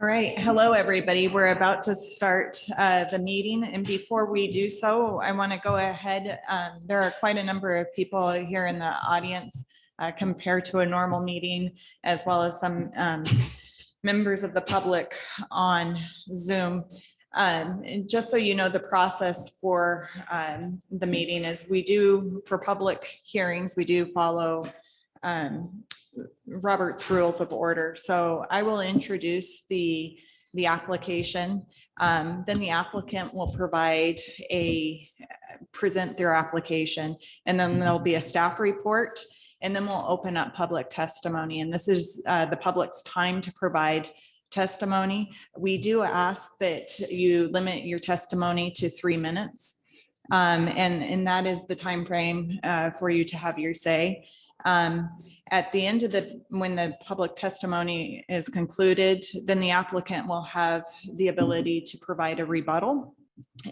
All right. Hello, everybody. We're about to start the meeting. And before we do so, I want to go ahead. There are quite a number of people here in the audience compared to a normal meeting, as well as some members of the public on Zoom. And just so you know, the process for the meeting is we do, for public hearings, we do follow Robert's Rules of Order. So I will introduce the application. Then the applicant will present their application, and then there'll be a staff report, and then we'll open up public testimony. And this is the public's time to provide testimony. We do ask that you limit your testimony to 3 minutes. And that is the time frame for you to have your say. At the end of when the public testimony is concluded, then the applicant will have the ability to provide a rebuttal.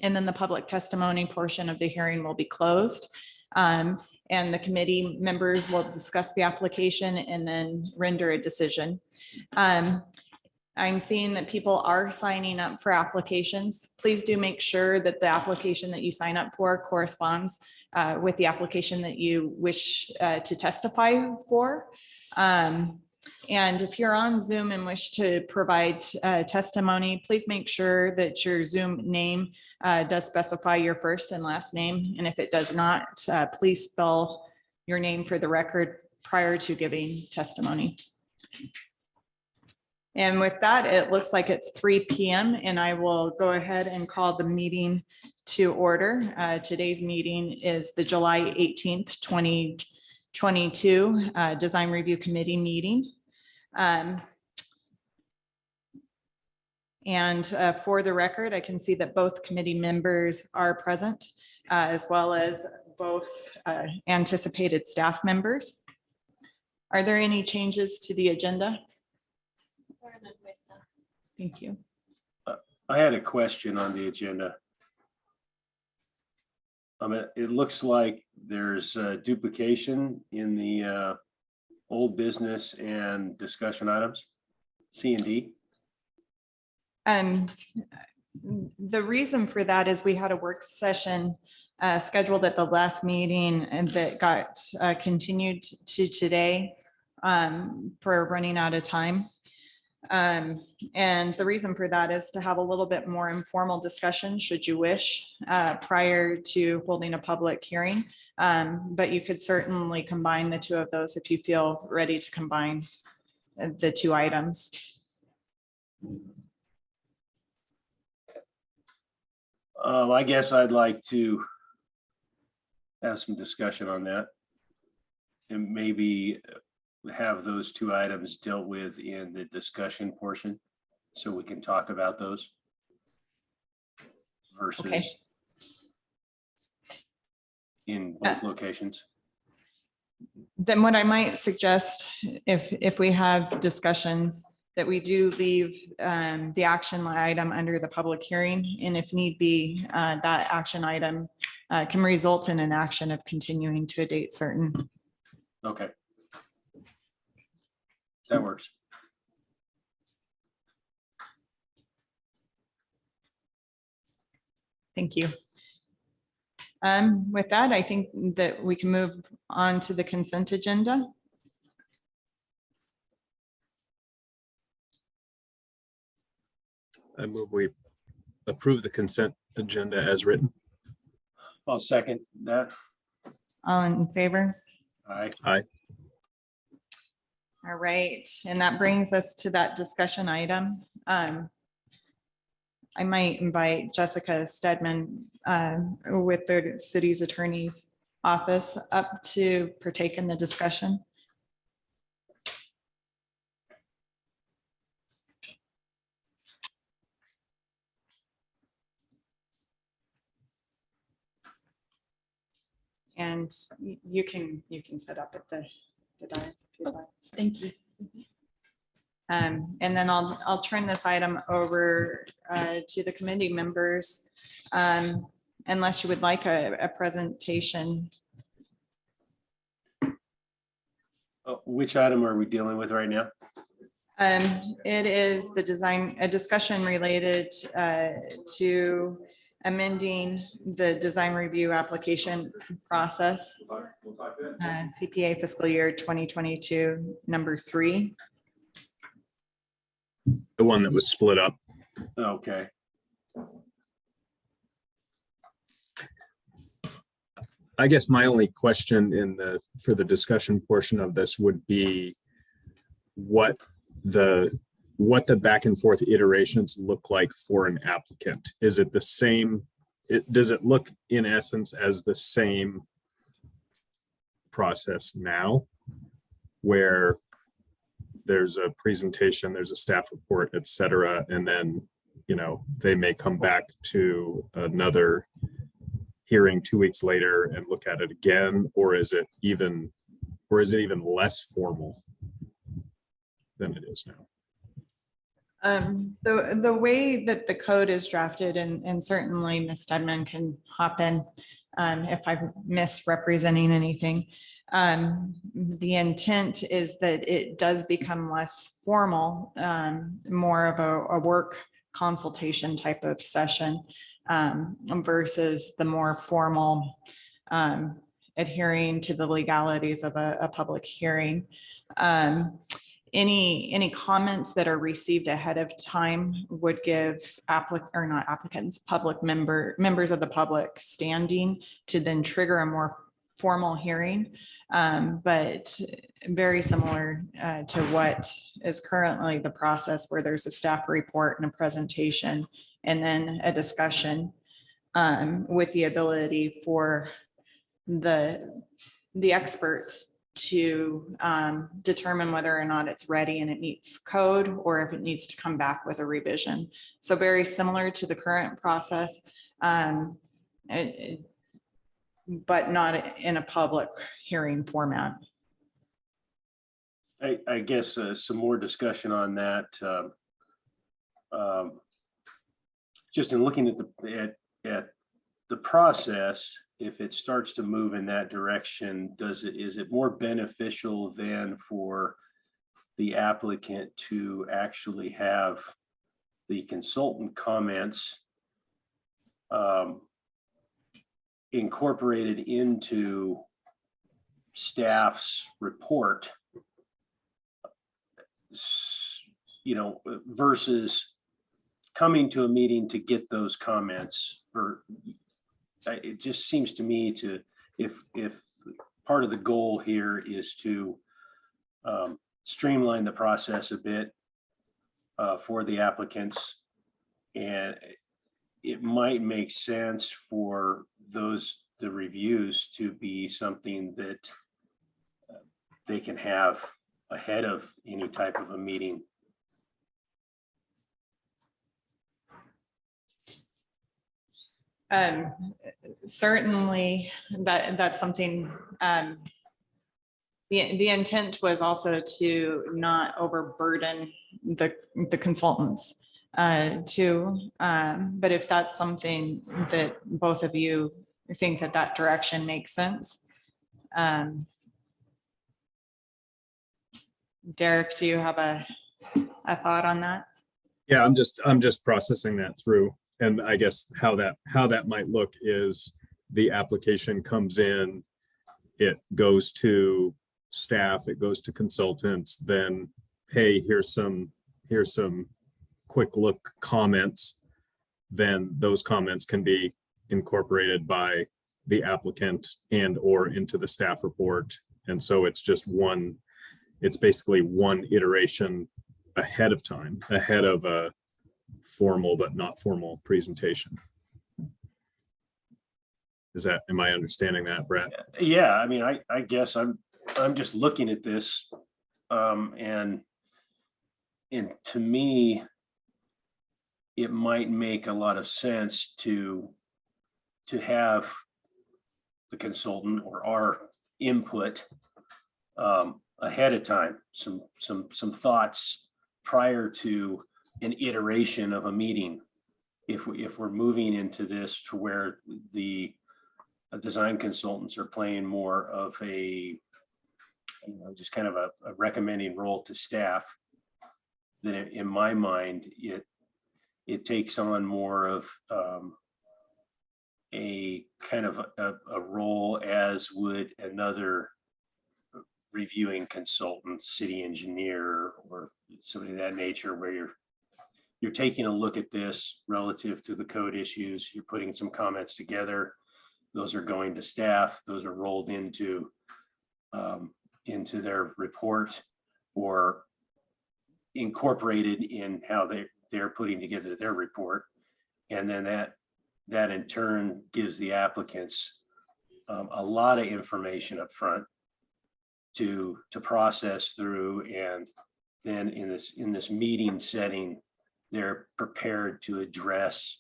And then the public testimony portion of the hearing will be closed. And the committee members will discuss the application and then render a decision. I'm seeing that people are signing up for applications. Please do make sure that the application that you sign up for corresponds with the application that you wish to testify for. And if you're on Zoom and wish to provide testimony, please make sure that your Zoom name does specify your first and last name. And if it does not, please spell your name for the record prior to giving testimony. And with that, it looks like it's 3 p.m. and I will go ahead and call the meeting to order. Today's meeting is the July 18th, 2022 Design Review Committee meeting. For the record, I can see that both committee members are present, as well as both anticipated staff members. Are there any changes to the agenda? Thank you. I had a question on the agenda. It looks like there's duplication in the old business and discussion items, C and D. The reason for that is we had a work session scheduled at the last meeting and that got continued to today for running out of time. And the reason for that is to have a little bit more informal discussion, should you wish, prior to holding a public hearing. But you could certainly combine the two of those if you feel ready to combine the two items. I guess I'd like to have some discussion on that and maybe have those two items dealt with in the discussion portion so we can talk about those versus in both locations. Then what I might suggest, if we have discussions, that we do leave the action item under the public hearing, and if need be, that action item can result in an action of continuing to a date certain. Okay. That works. Thank you. With that, I think that we can move on to the consent agenda. I move we approve the consent agenda as written. I'll second that. All in favor? Aye. Aye. All right, and that brings us to that discussion item. I might invite Jessica Stedman with the city's attorney's office up to partake in the discussion. And you can sit up at the dais if you'd like. Thank you. And then I'll turn this item over to the committee members, unless you would like a presentation. Which item are we dealing with right now? It is the design, a discussion related to amending the design review application process. CPA fiscal year 2022, number 3. The one that was split up. Okay. I guess my only question for the discussion portion of this would be what the back and forth iterations look like for an applicant. Is it the same? Does it look in essence as the same process now, where there's a presentation, there's a staff report, et cetera, and then, they may come back to another hearing 2 weeks later and look at it again, or is it even less formal than it is now? The way that the code is drafted, and certainly Ms. Stedman can hop in if I'm misrepresenting anything. The intent is that it does become less formal, more of a work consultation type of session versus the more formal adhering to the legalities of a public hearing. Any comments that are received ahead of time would give members of the public standing to then trigger a more formal hearing, but very similar to what is currently the process, where there's a staff report and a presentation and then a discussion with the ability for the experts to determine whether or not it's ready and it meets code, or if it needs to come back with a revision. So very similar to the current process, but not in a public hearing format. I guess some more discussion on that. Just in looking at the process, if it starts to move in that direction, is it more beneficial than for the applicant to actually have the consultant comments incorporated into staff's report, versus coming to a meeting to get those comments? It just seems to me if part of the goal here is to streamline the process a bit for the applicants, and it might make sense for the reviews to be something that they can have ahead of any type of a meeting. Certainly that's something. The intent was also to not overburden the consultants but if that's something that both of you think that direction makes sense. Derek, do you have a thought on that? Yeah, I'm just processing that through. And I guess how that might look is the application comes in, it goes to staff, it goes to consultants, then, hey, here's some quick look comments. Then those comments can be incorporated by the applicant and or into the staff report. And so it's basically one iteration ahead of time, ahead of a formal but not formal presentation. Am I understanding that, Brett? Yeah, I mean, I guess I'm just looking at this, and to me, it might make a lot of sense to have the consultant or our input ahead of time, some thoughts prior to an iteration of a meeting. If we're moving into this to where the design consultants are playing more of a just kind of a recommending role to staff, then in my mind, it takes on more of a kind of a role as would another reviewing consultant, city engineer, or somebody of that nature, where you're taking a look at this relative to the code issues, you're putting some comments together, those are going to staff, those are rolled into their report or incorporated in how they're putting together their report. And then that in turn gives the applicants a lot of information up front to process through, and then in this meeting setting, they're prepared to address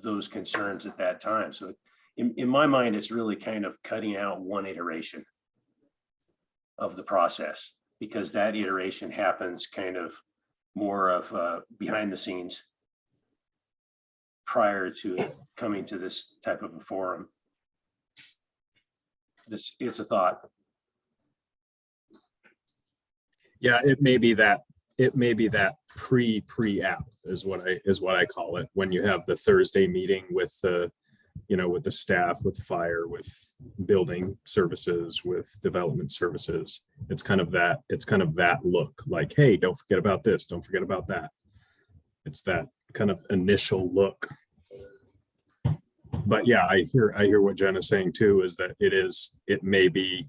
those concerns at that time. So in my mind, it's really kind of cutting out one iteration of the process, because that iteration happens kind of more of behind the scenes prior to it coming to this type of a forum. It's a thought. Yeah, it may be that pre-app is what I call it, when you have the Thursday meeting with the, with the staff, with fire, with building services, with development services. It's kind of that look, like, hey, don't forget about this, don't forget about that. It's that kind of initial look. But yeah, I hear what Jen is saying too, is that it may be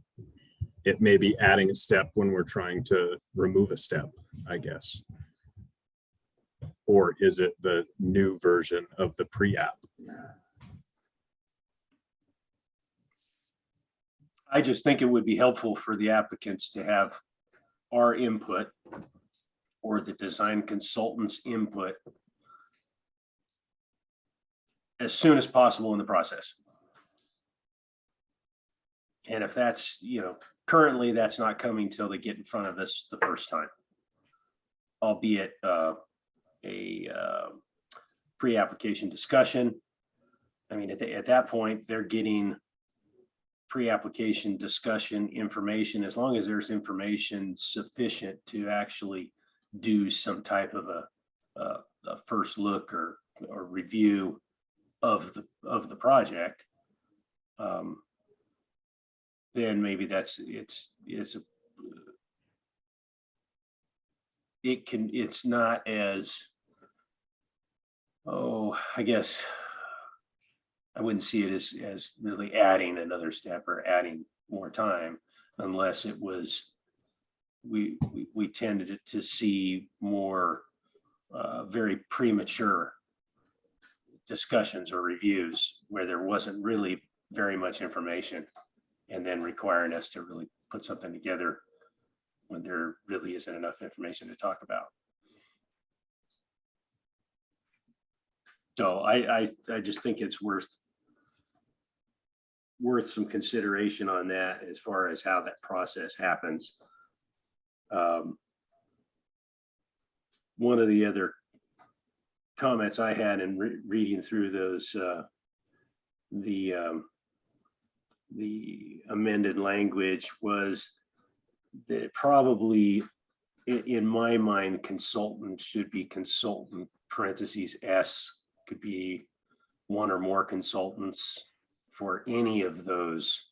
adding a step when we're trying to remove a step, I guess. Or is it the new version of the pre-app? I just think it would be helpful for the applicants to have our input or the design consultant's input as soon as possible in the process. And if that's, currently that's not coming till they get in front of us the first time, albeit a pre-application discussion. I mean, at that point, they're getting pre-application discussion information, as long as there's information sufficient to actually do some type of a first look or review of the project. Then maybe it's not as, I guess I wouldn't see it as really adding another step or adding more time, unless it was, we tended to see more very premature discussions or reviews where there wasn't really very much information, and then requiring us to really put something together when there really isn't enough information to talk about. So I just think it's worth some consideration on that as far as how that process happens. One of the other comments I had in reading through those, the amended language, was that it probably, in my mind, consultant should be consultant parentheses S, could be one or more consultants for any of those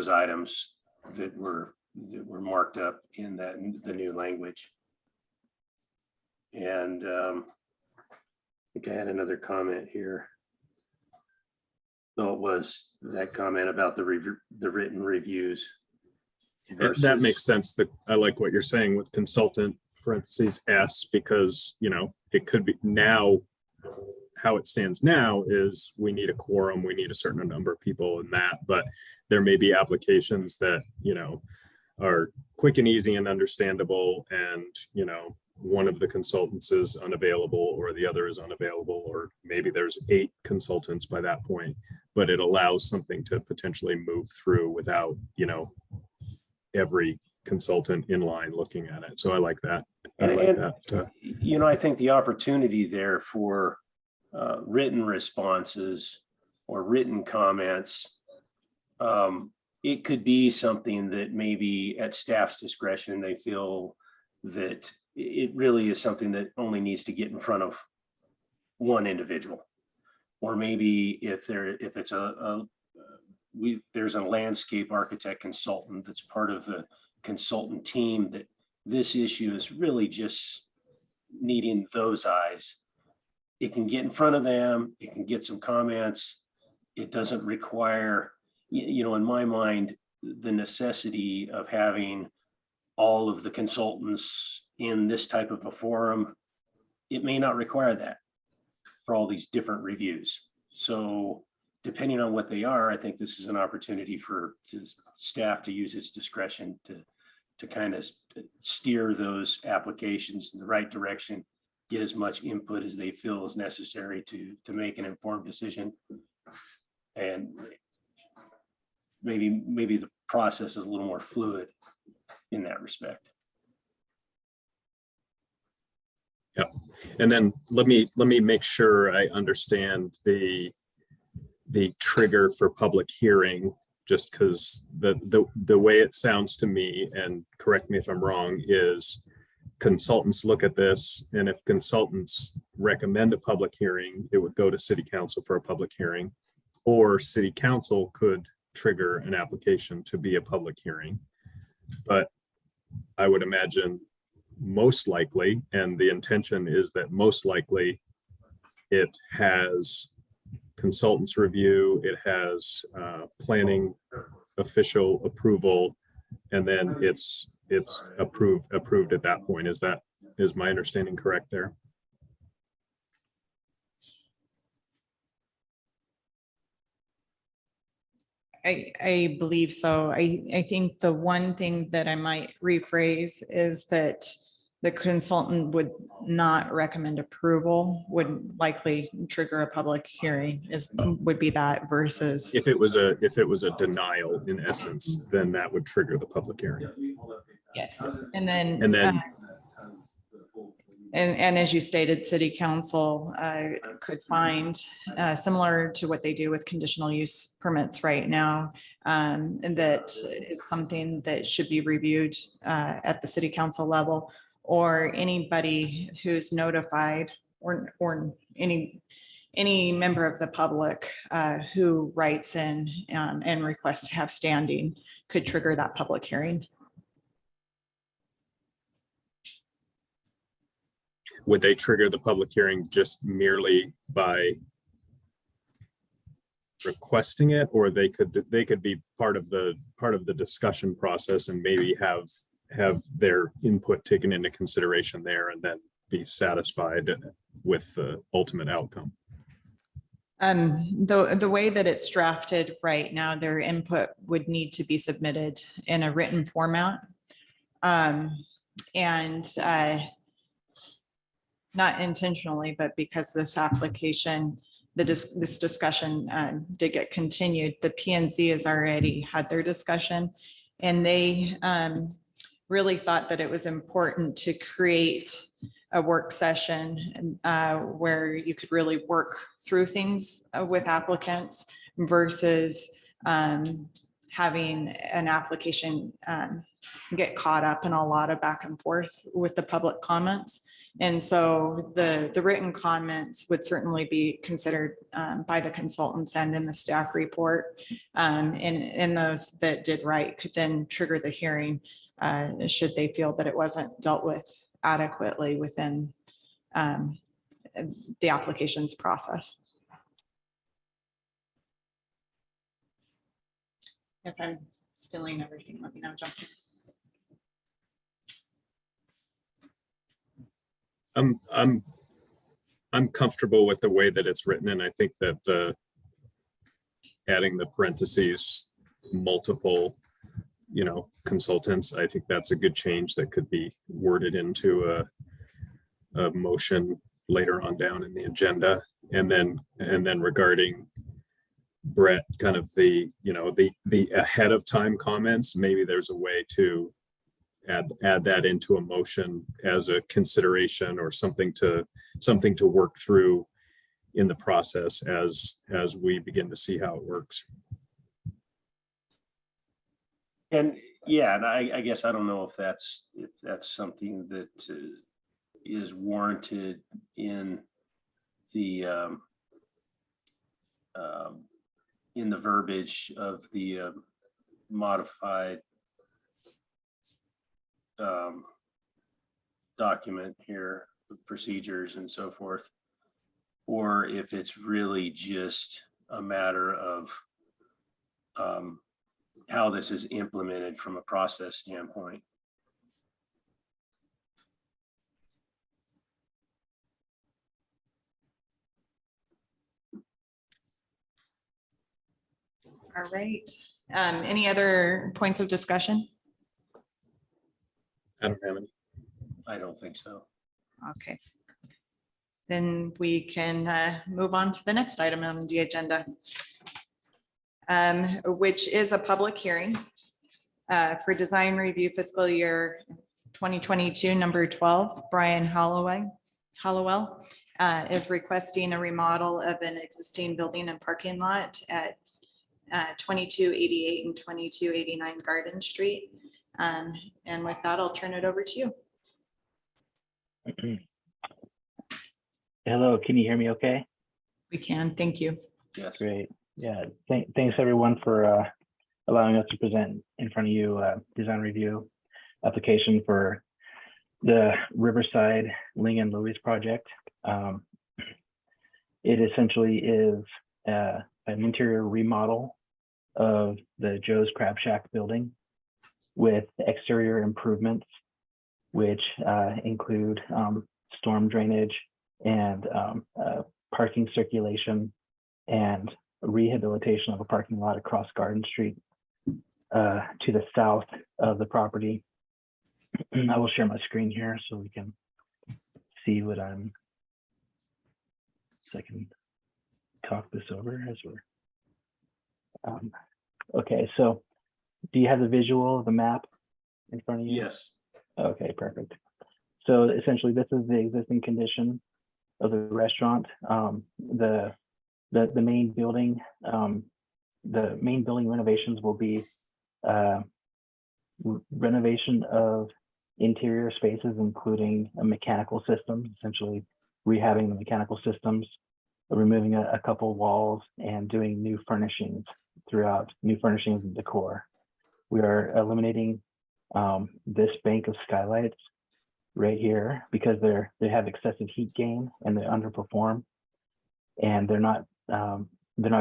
items that were marked up in the new language. And I think I had another comment here. So it was that comment about the written reviews. That makes sense. I like what you're saying with consultant parentheses S, because it could be, now how it stands now is we need a quorum, we need a certain number of people in that, but there may be applications that are quick and easy and understandable, and one of the consultants is unavailable or the other is unavailable, or maybe there's 8 consultants by that point, but it allows something to potentially move through without every consultant in line looking at it. So I like that. I think the opportunity there for written responses or written comments it could be something that maybe at staff's discretion, they feel that it really is something that only needs to get in front of one individual. Or maybe if it's there's a landscape architect consultant that's part of the consultant team, that this issue is really just needing those eyes. It can get in front of them, it can get some comments. It doesn't require, in my mind, the necessity of having all of the consultants in this type of a forum. It may not require that for all these different reviews. So depending on what they are, I think this is an opportunity for staff to use its discretion to kind of steer those applications in the right direction, get as much input as they feel is necessary to make an informed decision. And maybe the process is a little more fluid in that respect. Yeah, and then let me make sure I understand the trigger for public hearing, just because the way it sounds to me, and correct me if I'm wrong, is consultants look at this, and if consultants recommend a public hearing, it would go to city council for a public hearing, or city council could trigger an application to be a public hearing. But I would imagine most likely, and the intention is that most likely it has consultants review, it has planning official approval, and then it's approved at that point. Is my understanding correct there? I believe so. I think the one thing that I might rephrase is that the consultant would not recommend approval, would likely trigger a public hearing, would be that, versus. If it was a denial in essence, then that would trigger the public hearing. Yes, and then and as you stated, city council could find, similar to what they do with conditional use permits right now, and that it's something that should be reviewed at the city council level, or anybody who's notified, or any member of the public who writes in and requests to have standing could trigger that public hearing. Would they trigger the public hearing just merely by requesting it, or they could be part of the discussion process and maybe have their input taken into consideration there, and then be satisfied with the ultimate outcome? The way that it's drafted right now, their input would need to be submitted in a written format, and not intentionally, but because this application, this discussion did get continued, the P&Z has already had their discussion, and they really thought that it was important to create a work session where you could really work through things with applicants versus having an application get caught up in a lot of back and forth with the public comments. And so the written comments would certainly be considered by the consultants and in the staff report. And those that did write could then trigger the hearing should they feel that it wasn't dealt with adequately within the application's process. If I'm stealing everything, let me know, jump in. I'm comfortable with the way that it's written, and I think that adding the parentheses multiple, consultants, I think that's a good change that could be worded into a motion later on down in the agenda. And then regarding Brett, kind of the ahead of time comments, maybe there's a way to add that into a motion as a consideration, or something to work through in the process as we begin to see how it works. And yeah, and I guess I don't know if that's something that is warranted in the verbiage of the modified document here, procedures and so forth, or if it's really just a matter of how this is implemented from a process standpoint. All right. Any other points of discussion? I don't have any. I don't think so. Okay. Then we can move on to the next item on the agenda, which is a public hearing for design review fiscal year 2022, number 12. Brian Hollowell is requesting a remodel of an existing building and parking lot at 2288 and 2289 Garden Street. And with that, I'll turn it over to you. Hello, can you hear me okay? We can, thank you. Yes. Great. Yeah, thanks everyone for allowing us to present in front of you design review application for the Riverside Ling and Louise project. It essentially is an interior remodel of the Joe's Crab Shack building with exterior improvements, which include storm drainage and parking circulation and rehabilitation of a parking lot across Garden Street to the south of the property. I will share my screen here so we can see what I'm, so I can talk this over as we're, okay, so do you have the visual of the map in front of you? Yes. Okay, perfect. So essentially this is the existing condition of the restaurant. The main building, renovations will be renovation of interior spaces, including a mechanical system, essentially rehabbing the mechanical systems, removing a couple walls and doing new furnishings and decor. We are eliminating this bank of skylights right here because they have excessive heat gain and they underperform, and they're not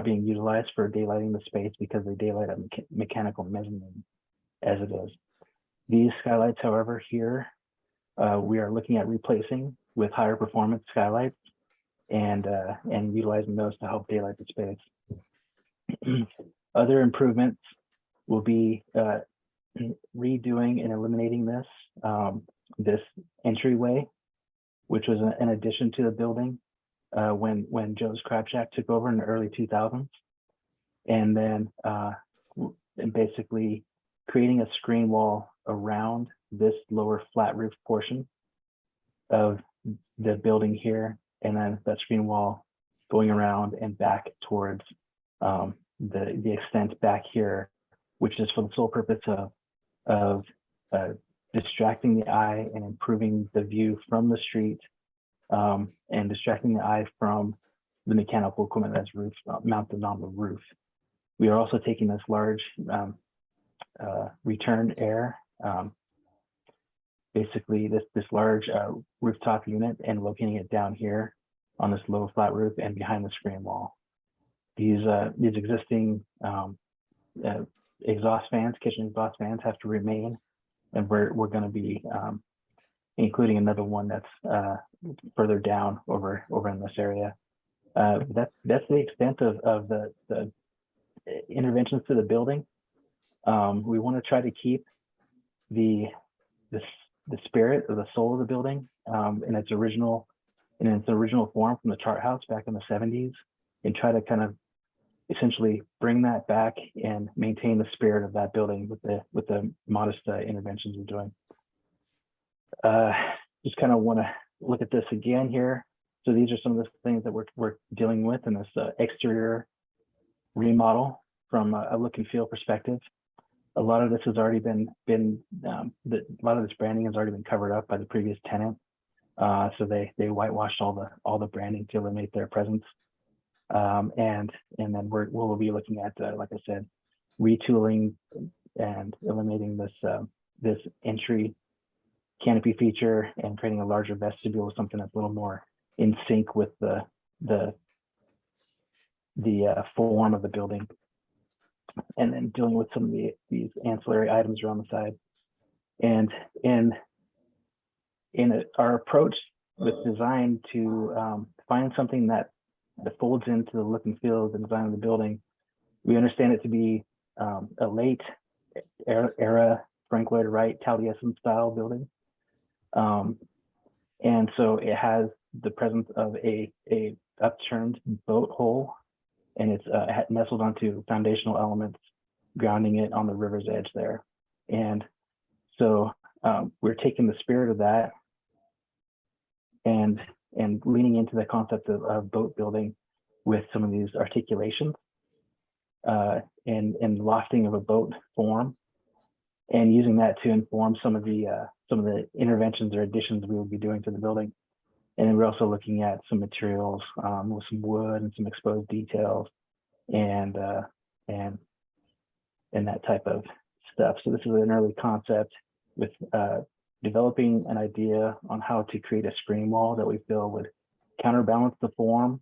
being utilized for daylighting the space because they daylight a mechanical mezzanine as it is. These skylights, however, here we are looking at replacing with higher performance skylights and utilizing those to help daylight the space. Other improvements will be redoing and eliminating this entryway, which was an addition to the building when Joe's Crab Shack took over in the early 2000s, and then basically creating a screen wall around this lower flat roof portion of the building here, and then that screen wall going around and back towards the extent back here, which is for the sole purpose of distracting the eye and improving the view from the street, and distracting the eye from the mechanical equipment that's mounted on the roof. We are also taking this large return air, basically this large rooftop unit, and locating it down here on this low flat roof and behind the screen wall. These existing exhaust fans, kitchen exhaust fans, have to remain, and we're going to be including another one that's further down over in this area. That's the extent of the interventions to the building. We want to try to keep the spirit or the soul of the building in its original form from the chart house back in the 70s, and try to kind of essentially bring that back and maintain the spirit of that building with the modest interventions we're doing. Just kind of want to look at this again here. So these are some of the things that we're dealing with in this exterior remodel from a look and feel perspective. a lot of this has already been a lot of this branding has already been covered up by the previous tenant. So they whitewashed all the branding to eliminate their presence. And then we'll be looking at, like I said, retooling and eliminating this entry canopy feature and creating a larger vestibule, something that's a little more in sync with the form of the building, and then dealing with some of these ancillary items around the side. And our approach with design to find something that folds into the look and feel of the design of the building, we understand it to be a late era Frank Lloyd Wright Taliesin style building. And so it has the presence of a upturned boat hull, and it's nestled onto foundational elements, grounding it on the river's edge there. And so we're taking the spirit of that and leaning into the concept of boat building with some of these articulations and lofting of a boat form, and using that to inform some of the interventions or additions we will be doing to the building. And then we're also looking at some materials with some wood and some exposed details and that type of stuff. So this is an early concept with developing an idea on how to create a screen wall that we feel would counterbalance the form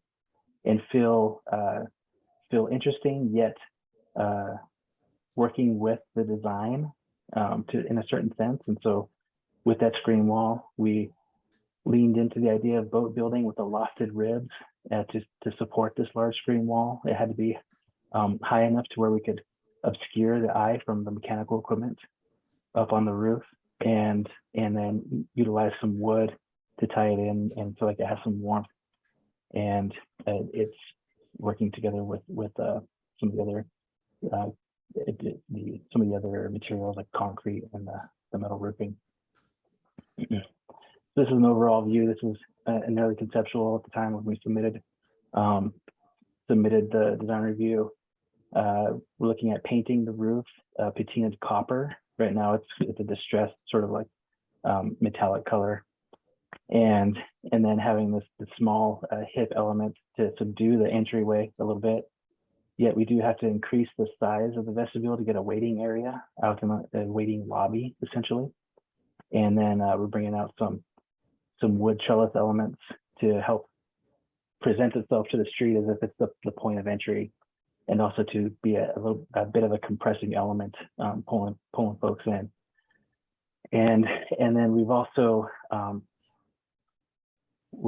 and feel interesting, yet working with the design in a certain sense. And so with that screen wall, we leaned into the idea of boat building with the lofted ribs to support this large screen wall. It had to be high enough to where we could obscure the eye from the mechanical equipment up on the roof, and then utilize some wood to tie it in and feel like it has some warmth. And it's working together with some of the other some of the other materials like concrete and the metal roofing. This is an overall view. This was an early conceptual at the time when we submitted the design review. We're looking at painting the roof patinaed copper. Right now it's a distressed sort of like metallic color, and then having the small hip element to subdue the entryway a little bit. Yet we do have to increase the size of the vestibule to get a waiting area out in a waiting lobby essentially. And then we're bringing out some wood trellis elements to help present itself to the street as if it's the point of entry, and also to be a bit of a compressing element, pulling folks in. And then we're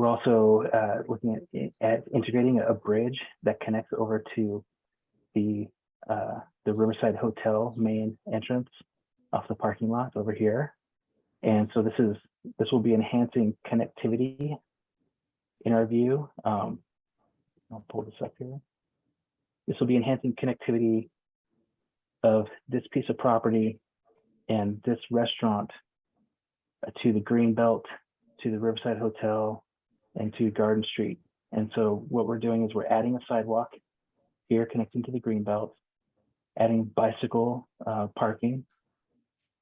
also looking at integrating a bridge that connects over to the Riverside Hotel main entrance off the parking lot over here. And so this will be enhancing connectivity in our view. I'll pull this up here. This will be enhancing connectivity of this piece of property and this restaurant to the Greenbelt, to the Riverside Hotel, and to Garden Street. And so what we're doing is we're adding a sidewalk here connecting to the Greenbelt, adding bicycle parking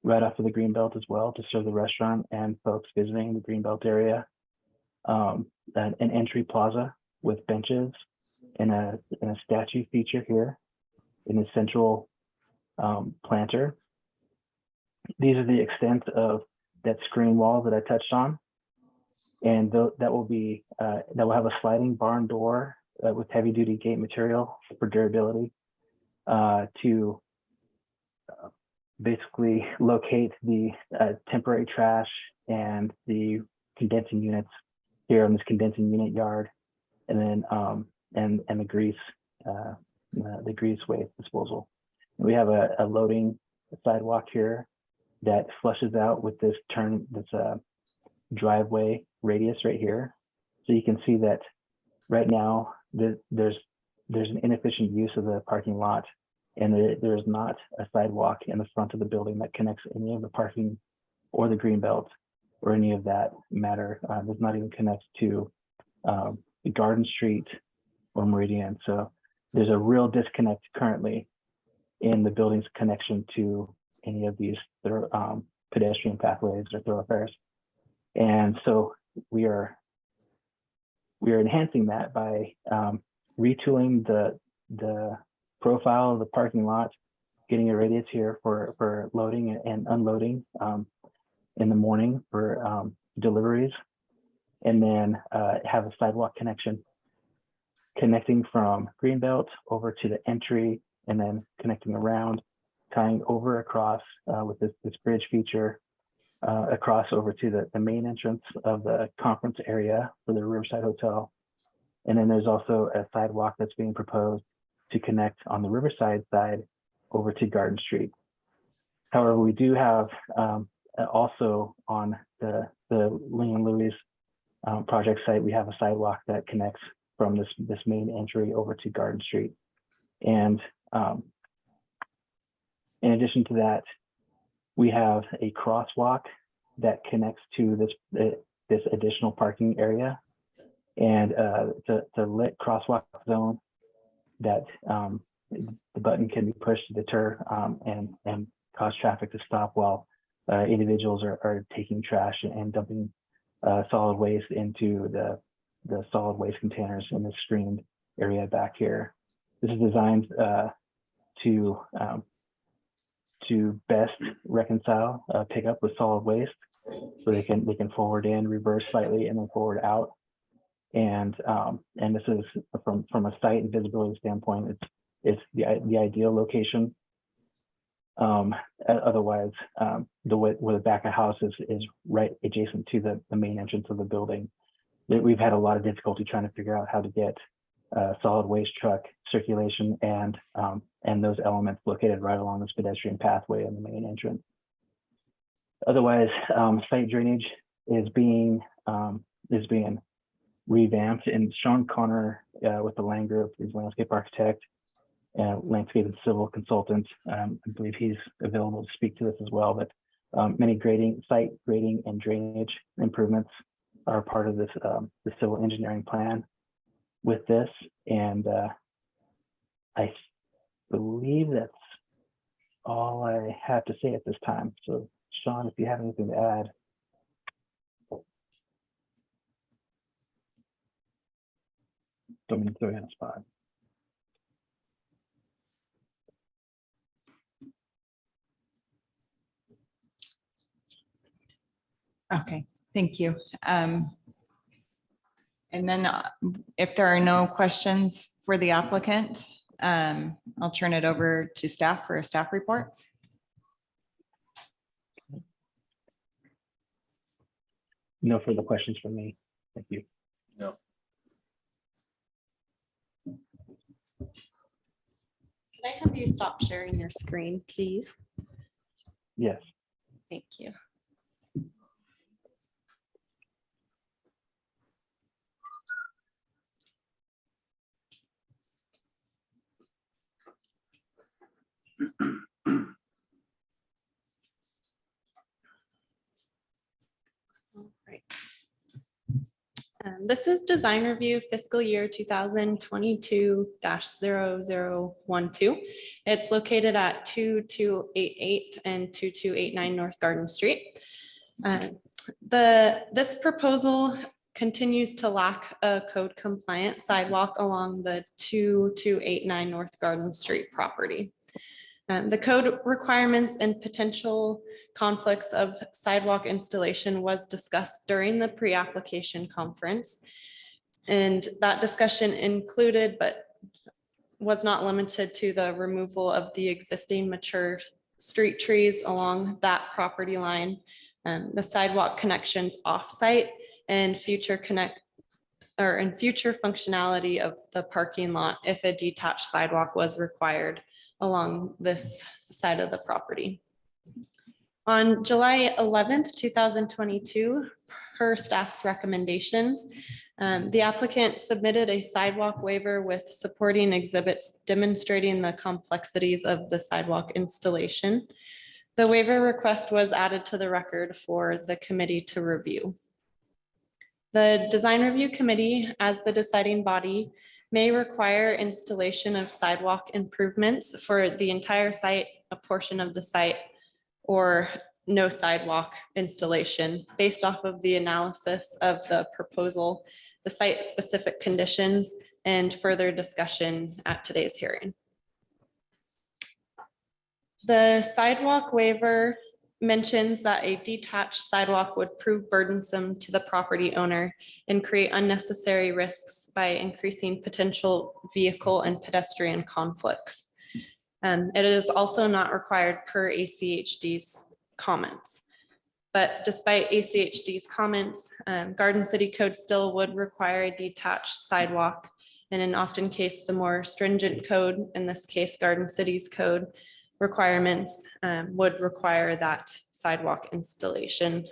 right off of the Greenbelt as well to serve the restaurant and folks visiting the Greenbelt area. An entry plaza with benches and a statue feature here in the central planter. These are the extent of that screen wall that I touched on, and that will have a sliding barn door with heavy duty gate material for durability to basically locate the temporary trash and the condensing units here on this condensing unit yard, and then and the grease waste disposal. And we have a loading sidewalk here that flushes out with this driveway radius right here. So you can see that right now there's an inefficient use of the parking lot, and there's not a sidewalk in the front of the building that connects any of the parking or the Greenbelt or any of that matter. Does not even connect to Garden Street or Meridian. So there's a real disconnect currently in the building's connection to any of these pedestrian pathways or thoroughfares. And so we are enhancing that by retooling the profile of the parking lot, getting a radius here for loading and unloading in the morning for deliveries, and then have a sidewalk connection connecting from Greenbelt over to the entry, and then connecting around, tying over across with this bridge feature across over to the main entrance of the conference area for the Riverside Hotel. And then there's also a sidewalk that's being proposed to connect on the Riverside side over to Garden Street. However, we do have also on the Ling and Louis project site, we have a sidewalk that connects from this main entry over to Garden Street. And in addition to that, we have a crosswalk that connects to this additional parking area, and the lit crosswalk zone that the button can be pushed to deter and cause traffic to stop while individuals are taking trash and dumping solid waste into the solid waste containers in the screened area back here. This is designed to best reconcile pickup with solid waste, so they can forward in, reverse slightly, and then forward out. And this is from a site and visibility standpoint, it's the ideal location. Otherwise, where the back of house is right adjacent to the main entrance of the building. We've had a lot of difficulty trying to figure out how to get solid waste truck circulation and those elements located right along this pedestrian pathway in the main entrance. Otherwise, site drainage is being revamped, and Sean Connor with the Land Group, he's landscape architect, landscape and civil consultant. I believe he's available to speak to this as well, but many site grading and drainage improvements are part of this the civil engineering plan with this. And I believe that's all I have to say at this time. So Sean, if you have anything to add. Don't mean to throw you on the spot. Okay, thank you. And then if there are no questions for the applicant, I'll turn it over to staff for a staff report. No further questions from me. Thank you. No. Can I have you stop sharing your screen, please? Yes. Thank you. All right. This is design review fiscal year 2022-0012. It's located at 2288 and 2289 North Garden Street. This proposal continues to lack a code compliant sidewalk along the 2289 North Garden Street property. The code requirements and potential conflicts of sidewalk installation was discussed during the pre-application conference. And that discussion included, but was not limited to, the removal of the existing mature street trees along that property line, the sidewalk connections off-site, and future functionality of the parking lot if a detached sidewalk was required along this side of the property. On July 11th, 2022, per staff's recommendations, the applicant submitted a sidewalk waiver with supporting exhibits demonstrating the complexities of the sidewalk installation. The waiver request was added to the record for the committee to review. The design review committee, as the deciding body, may require installation of sidewalk improvements for the entire site, a portion of the site, or no sidewalk installation based off of the analysis of the proposal, the site-specific conditions, and further discussion at today's hearing. The sidewalk waiver mentions that a detached sidewalk would prove burdensome to the property owner and create unnecessary risks by increasing potential vehicle and pedestrian conflicts. It is also not required per ACHD's comments. But despite ACHD's comments, Garden City Code still would require a detached sidewalk. And in often case, the more stringent code, in this case, Garden City's code requirements would require that sidewalk installation.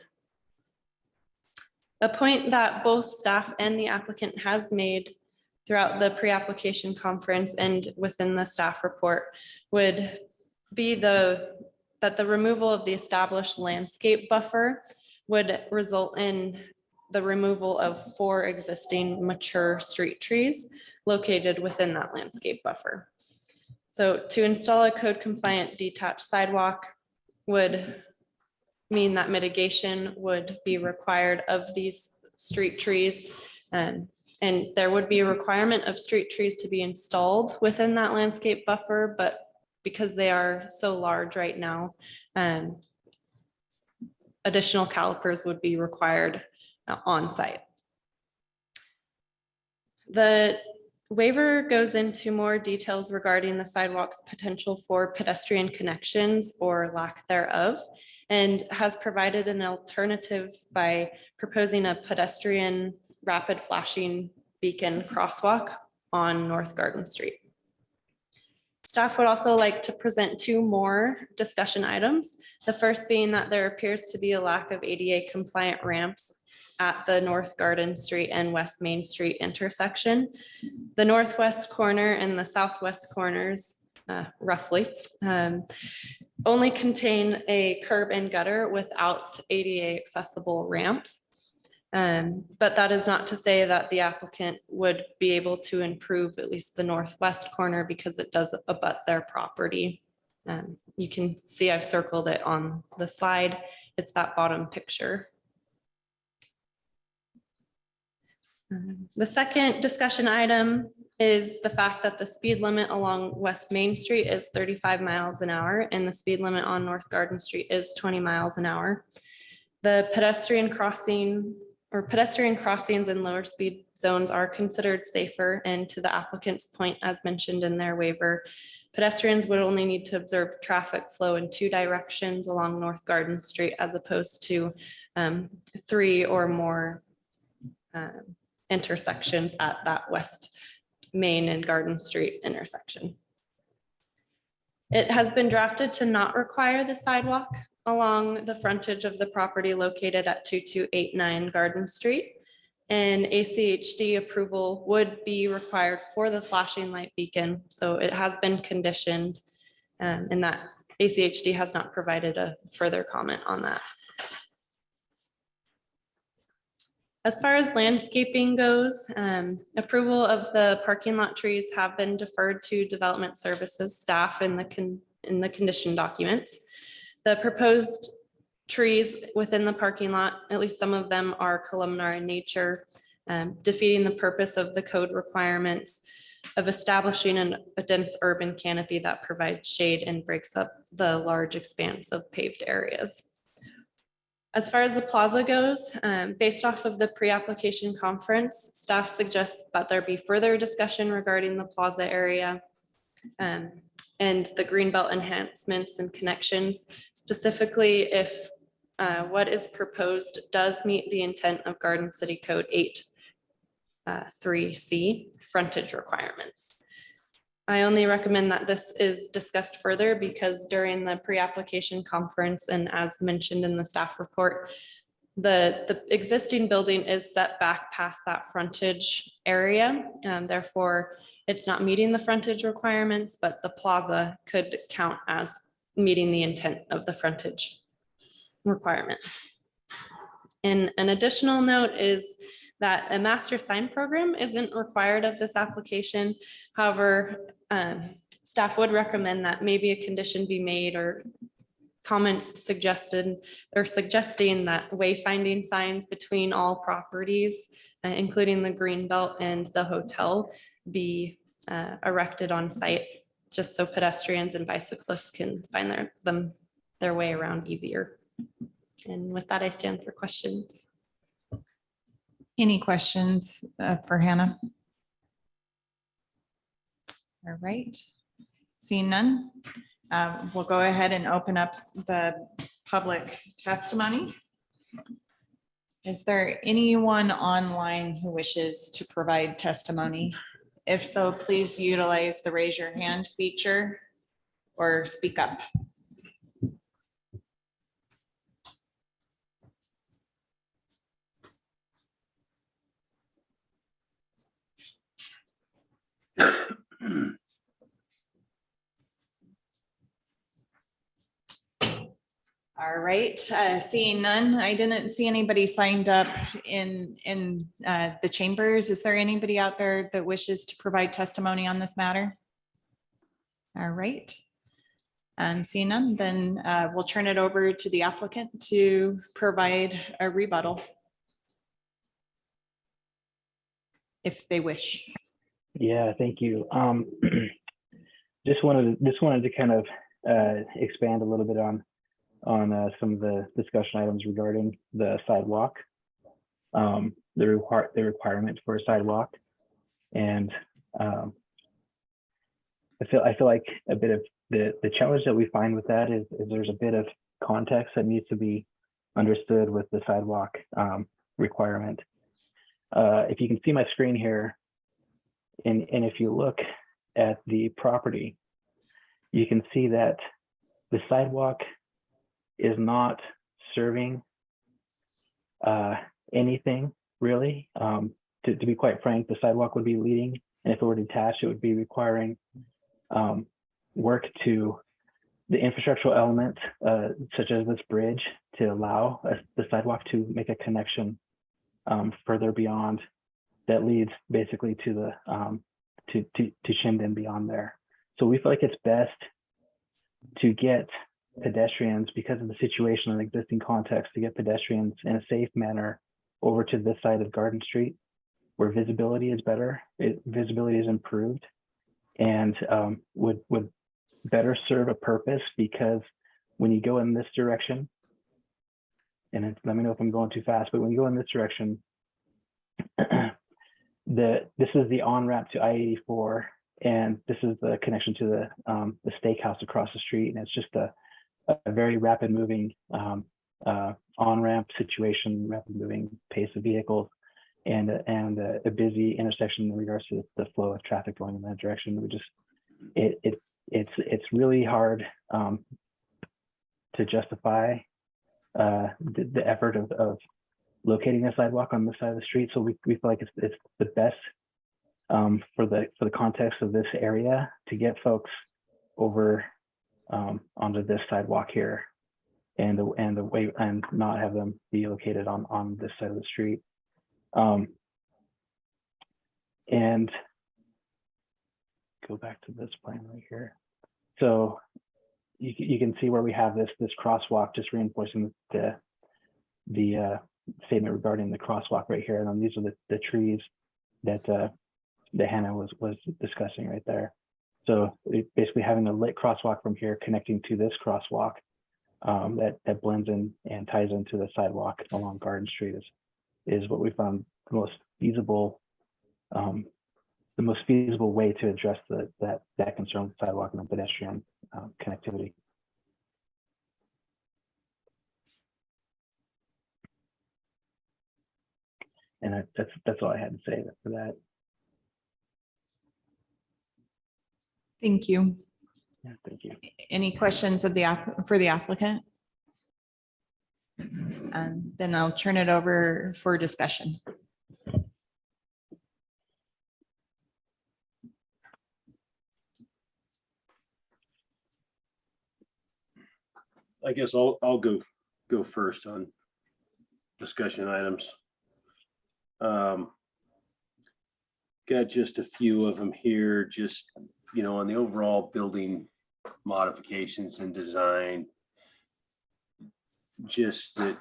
A point that both staff and the applicant has made throughout the pre-application conference and within the staff report would be that the removal of the established landscape buffer would result in the removal of 4 existing mature street trees located within that landscape buffer. So to install a code compliant detached sidewalk would mean that mitigation would be required of these street trees. And there would be a requirement of street trees to be installed within that landscape buffer, but because they are so large right now, additional calipers would be required on site. The waiver goes into more details regarding the sidewalk's potential for pedestrian connections or lack thereof, and has provided an alternative by proposing a pedestrian rapid flashing beacon crosswalk on North Garden Street. Staff would also like to present 2 more discussion items. The first being that there appears to be a lack of ADA compliant ramps at the North Garden Street and West Main Street intersection. The northwest corner and the southwest corners, roughly, only contain a curb and gutter without ADA accessible ramps. But that is not to say that the applicant would be able to improve at least the northwest corner because it does abut their property. You can see I've circled it on the slide. It's that bottom picture. The second discussion item is the fact that the speed limit along West Main Street is 35 miles an hour and the speed limit on North Garden Street is 20 miles an hour. The pedestrian crossings in lower speed zones are considered safer, and to the applicant's point, as mentioned in their waiver, pedestrians would only need to observe traffic flow in 2 directions along North Garden Street as opposed to 3 or more intersections at that West Main and Garden Street intersection. It has been drafted to not require the sidewalk along the frontage of the property located at 2289 Garden Street, and ACHD approval would be required for the flashing light beacon. So it has been conditioned, and that ACHD has not provided a further comment on that. As far as landscaping goes, approval of the parking lot trees have been deferred to development services staff in the condition documents. The proposed trees within the parking lot, at least some of them are columnar in nature, defeating the purpose of the code requirements of establishing a dense urban canopy that provides shade and breaks up the large expanse of paved areas. As far as the plaza goes, based off of the pre-application conference, staff suggests that there be further discussion regarding the plaza area and the greenbelt enhancements and connections, specifically if what is proposed does meet the intent of Garden City Code 8.3C frontage requirements. I only recommend that this is discussed further because during the pre-application conference and as mentioned in the staff report, the existing building is set back past that frontage area. Therefore, it's not meeting the frontage requirements, but the plaza could count as meeting the intent of the frontage requirements. And an additional note is that a master sign program isn't required of this application. However, staff would recommend that maybe a condition be made or comments suggested or suggesting that wayfinding signs between all properties, including the green belt and the hotel, be erected on site, just so pedestrians and bicyclists can find their way around easier. And with that, I stand for questions. Any questions for Hannah? All right, seeing none, we'll go ahead and open up the public testimony. Is there anyone online who wishes to provide testimony? If so, please utilize the raise your hand feature or speak up. All right, seeing none, I didn't see anybody signed up in the chambers. Is there anybody out there that wishes to provide testimony on this matter? All right. Seeing none, then we'll turn it over to the applicant to provide a rebuttal if they wish. Yeah, thank you. Just wanted to kind of expand a little bit on some of the discussion items regarding the sidewalk, the requirement for a sidewalk, and I feel like a bit of the challenge that we find with that is there's a bit of context that needs to be understood with the sidewalk requirement. If you can see my screen here, and if you look at the property, you can see that the sidewalk is not serving anything really. To be quite frank, the sidewalk would be leading, and if it were detached, it would be requiring work to the infrastructural element, such as this bridge, to allow the sidewalk to make a connection further beyond that leads basically to the to Shinden beyond there. So we feel like it's best to get pedestrians, because of the situation and existing context, to get pedestrians in a safe manner over to this side of Garden Street, where visibility is better, visibility is improved, and would better serve a purpose, because when you go in this direction, and let me know if I'm going too fast, but when you go in this direction, this is the on-ramp to I-84, and this is the connection to the steakhouse across the street, and it's just a very rapid moving on-ramp situation, rapid moving pace of vehicles, and a busy intersection in regards to the flow of traffic going in that direction. We just it's really hard to justify the effort of locating a sidewalk on this side of the street. So we feel like it's the best for the context of this area to get folks over onto this sidewalk here, and the way, and not have them be located on this side of the street. And go back to this plan right here. So you can see where we have this crosswalk, just reinforcing the statement regarding the crosswalk right here. And then these are the trees that Hanna was discussing right there. So basically having a lit crosswalk from here connecting to this crosswalk that blends in and ties into the sidewalk along Garden Street is what we found the most feasible way to address that concern with sidewalk and pedestrian connectivity. And that's all I had to say for that. Thank you. Yeah, thank you. Any questions of for the applicant? Then I'll turn it over for discussion. I guess I'll go first on discussion items. Got just a few of them here, just, you know, on the overall building modifications and design. Just that,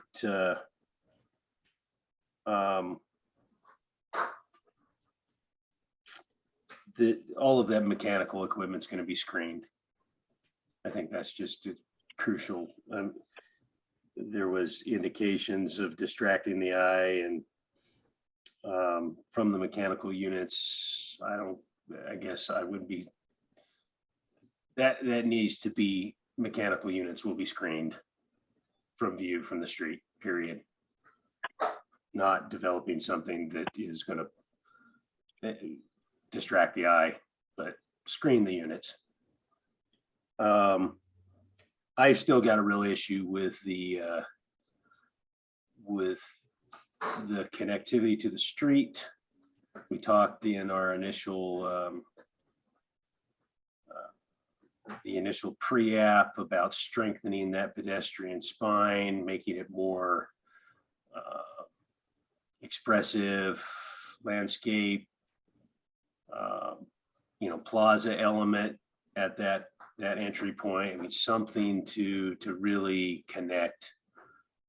that all of that mechanical equipment's going to be screened. I think that's just crucial. There was indications of distracting the eye and from the mechanical units. I guess I would be, that needs to be, mechanical units will be screened from view from the street, period. Not developing something that is going to distract the eye, but screen the units. I've still got a real issue with the connectivity to the street. We talked in our initial the initial pre-app about strengthening that pedestrian spine, making it more expressive landscape, you know, plaza element at that entry point. I mean, something to really connect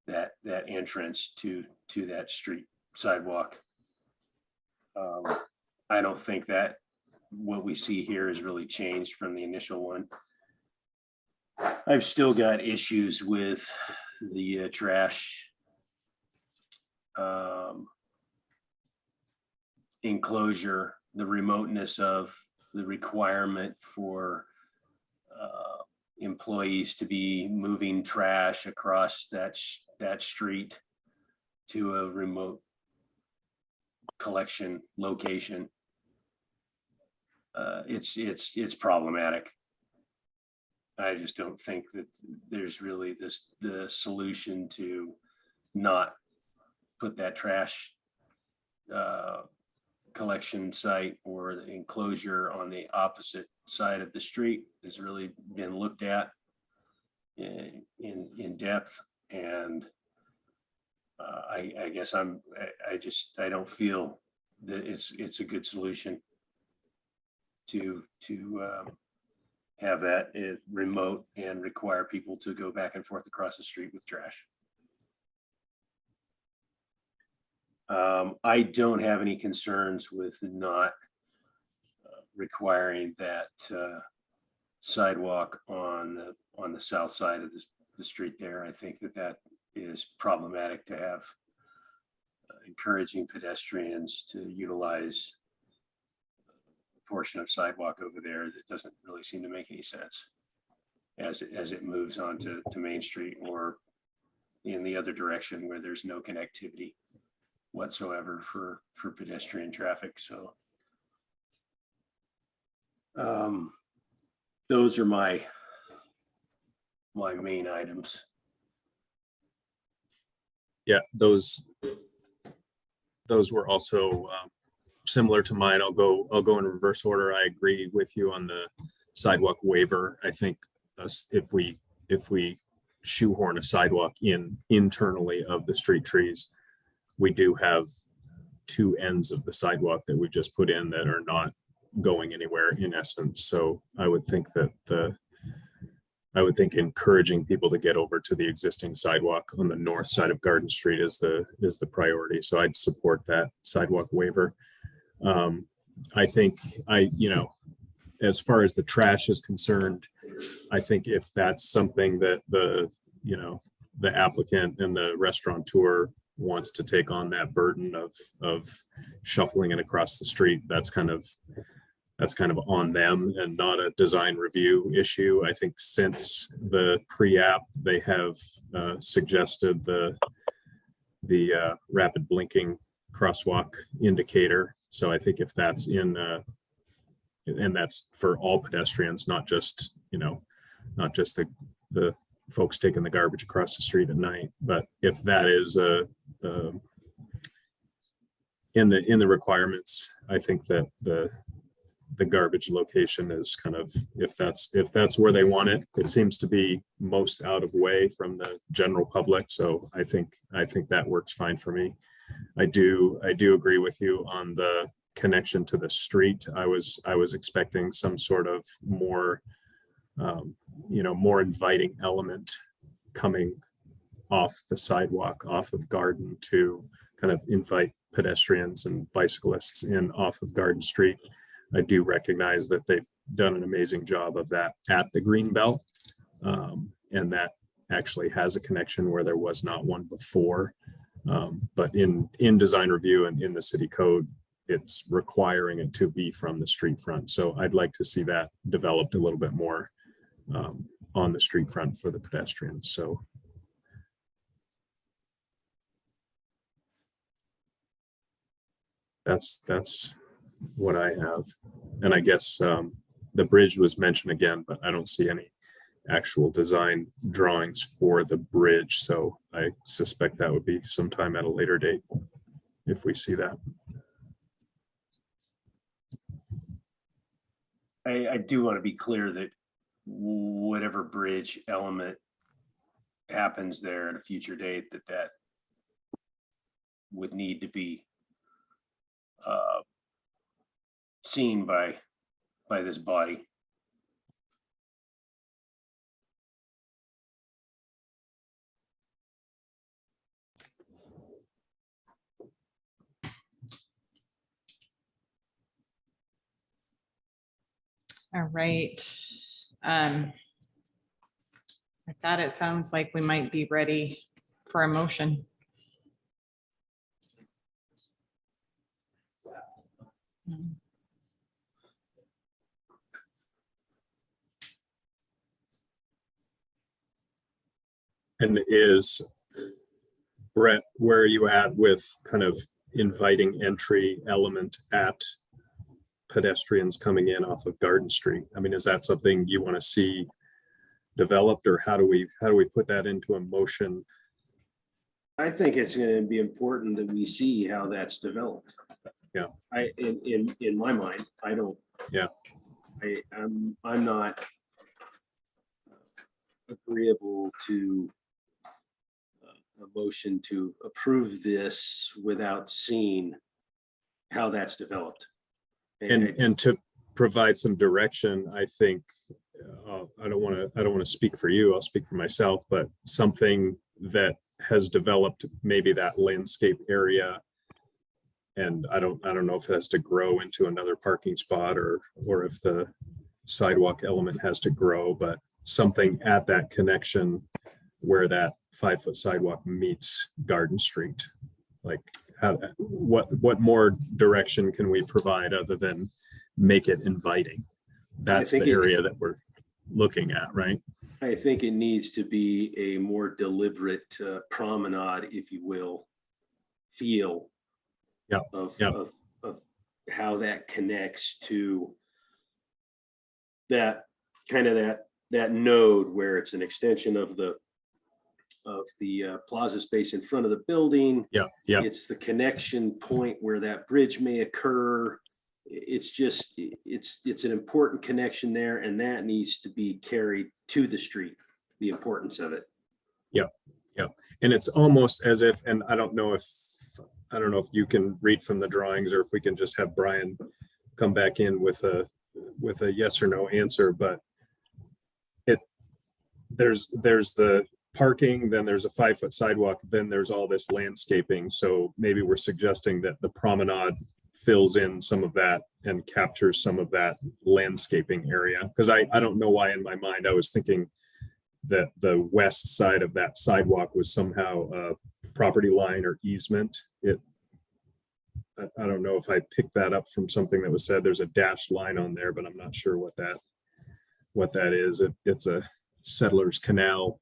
that entrance to that street sidewalk. I don't think that what we see here has really changed from the initial one. I've still got issues with the trash enclosure, the remoteness of the requirement for employees to be moving trash across that street to a remote collection location. It's problematic. I just don't think that there's really the solution to not put that trash collection site or the enclosure on the opposite side of the street has really been looked at in depth, and I guess I don't feel that it's a good solution to have that remote and require people to go back and forth across the street with trash. I don't have any concerns with not requiring that sidewalk on the south side of the street there. I think that is problematic to have encouraging pedestrians to utilize a portion of sidewalk over there. That doesn't really seem to make any sense as it moves on to Main Street or in the other direction where there's no connectivity whatsoever for pedestrian traffic. So those are my main items. Yeah, those were also similar to mine. I'll go in reverse order. I agree with you on the sidewalk waiver. I think if we shoehorn a sidewalk internally of the street trees, we do have two ends of the sidewalk that we just put in that are not going anywhere in essence. So I would think that encouraging people to get over to the existing sidewalk on the north side of Garden Street is the priority. So I'd support that sidewalk waiver. I think as far as the trash is concerned, I think if that's something that the applicant and the restaurateur wants to take on that burden of shuffling it across the street, that's kind of on them and not a design review issue. I think since the pre-app, they have suggested the rapid blinking crosswalk indicator. So I think if that's in, and that's for all pedestrians, not just the folks taking the garbage across the street at night, but if that is in the requirements, I think that the garbage location is kind of, if that's where they want it, it seems to be most out of way from the general public. So I think that works fine for me. I do agree with you on the connection to the street. I was expecting some sort of more, more inviting element coming off the sidewalk, off of Garden, to kind of invite pedestrians and bicyclists in off of Garden Street. I do recognize that they've done an amazing job of that at the Greenbelt. And that actually has a connection where there was not one before. But in design review and in the city code, it's requiring it to be from the street front. So I'd like to see that developed a little bit more on the street front for the pedestrians. So that's what I have. And I guess the bridge was mentioned again, but I don't see any actual design drawings for the bridge. So I suspect that would be sometime at a later date if we see that. I do want to be clear that whatever bridge element happens there at a future date, that would need to be seen by this body. All right. With that, it sounds like we might be ready for a motion. And is Brett, where are you at with kind of inviting entry element at pedestrians coming in off of Garden Street? I mean, is that something you want to see developed, or how do we put that into a motion? I think it's going to be important that we see how that's developed. Yeah. In my mind, I don't. Yeah. I'm not agreeable to a motion to approve this without seeing how that's developed. And to provide some direction, I think I don't want to speak for you. I'll speak for myself, but something that has developed, maybe that landscape area, and I don't know if it has to grow into another parking spot or if the sidewalk element has to grow, but something at that connection where that 5-foot sidewalk meets Garden Street. Like, what more direction can we provide other than make it inviting? That's the area that we're looking at, right? I think it needs to be a more deliberate promenade, if you will, feel of how that connects to that kind of that node where it's an extension of the plaza space in front of the building. Yeah. It's the connection point where that bridge may occur. It's just, it's an important connection there, and that needs to be carried to the street, the importance of it. Yeah. And it's almost as if, and I don't know if you can read from the drawings, or if we can just have Brian come back in with a yes or no answer, but there's the parking, then there's a 5-foot sidewalk, then there's all this landscaping. So maybe we're suggesting that the promenade fills in some of that and captures some of that landscaping area. Because I don't know why in my mind I was thinking that the west side of that sidewalk was somehow a property line or easement. I don't know if I picked that up from something that was said. There's a dashed line on there, but I'm not sure what that is. It's a settler's canal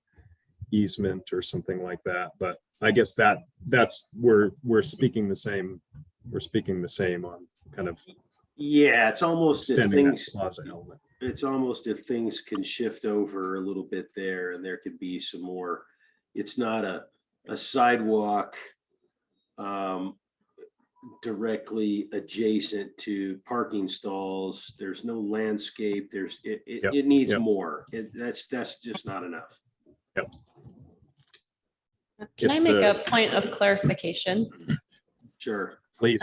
easement or something like that. But I guess that's we're speaking the same. We're speaking the same on kind of. Yeah, it's almost if things. Plaza element. It's almost if things can shift over a little bit there, and there could be some more. It's not a sidewalk directly adjacent to parking stalls. There's no landscape. It needs more. That's just not enough. Yep. Can I make a point of clarification? Sure. Please.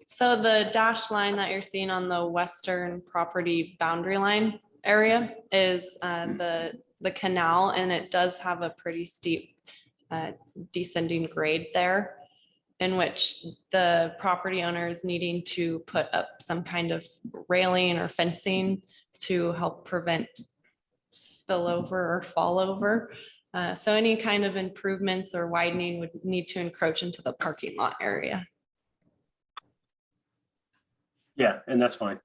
So the dashed line that you're seeing on the western property boundary line area is the canal, and it does have a pretty steep descending grade there, in which the property owner is needing to put up some kind of railing or fencing to help prevent spillover or fall over. So any kind of improvements or widening would need to encroach into the parking lot area. Yeah, and that's fine.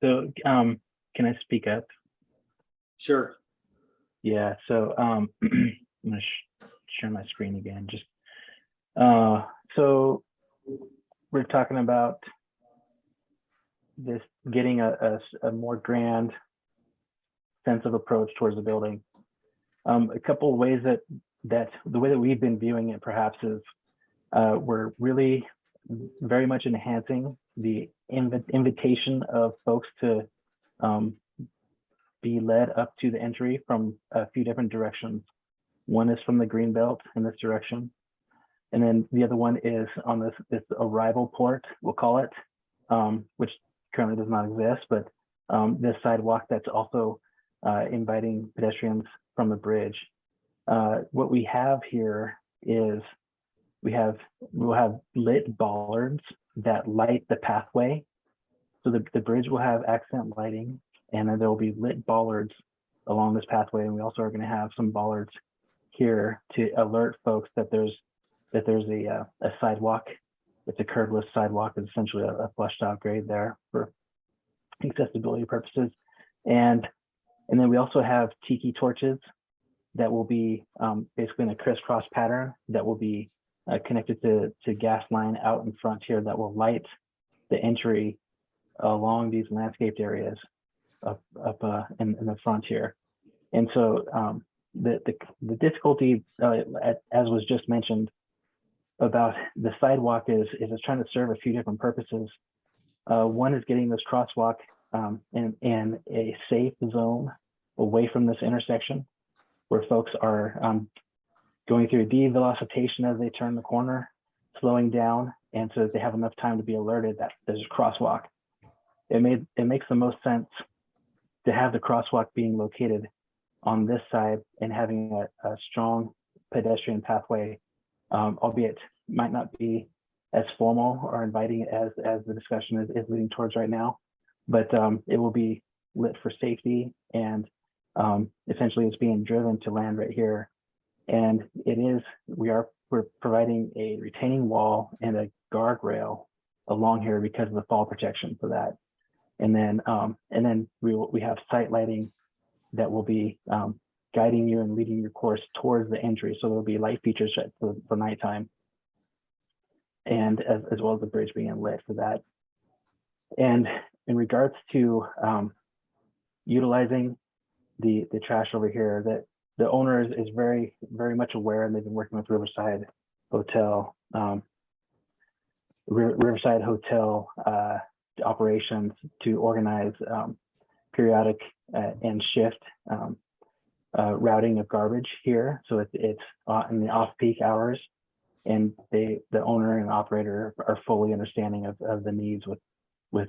So can I speak up? Sure. Yeah, so I'm gonna share my screen again. Just so we're talking about this getting a more grand sense of approach towards the building. A couple of ways that the way that we've been viewing it perhaps is we're really very much enhancing the invitation of folks to be led up to the entry from a few different directions. One is from the green belt in this direction, and then the other one is on this arrival port, we'll call it, which currently does not exist, but this sidewalk that's also inviting pedestrians from the bridge. What we have here is we'll have lit bollards that light the pathway. So the bridge will have accent lighting, and then there will be lit bollards along this pathway. And we also are going to have some bollards here to alert folks that there's a sidewalk. It's a curbless sidewalk. It's essentially a flushed out grade there for accessibility purposes. And then we also have tiki torches that will be basically in a crisscross pattern that will be connected to gas line out in front here that will light the entry along these landscaped areas up in the front here. And so the difficulty, as was just mentioned, about the sidewalk is it's trying to serve a few different purposes. One is getting this crosswalk in a safe zone away from this intersection, where folks are going through develocitation as they turn the corner, slowing down, and so that they have enough time to be alerted that there's a crosswalk. It makes the most sense to have the crosswalk being located on this side and having a strong pedestrian pathway, albeit might not be as formal or inviting as the discussion is leading towards right now, but it will be lit for safety, and essentially it's being driven to land right here. And we're providing a retaining wall and a guardrail along here because of the fall protection for that. And then we have site lighting that will be guiding you and leading your course towards the entry. So there'll be light features for nighttime, and as well as the bridge being lit for that. And in regards to utilizing the trash over here, that the owner is very, very much aware, and they've been working with Riverside Hotel, operations to organize periodic and shift routing of garbage here. So it's in the off-peak hours, and the owner and operator are fully understanding of the needs with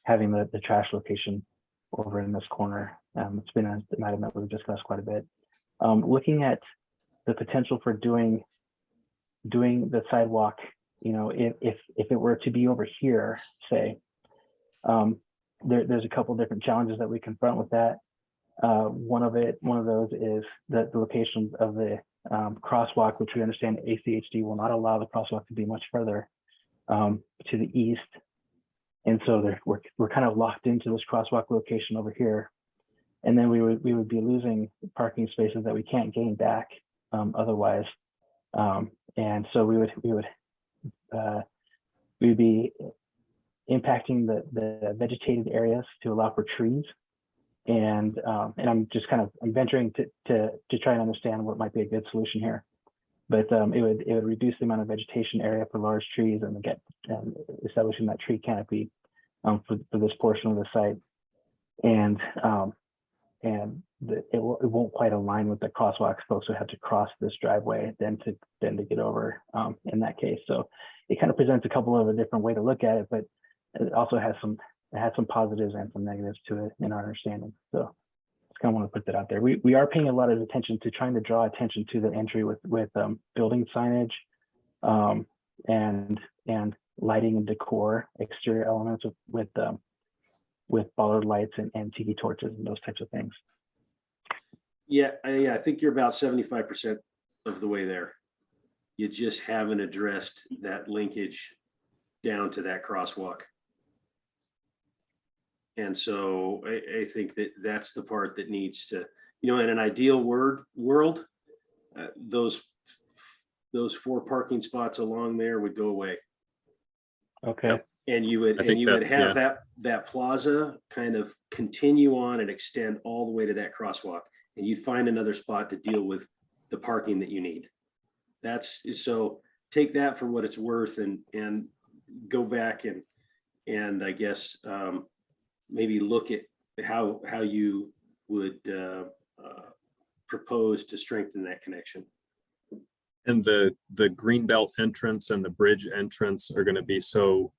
having the trash location over in this corner. It's been an item that we've discussed quite a bit. Looking at the potential for doing the sidewalk, if it were to be over here, say, there's a couple different challenges that we confront with that. One of those is the location of the crosswalk, which we understand ACHD will not allow the crosswalk to be much further to the east. And so we're kind of locked into this crosswalk location over here. And then we would be losing parking spaces that we can't gain back otherwise. And so we would be impacting the vegetated areas to allow for trees. And I'm just I'm venturing to try and understand what might be a good solution here. But it would reduce the amount of vegetation area for large trees and establishing that tree canopy for this portion of the site. And it won't quite align with the crosswalk. Folks would have to cross this driveway then to get over in that case. So it kind of presents a couple of a different way to look at it, but it also has some positives and some negatives to it in our understanding. So just kind of want to put that out there. We are paying a lot of attention to trying to draw attention to the entry with building signage and lighting and decor, exterior elements with bollard lights and tiki torches and those types of things. Yeah, I think you're about 75% of the way there. You just haven't addressed that linkage down to that crosswalk. And so I think that's the part that needs to, in an ideal world, those 4 parking spots along there would go away. Okay. Yep. And you would have that plaza kind of continue on and extend all the way to that crosswalk, and you'd find another spot to deal with the parking that you need. So take that for what it's worth and go back and I guess maybe look at how you would propose to strengthen that connection. And the greenbelt entrance and the bridge entrance are going to be so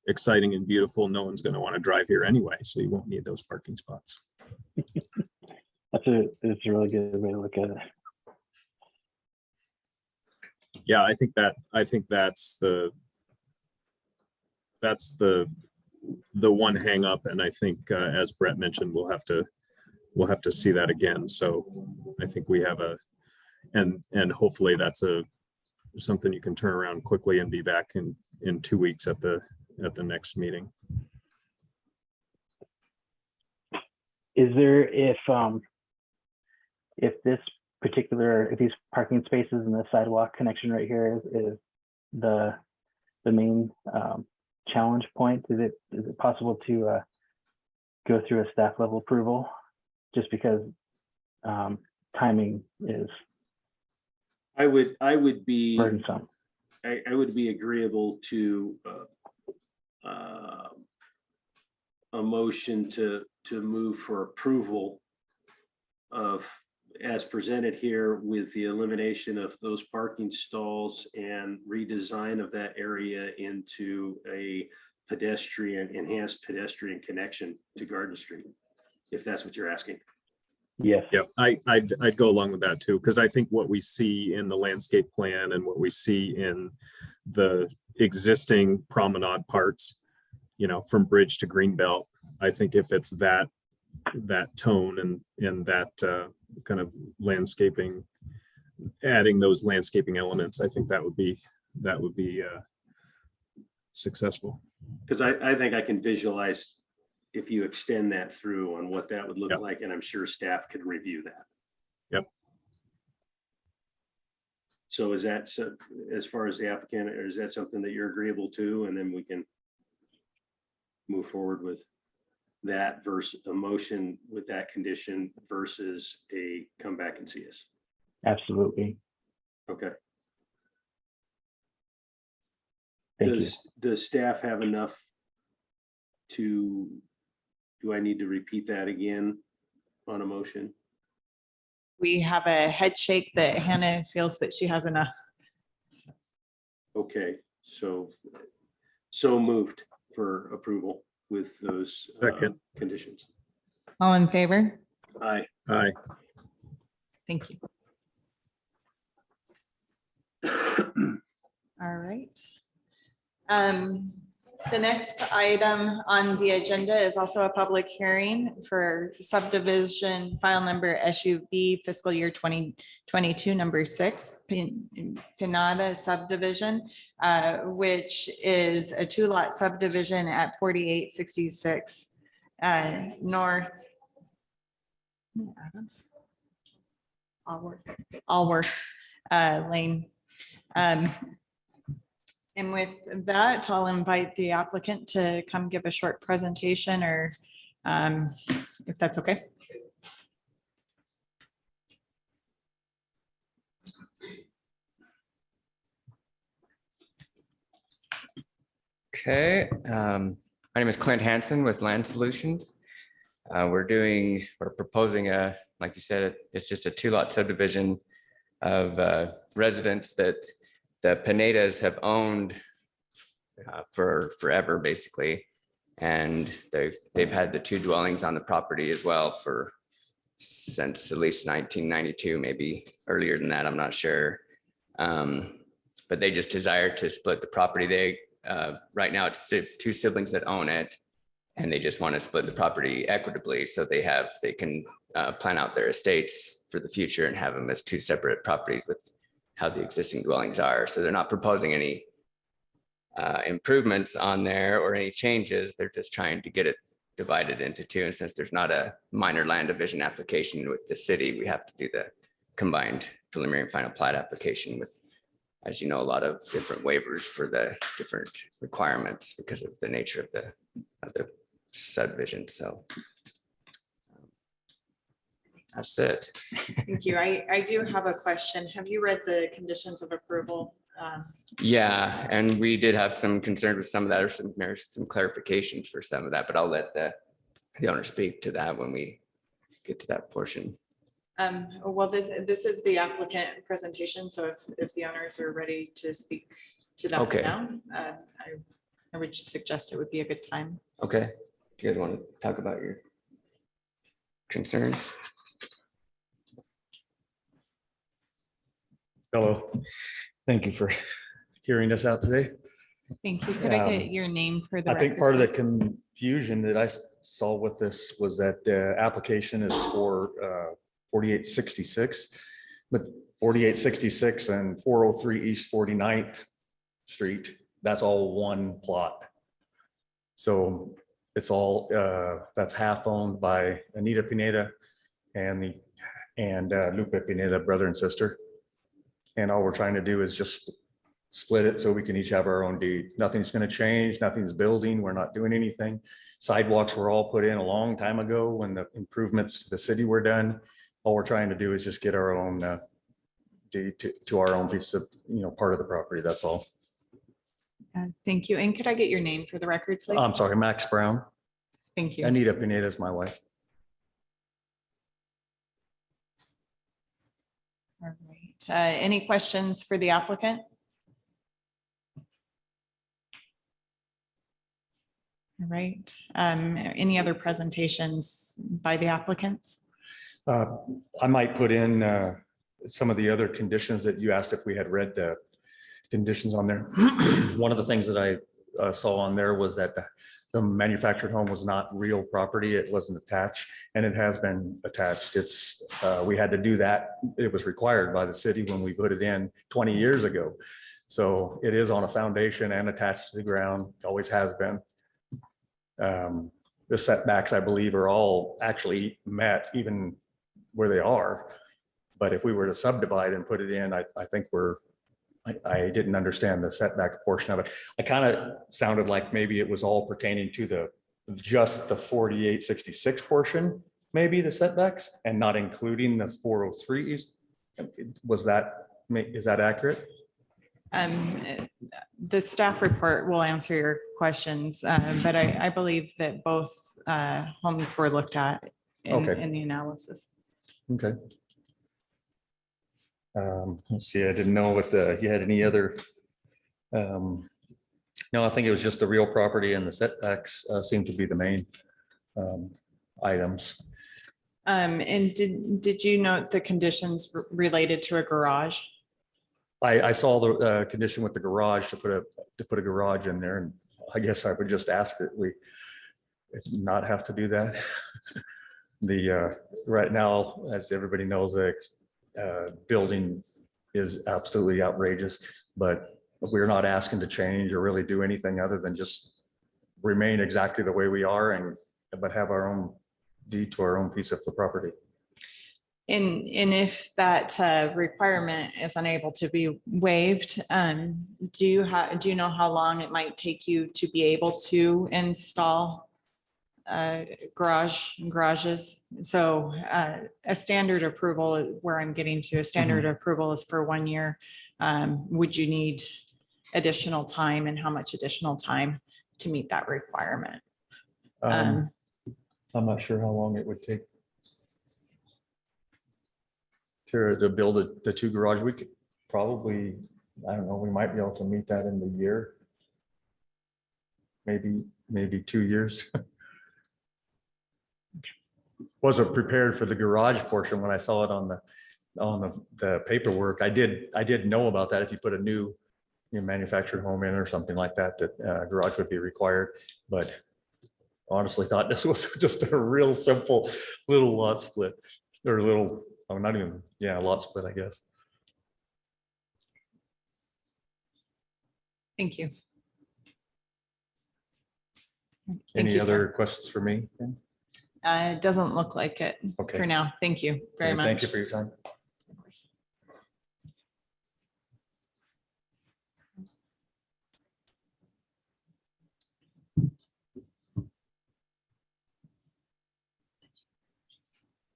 exciting and beautiful. No one's going to want to drive here anyway, so you won't need those parking spots. That's a really good way to look at it. Yeah, I think that's the one hang up, and I think as Brett mentioned, we'll have to see that again. So I think we have and hopefully that's something you can turn around quickly and be back in 2 weeks at the next meeting. Is there, if these parking spaces and the sidewalk connection right here is the main challenge point, is it possible to go through a staff level approval, just because timing is I would be burdensome? I would be agreeable to a motion to move for approval of, as presented here, with the elimination of those parking stalls and redesign of that area into a enhanced pedestrian connection to Garden Street, if that's what you're asking. Yes. Yeah, I'd go along with that too, because I think what we see in the landscape plan and what we see in the existing promenade parts, from bridge to greenbelt, I think if it's that tone and that kind of landscaping, adding those landscaping elements, I think that would be successful. Because I think I can visualize if you extend that through on what that would look Yep. like, and I'm sure staff could review that. Yep. So is that, as far as the applicant, or is that something that you're agreeable to, and then we can move forward with that versus a motion with that condition versus a come back and see us? Absolutely. Okay. Thank you. Does staff have enough do I need to repeat that again on a motion? We have a head shake that Hannah feels that she has enough. Okay, so moved for approval with those Second. conditions. All in favor? Aye. Aye. Thank you. All right. The next item on the agenda is also a public hearing for subdivision file number SUV fiscal year 2022 number 6, Pinada subdivision, which is a 2-lot subdivision at 4866 North Allworth Lane. And with that, I'll invite the applicant to come give a short presentation, or if that's okay. Okay, my name is Clint Hansen with Land Solutions. We're proposing like you said, it's just a 2-lot subdivision of residents that the Pinedas have owned for forever, basically. And they've had the 2 dwellings on the property as well since at least 1992, maybe earlier than that, I'm not sure. But they just desire to split the property. Right now it's 2 siblings that own it, and they just want to split the property equitably so they can plan out their estates for the future and have them as 2 separate properties with how the existing dwellings are. So they're not proposing any improvements on there or any changes. They're just trying to get it divided into 2. And since there's not a minor land division application with the city, we have to do the combined preliminary and final plat application with, as you know, a lot of different waivers for the different requirements because of the nature of the subdivision. So that's it. Thank you. I do have a question. Have you read the conditions of approval? Yeah, and we did have some concerns with some of that, or there's some clarifications for some of that, but I'll let the owner speak to that when we get to that portion. Well, this is the applicant presentation, so if the owners are ready to speak to that Okay. now, I would suggest it would be a good time. Okay, do you guys want to talk about your concerns? Hello, thank you for hearing us out today. Thank you. Could I get your name for the I think record, part of the please? confusion that I saw with this was that the application is for 4866, but 4866 and 403 East 49th Street, that's all one plot. So it's all, that's half owned by Anita Pineda and Lupe Pineda, brother and sister. And all we're trying to do is just split it so we can each have our own deed. Nothing's going to change. Nothing's building. We're not doing anything. Sidewalks were all put in a long time ago when the improvements to the city were done. All we're trying to do is just get our own deed to our own piece of, part of the property. That's all. Thank you. And could I get your name for the record, please? I'm sorry, Max Brown. Thank you. Anita Pineda is my wife. All right. Any questions for the applicant? All right. Any other presentations by the applicants? I might put in some of the other conditions that you asked if we had read the conditions on there. One of the things that I saw on there was that the manufactured home was not real property. It wasn't attached, and it has been attached. It's we had to do that. It was required by the city when we put it in 20 years ago. So it is on a foundation and attached to the ground, always has been. The setbacks, I believe, are all actually met even where they are. But if we were to subdivide and put it in, I think I didn't understand the setback portion of it. I kind of sounded like maybe it was all pertaining to just the 4866 portion, maybe the setbacks, and not including the 403s. Is that accurate? The staff report will answer your questions, but I believe that both homes were looked at Okay. in the analysis. Okay. Let's see, I didn't know if you had any other. No, I think it was just the real property and the setbacks seem to be the main items. And did you note the conditions related to a garage? I saw the condition with the garage to put a garage in there, and I guess I would just ask that we not have to do that. Right now, as everybody knows, the building is absolutely outrageous, but we're not asking to change or really do anything other than just remain exactly the way we are but have our own deed to our own piece of the property. And if that requirement is unable to be waived, do you know how long it might take you to be able to install garages? So a standard approval, where I'm getting to, a standard approval is for 1 year. Would you need additional time, and how much additional time to meet that requirement? I'm not sure how long it would take to build the two garage. We could probably, I don't know, we might be able to meet that in the year. Maybe 2 years. Wasn't prepared for the garage portion when I saw it on the paperwork. I did know about that. If you put a new manufactured home in or something like that, that garage would be required. But honestly thought this was just a real simple little lot split or little, oh, not even, yeah, lot split, I guess. Thank you. Thank Any you, other sir. questions for me? It doesn't look like it Okay. for now. Thank you very much. Thank you for your time.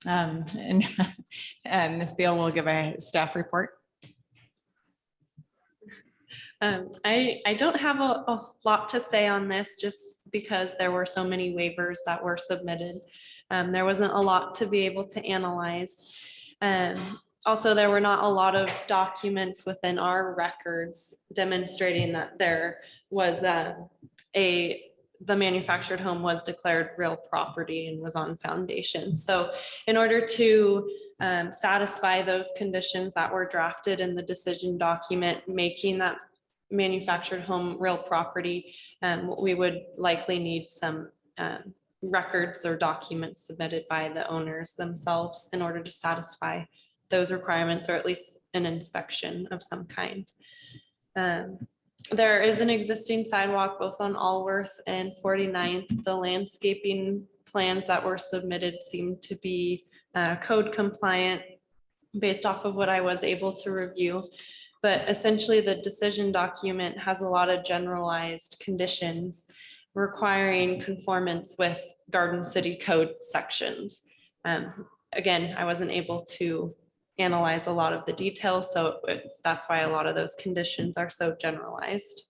And Ms. Veal will give a staff report. I don't have a lot to say on this just because there were so many waivers that were submitted. There wasn't a lot to be able to analyze. Also, there were not a lot of documents within our records demonstrating that there was the manufactured home was declared real property and was on foundation. So in order to satisfy those conditions that were drafted in the decision document, making that manufactured home real property, we would likely need some records or documents submitted by the owners themselves in order to satisfy those requirements, or at least an inspection of some kind. There is an existing sidewalk both on Allworth and 49th. The landscaping plans that were submitted seem to be code compliant based off of what I was able to review. But essentially the decision document has a lot of generalized conditions requiring conformance with Garden City Code sections. Again, I wasn't able to analyze a lot of the details, so that's why a lot of those conditions are so generalized.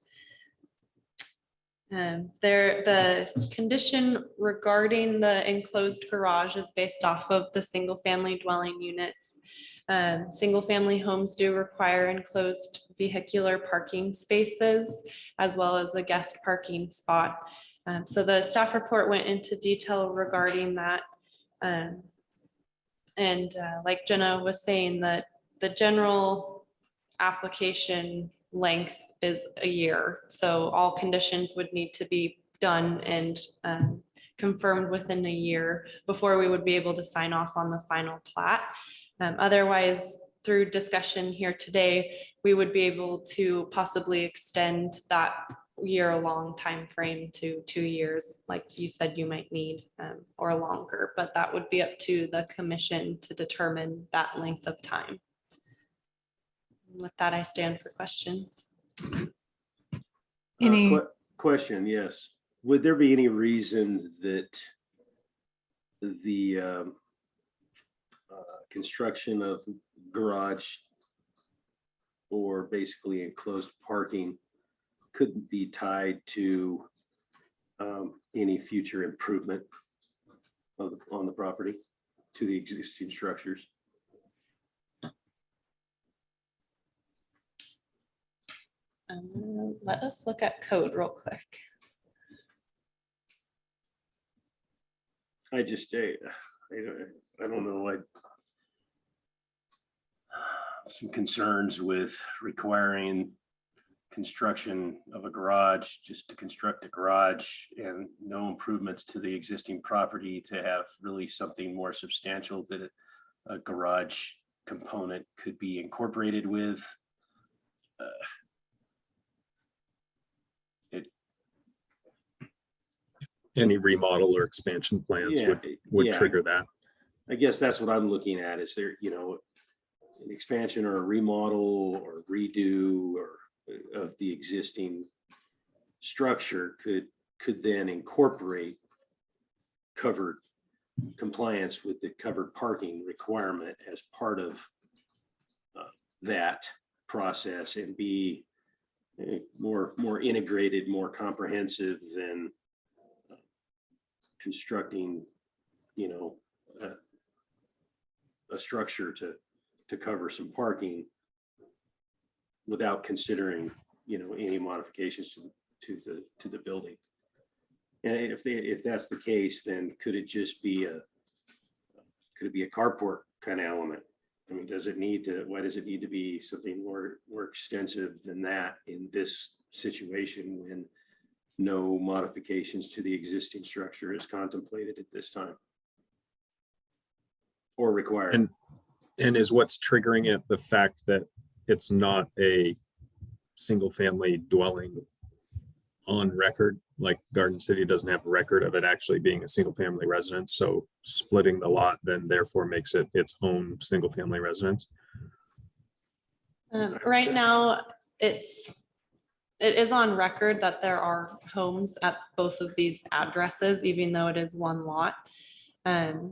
The condition regarding the enclosed garage is based off of the single family dwelling units. Single family homes do require enclosed vehicular parking spaces as well as a guest parking spot. So the staff report went into detail regarding that. Like Jenah was saying, that the general application length is a year. So all conditions would need to be done and confirmed within a year before we would be able to sign off on the final plat. Otherwise, through discussion here today, we would be able to possibly extend that year-long time frame to 2 years, like you said you might need, or longer, but that would be up to the commission to determine that length of time. With that, I stand for questions. Any Question, yes. Would there be any reason that the construction of garage or basically enclosed parking couldn't be tied to any future improvement on the property to the existing structures? Let us look at code real quick. I don't know. Some concerns with requiring construction of a garage just to construct a garage and no improvements to the existing property to have really something more substantial that a garage component could be incorporated with. Any remodel or expansion plans would Yeah. trigger that. I guess that's what I'm looking at. Is there, an expansion or a remodel or redo or of the existing structure could then incorporate covered compliance with the covered parking requirement as part of that process and be more integrated, more comprehensive than constructing you know, a structure to cover some parking without considering, you know, any modifications to the building. And if that's the case, then could it be a carport kind of element? I mean, why does it need to be something more extensive than that in this situation when no modifications to the existing structure is contemplated at this time or required? And is what's triggering it the fact that it's not a single family dwelling on record? Like Garden City doesn't have a record of it actually being a single family residence. So splitting the lot then therefore makes it its own single family residence. Right now, it is on record that there are homes at both of these addresses, even though it is one lot.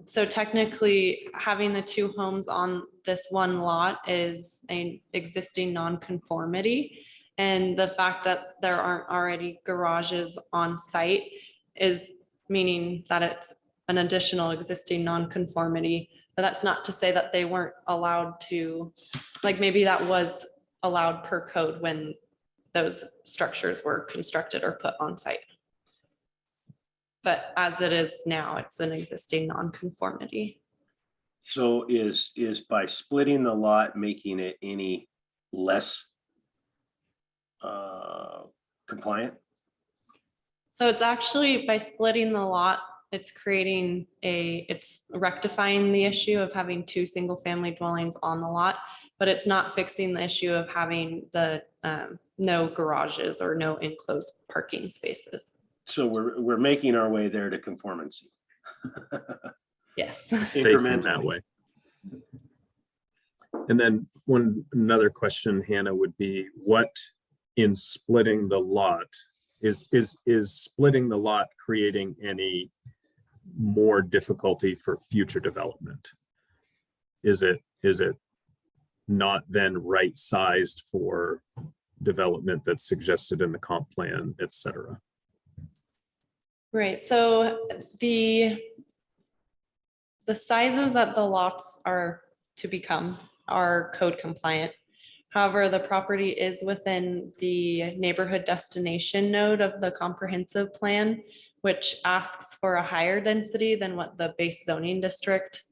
So technically, having the two homes on this one lot is an existing nonconformity. And the fact that there aren't already garages on site is meaning that it's an additional existing nonconformity. But that's not to say that they weren't allowed to, like maybe that was allowed per code when those structures were constructed or put on site. But as it is now, it's an existing nonconformity. So is by splitting the lot making it any less compliant? So it's actually by splitting the lot, it's rectifying the issue of having two single family dwellings on the lot, but it's not fixing the issue of having the no garages or no enclosed parking spaces. So we're making our way there to conformancy. Yes. Facing that way. And then another question, Hannah, would be what in splitting the lot is splitting the lot creating any more difficulty for future development? Is it not then right sized for development that's suggested in the comp plan, et cetera? Right, so the sizes that the lots are to become are code compliant. However, the property is within the neighborhood destination node of the comprehensive plan, which asks for a higher density than what the base zoning district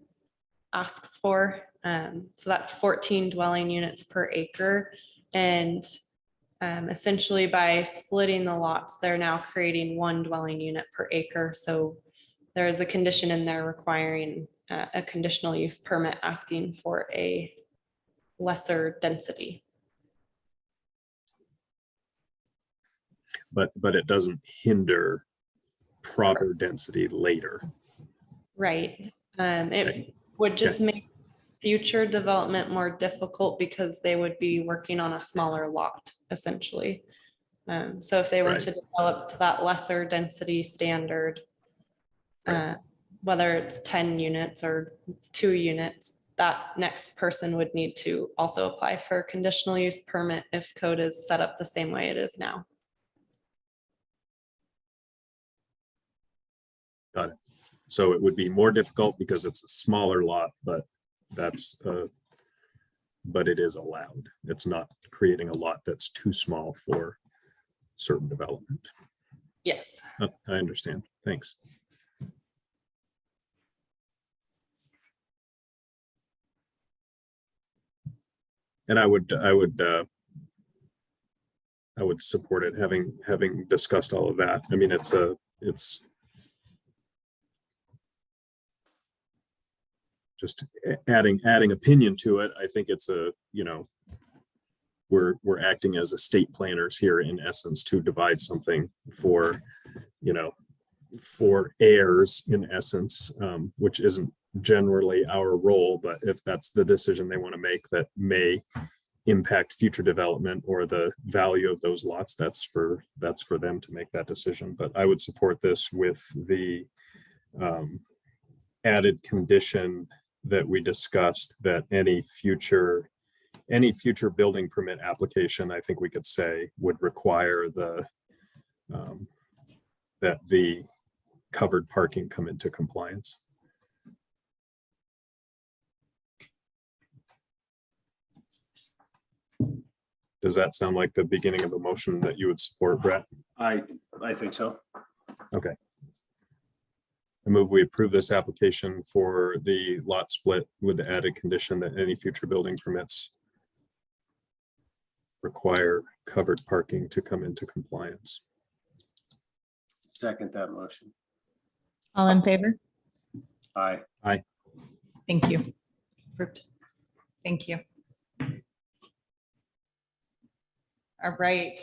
asks for. So that's 14 dwelling units per acre. And essentially by splitting the lots, they're now creating one dwelling unit per acre. So there is a condition in there requiring a conditional use permit asking for a lesser density. But it doesn't hinder proper density later. Right. It would just make future development more difficult because they would be working on a smaller lot, essentially. So if they were to develop to that lesser density standard, whether it's 10 units or 2 units, that next person would need to also apply for a conditional use permit if code is set up the same way it is now. Got it. So it would be more difficult because it's a smaller lot, but but it is allowed. It's not creating a lot that's too small for certain development. Yes. I understand. Thanks. And I would support it, having discussed all of that. I mean, it's just adding opinion to it. I think it's we're acting as estate planners here in essence to divide something for heirs in essence, which isn't generally our role, but if that's the decision they want to make that may impact future development or the value of those lots, that's for them to make that decision. But I would support this with the added condition that we discussed, that any future building permit application, I think we could say, would require that the covered parking come into compliance. Does that sound like the beginning of a motion that you would support, Brett? I think so. Okay. I move we approve this application for the lot split with the added condition that any future building permits require covered parking to come into compliance. Second that motion. All in favor? Aye. Thank you. Approved. Thank you. All right,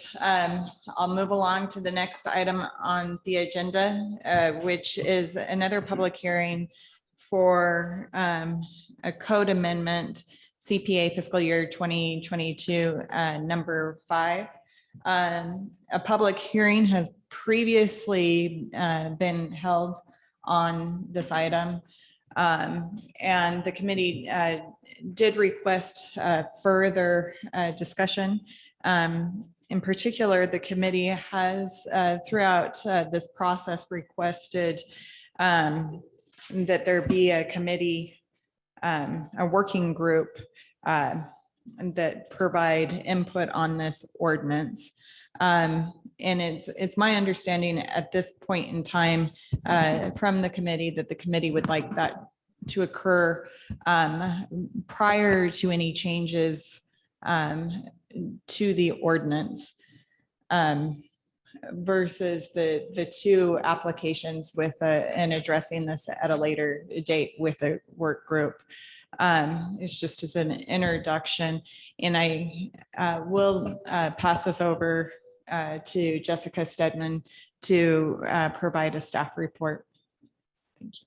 I'll move along to the next item on the agenda, which is another public hearing for a code amendment, CPA fiscal year 2022, number 5. A public hearing has previously been held on this item. And the committee did request further discussion. In particular, the committee has throughout this process requested that there be a committee, a working group that provide input on this ordinance. And it's my understanding at this point in time from the committee that the committee would like that to occur prior to any changes to the ordinance versus the two applications with and addressing this at a later date with a work group. It's just as an introduction, and I will pass this over to Jessica Stedman to provide a staff report. Thank you.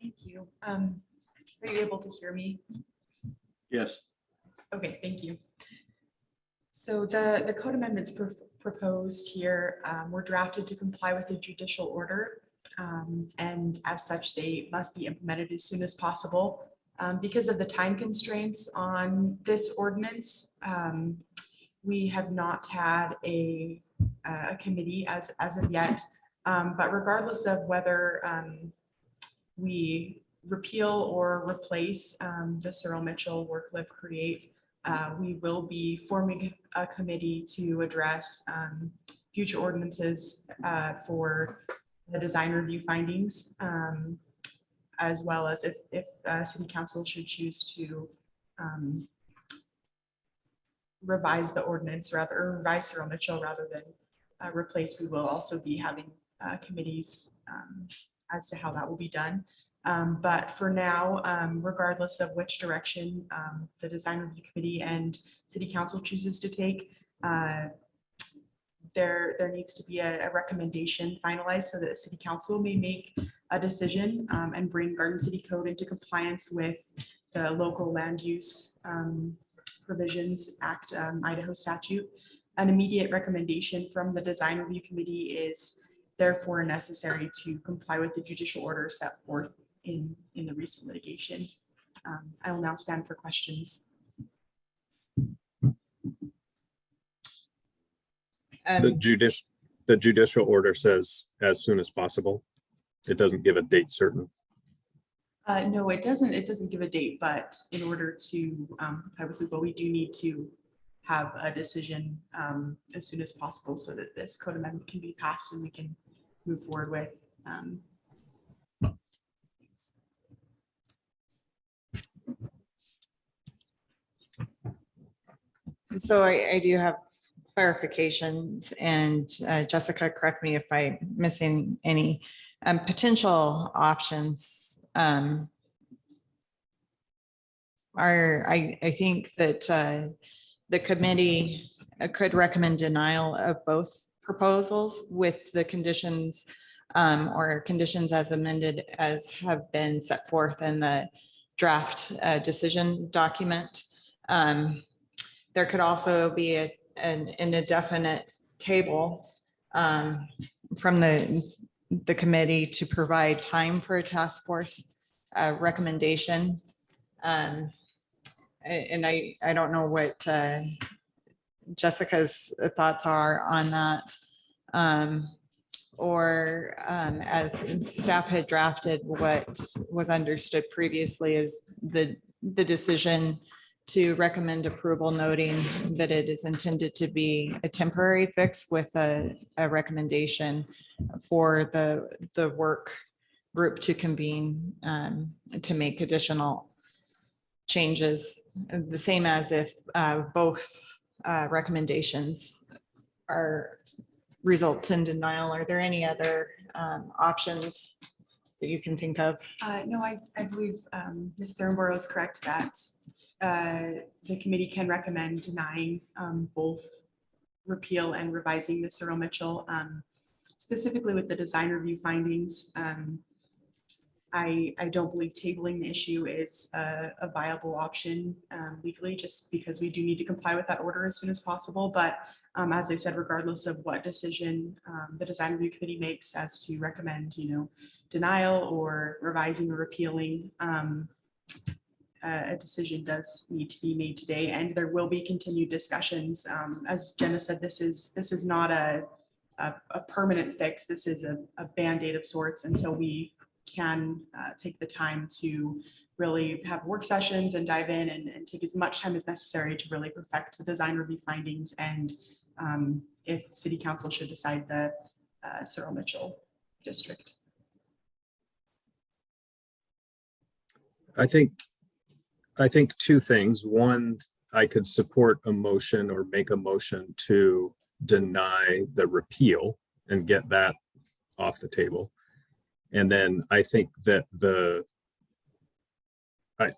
Thank you. Are you able to hear me? Yes. Okay, thank you. So the code amendments proposed here were drafted to comply with the judicial order. And as such, they must be implemented as soon as possible. Because of the time constraints on this ordinance, we have not had a committee as of yet. But regardless of whether we repeal or replace the Cyril Mitchell work, live, create, we will be forming a committee to address future ordinances for the design review findings, as well as if city council should choose to revise the ordinance or revise Cyril Mitchell rather than replace, we will also be having committees as to how that will be done. But for now, regardless of which direction the design review committee and city council chooses to take, there needs to be a recommendation finalized so that the city council may make a decision and bring Garden City Code into compliance with the local land use provisions act, Idaho statute. An immediate recommendation from the design review committee is therefore necessary to comply with the judicial order set forth in the recent litigation. I will now stand for questions. The judicial order says as soon as possible. It doesn't give a date certain. No, it doesn't. It doesn't give a date, but in order to comply with it, but we do need to have a decision as soon as possible so that this code amendment can be passed and we can move forward with. So I do have clarifications, and Jessica, correct me if I'm missing any potential options. I think that the committee could recommend denial of both proposals with the conditions or conditions as amended as have been set forth in the draft decision document. There could also be an indefinite table from the committee to provide time for a task force recommendation. And I don't know what Jessica's thoughts are on that. Or as staff had drafted, what was understood previously is the decision to recommend approval, noting that it is intended to be a temporary fix with a recommendation for the work group to convene to make additional changes, the same as if both recommendations are result in denial. Are there any other options that you can think of? No, I believe Ms. Thornborrow is correct that the committee can recommend denying both repeal and revising the Cyril Mitchell, specifically with the design review findings. I don't believe tabling the issue is a viable option legally, just because we do need to comply with that order as soon as possible. But as I said, regardless of what decision the design review committee makes as to recommend, denial or revising or repealing, a decision does need to be made today, and there will be continued discussions. As Jenna said, this is not a permanent fix. This is a Band-Aid of sorts until we can take the time to really have work sessions and dive in and take as much time as necessary to really perfect the design review findings. And if City Council should decide the Cyril Mitchell district. I think two things. One, I could support a motion or make a motion to deny the repeal and get that off the table. And then I think that I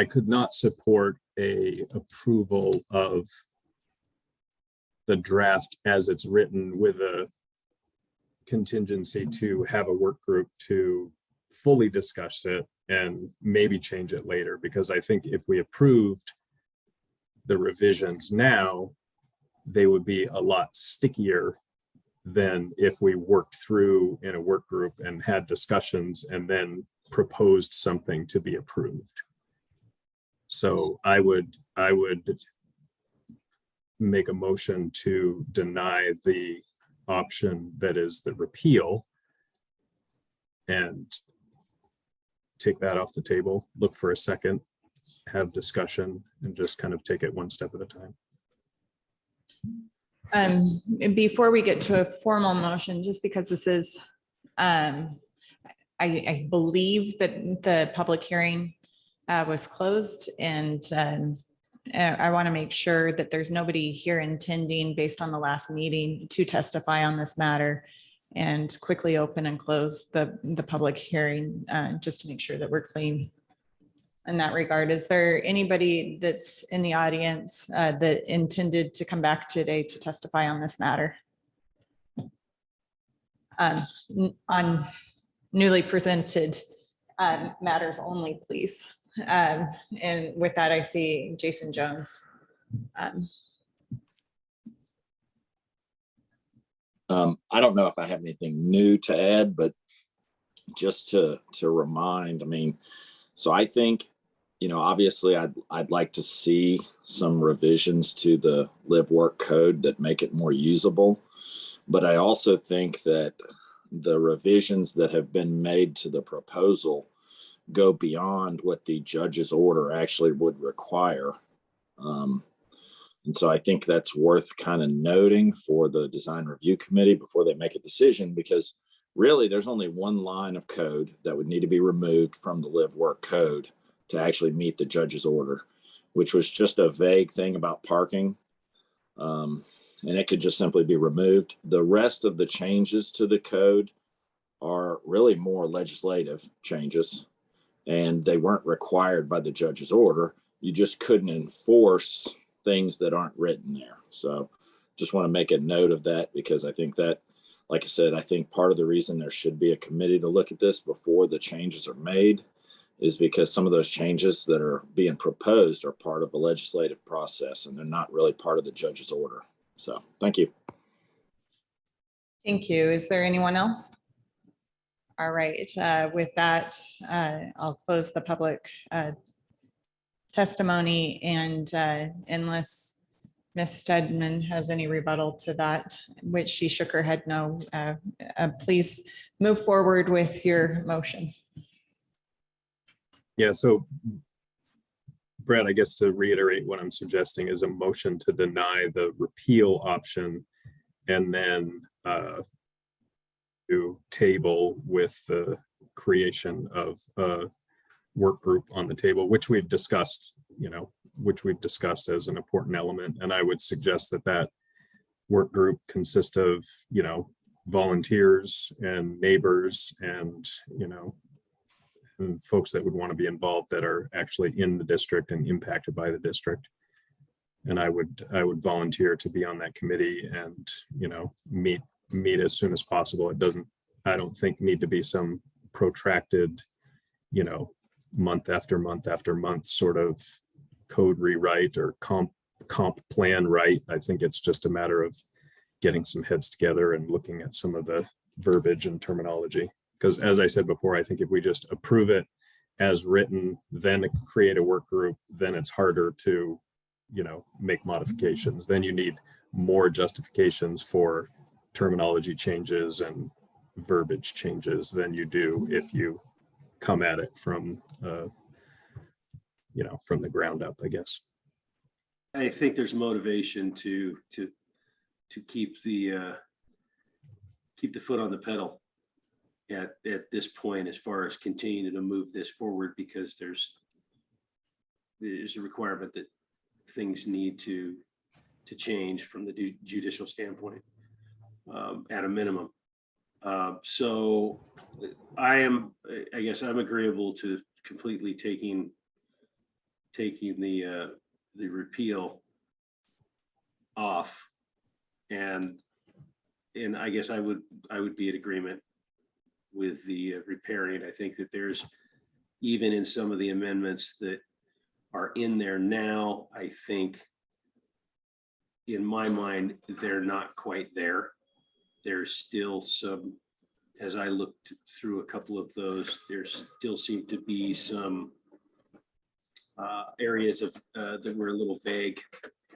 could not support a approval of the draft as it's written with a contingency to have a work group to fully discuss it and maybe change it later, because I think if we approved the revisions now, they would be a lot stickier than if we worked through in a work group and had discussions and then proposed something to be approved. So I would make a motion to deny the option that is the repeal and take that off the table, look for a second, have discussion, and just kind of take it one step at a time. Before we get to a formal motion, just because this is, I believe that the public hearing was closed, and I want to make sure that there's nobody here intending, based on the last meeting, to testify on this matter, and quickly open and close the public hearing just to make sure that we're clean in that regard. Is there anybody that's in the audience that intended to come back today to testify on this matter? On newly presented matters only, please. And with that, I see Jason Jones. I don't know if I have anything new to add, but just to remind, so I think, obviously I'd like to see some revisions to the live work code that make it more usable. But I also think that the revisions that have been made to the proposal go beyond what the judge's order actually would require. And so I think that's worth kind of noting for the design review committee before they make a decision, because really there's only one line of code that would need to be removed from the live work code to actually meet the judge's order, which was just a vague thing about parking. And it could just simply be removed. The rest of the changes to the code are really more legislative changes, and they weren't required by the judge's order. You just couldn't enforce things that aren't written there. So just want to make a note of that, because I think that, like I said, I think part of the reason there should be a committee to look at this before the changes are made is because some of those changes that are being proposed are part of a legislative process, and they're not really part of the judge's order. So thank you. Thank you. Is there anyone else? All right, with that, I'll close the public testimony, and unless Ms. Stedman has any rebuttal to that, which she shook her head no, please move forward with your motion. Yeah, so Brad, I guess to reiterate what I'm suggesting is a motion to deny the repeal option and then to table with the creation of a work group on the table, which we've discussed, which we've discussed as an important element. And I would suggest that that work group consist of, volunteers and neighbors and, and folks that would want to be involved that are actually in the district and impacted by the district. And I would volunteer to be on that committee and, meet as soon as possible. It doesn't, I don't think, need to be some protracted, month after month after month sort of code rewrite or comp plan right. I think it's just a matter of getting some heads together and looking at some of the verbiage and terminology. Because as I said before, I think if we just approve it as written, then create a work group, then it's harder to, make modifications. Then you need more justifications for terminology changes and verbiage changes than you do if you come at it from, from the ground up, I guess. I think there's motivation to keep the foot on the pedal at this point, as far as continuing to move this forward, because there's a requirement that things need to change from the judicial standpoint, at a minimum. So I guess I'm agreeable to completely taking the repeal off, and I guess I would be in agreement with the repairing. I think that there's, even in some of the amendments that are in there now, I think in my mind, they're not quite there. There's still some, as I looked through a couple of those, there still seem to be some areas of that were a little vague.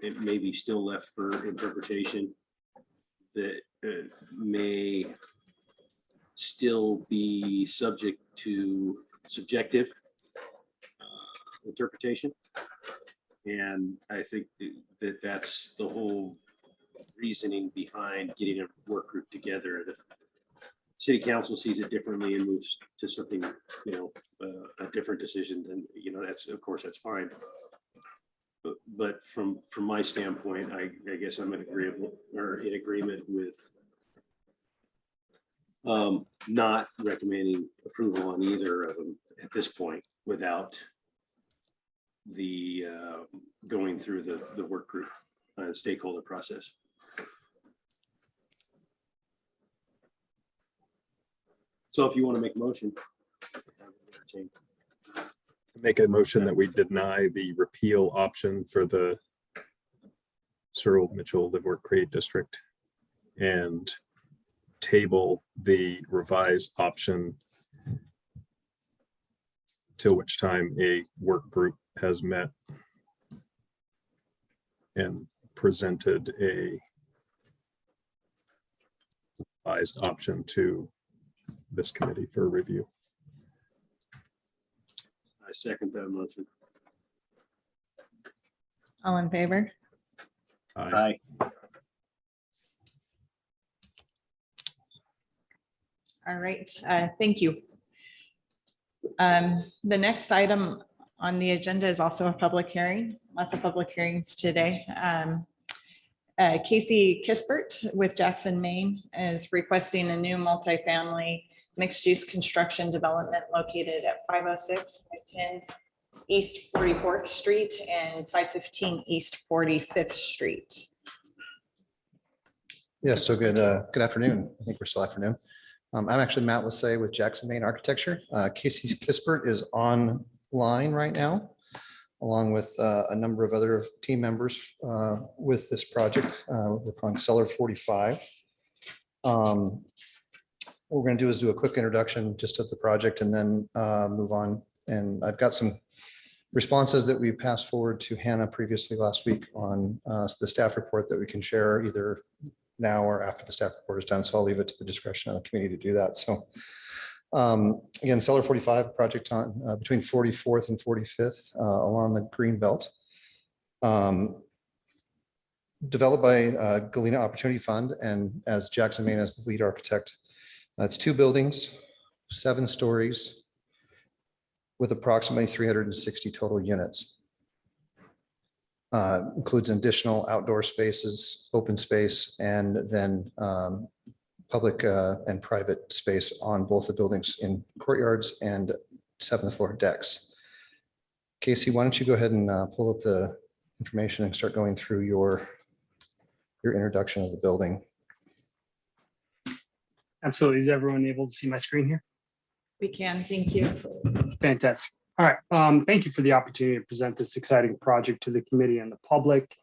It may be still left for interpretation, that may still be subject to subjective interpretation. And I think that that's the whole reasoning behind getting a work group together. The city council sees it differently and moves to something, a different decision, then, that's, of course, that's fine. But from my standpoint, I guess I'm in agreement with not recommending approval on either of them at this point without the going through the work group stakeholder process. So if you want to make a motion. Make a motion that we deny the repeal option for the Searle Mitchell Live Work Create District and table the revised option till which time a work group has met and presented a revised option to this committee for review. I second that motion. All in favor? Aye. All right, thank you. The next item on the agenda is also a public hearing. Lots of public hearings today. Casey Kispert with Jackson, Maine is requesting a new multifamily mixed-use construction development located at 506, 510 East 44th Street and 515 East 45th Street. Yes, so good afternoon. I think we're still afternoon. I'm actually Matt Lassay with Jackson, Maine Architecture. Casey Kispert is online right now, along with a number of other team members with this project. We're calling Cellar 45. What we're going to do is do a quick introduction just of the project and then move on. And I've got some responses that we passed forward to Hanna previously last week on the staff report that we can share either now or after the staff report is done. So I'll leave it to the discretion of the committee to do that. So Again, Cellar 45 project on between 44th and 45th along the green belt. Developed by Galena Opportunity Fund, and as Jackson Maine as the lead architect. It's 2 buildings, 7 stories, with approximately 360 total units. Includes additional outdoor spaces, open space, and then public and private space on both the buildings in courtyards and 7th floor decks. Casey, why don't you go ahead and pull up the information and start going through your introduction of the building. Absolutely. Is everyone able to see my screen here? We can, thank you. Fantastic. All right. Thank you for the opportunity to present this exciting project to the committee and the public.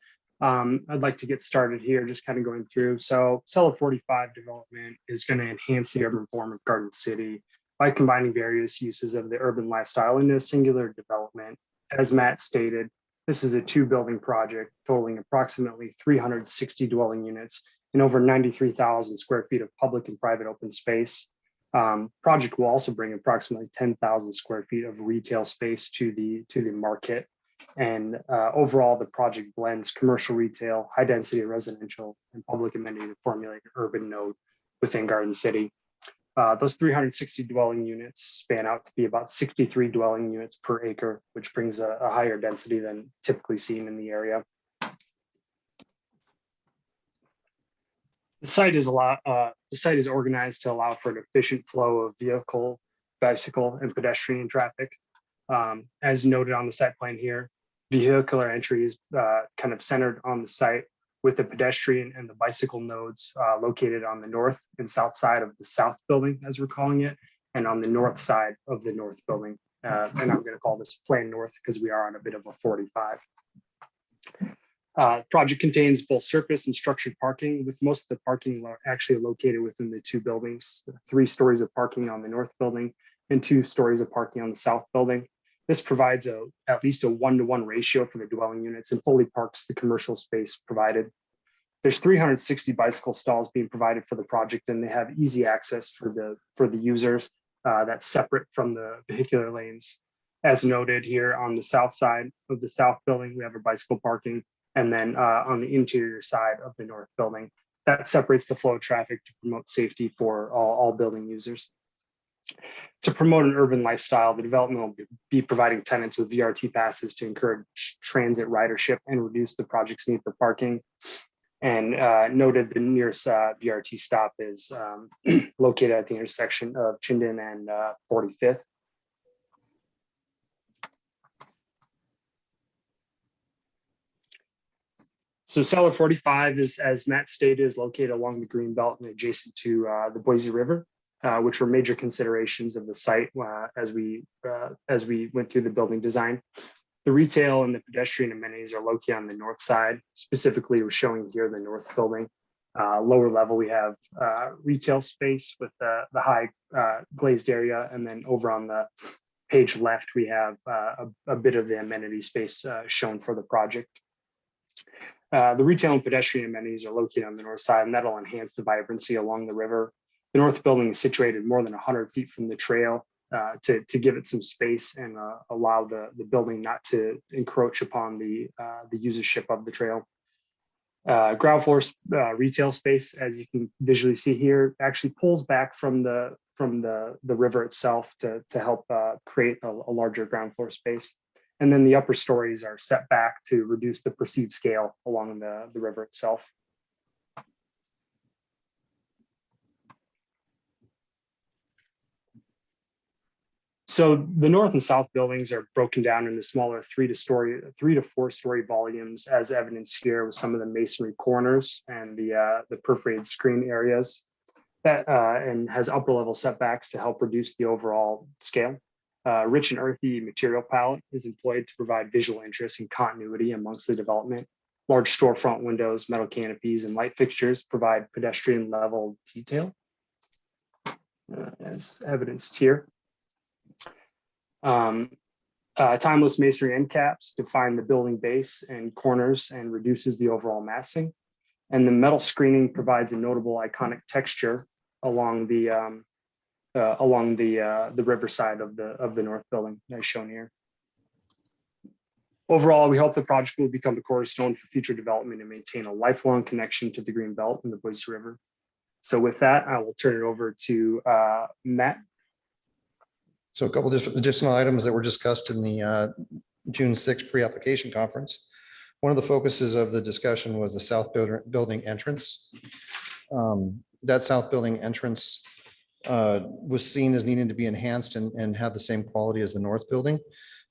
I'd like to get started here, just kind of going through. So Cellar 45 development is going to enhance the urban form of Garden City by combining various uses of the urban lifestyle into a singular development. As Matt stated, this is a 2-building project totaling approximately 360 dwelling units and over 93,000 square feet of public and private open space. Project will also bring approximately 10,000 square feet of retail space to the market. And overall, the project blends commercial retail, high density residential, and public amenity to formulate an urban node within Garden City. Those 360 dwelling units span out to be about 63 dwelling units per acre, which brings a higher density than typically seen in the area. The site is organized to allow for an efficient flow of vehicle, bicycle, and pedestrian traffic. As noted on the site plan here, vehicular entry is kind of centered on the site, with the pedestrian and the bicycle nodes located on the north and south side of the south building, as we're calling it, and on the north side of the north building. And I'm going to call this Plan North because we are on a bit of a 45. Project contains both surface and structured parking, with most of the parking actually located within the 2 buildings, 3 stories of parking on the north building and 2 stories of parking on the south building. This provides at least a 1-to-1 ratio for the dwelling units and fully parks the commercial space provided. There's 360 bicycle stalls being provided for the project, and they have easy access for the users that's separate from the vehicular lanes. As noted here on the south side of the south building, we have a bicycle parking, and then on the interior side of the north building, that separates the flow of traffic to promote safety for all building users. To promote an urban lifestyle, the development will be providing tenants with VRT passes to encourage transit ridership and reduce the project's need for parking. And noted the nearest VRT stop is located at the intersection of Chinden and 45th. So Cellar 45 is, as Matt stated, is located along the green belt and adjacent to the Boise River, which were major considerations of the site as we went through the building design. The retail and the pedestrian amenities are located on the north side. Specifically, we're showing here the north building. Lower level, we have retail space with the high glazed area, and then over on the page left, we have a bit of the amenity space shown for the project. The retail and pedestrian amenities are located on the north side, and that'll enhance the vibrancy along the river. The north building is situated more than 100 feet from the trail to give it some space and allow the building not to encroach upon the usership of the trail. Ground floor retail space, as you can visually see here, actually pulls back from the river itself to help create a larger ground floor space. And then the upper stories are set back to reduce the perceived scale along the river itself. So the north and south buildings are broken down into smaller 3 to 4 story volumes, as evidenced here with some of the masonry corners and the perforated screen areas. That and has upper level setbacks to help reduce the overall scale. Rich and earthy material palette is employed to provide visual interest and continuity amongst the development. Large storefront windows, metal canopies, and light fixtures provide pedestrian level detail, as evidenced here. Timeless masonry end caps define the building base and corners and reduces the overall massing. And the metal screening provides a notable iconic texture along the along the riverside of the north building as shown here. Overall, we hope the project will become the cornerstone for future development and maintain a lifelong connection to the Green Belt and the Boise River. So with that, I will turn it over to Matt. So a couple of additional items that were discussed in the June 6th pre-application conference. One of the focuses of the discussion was the south building entrance. That south building entrance was seen as needing to be enhanced and have the same quality as the north building.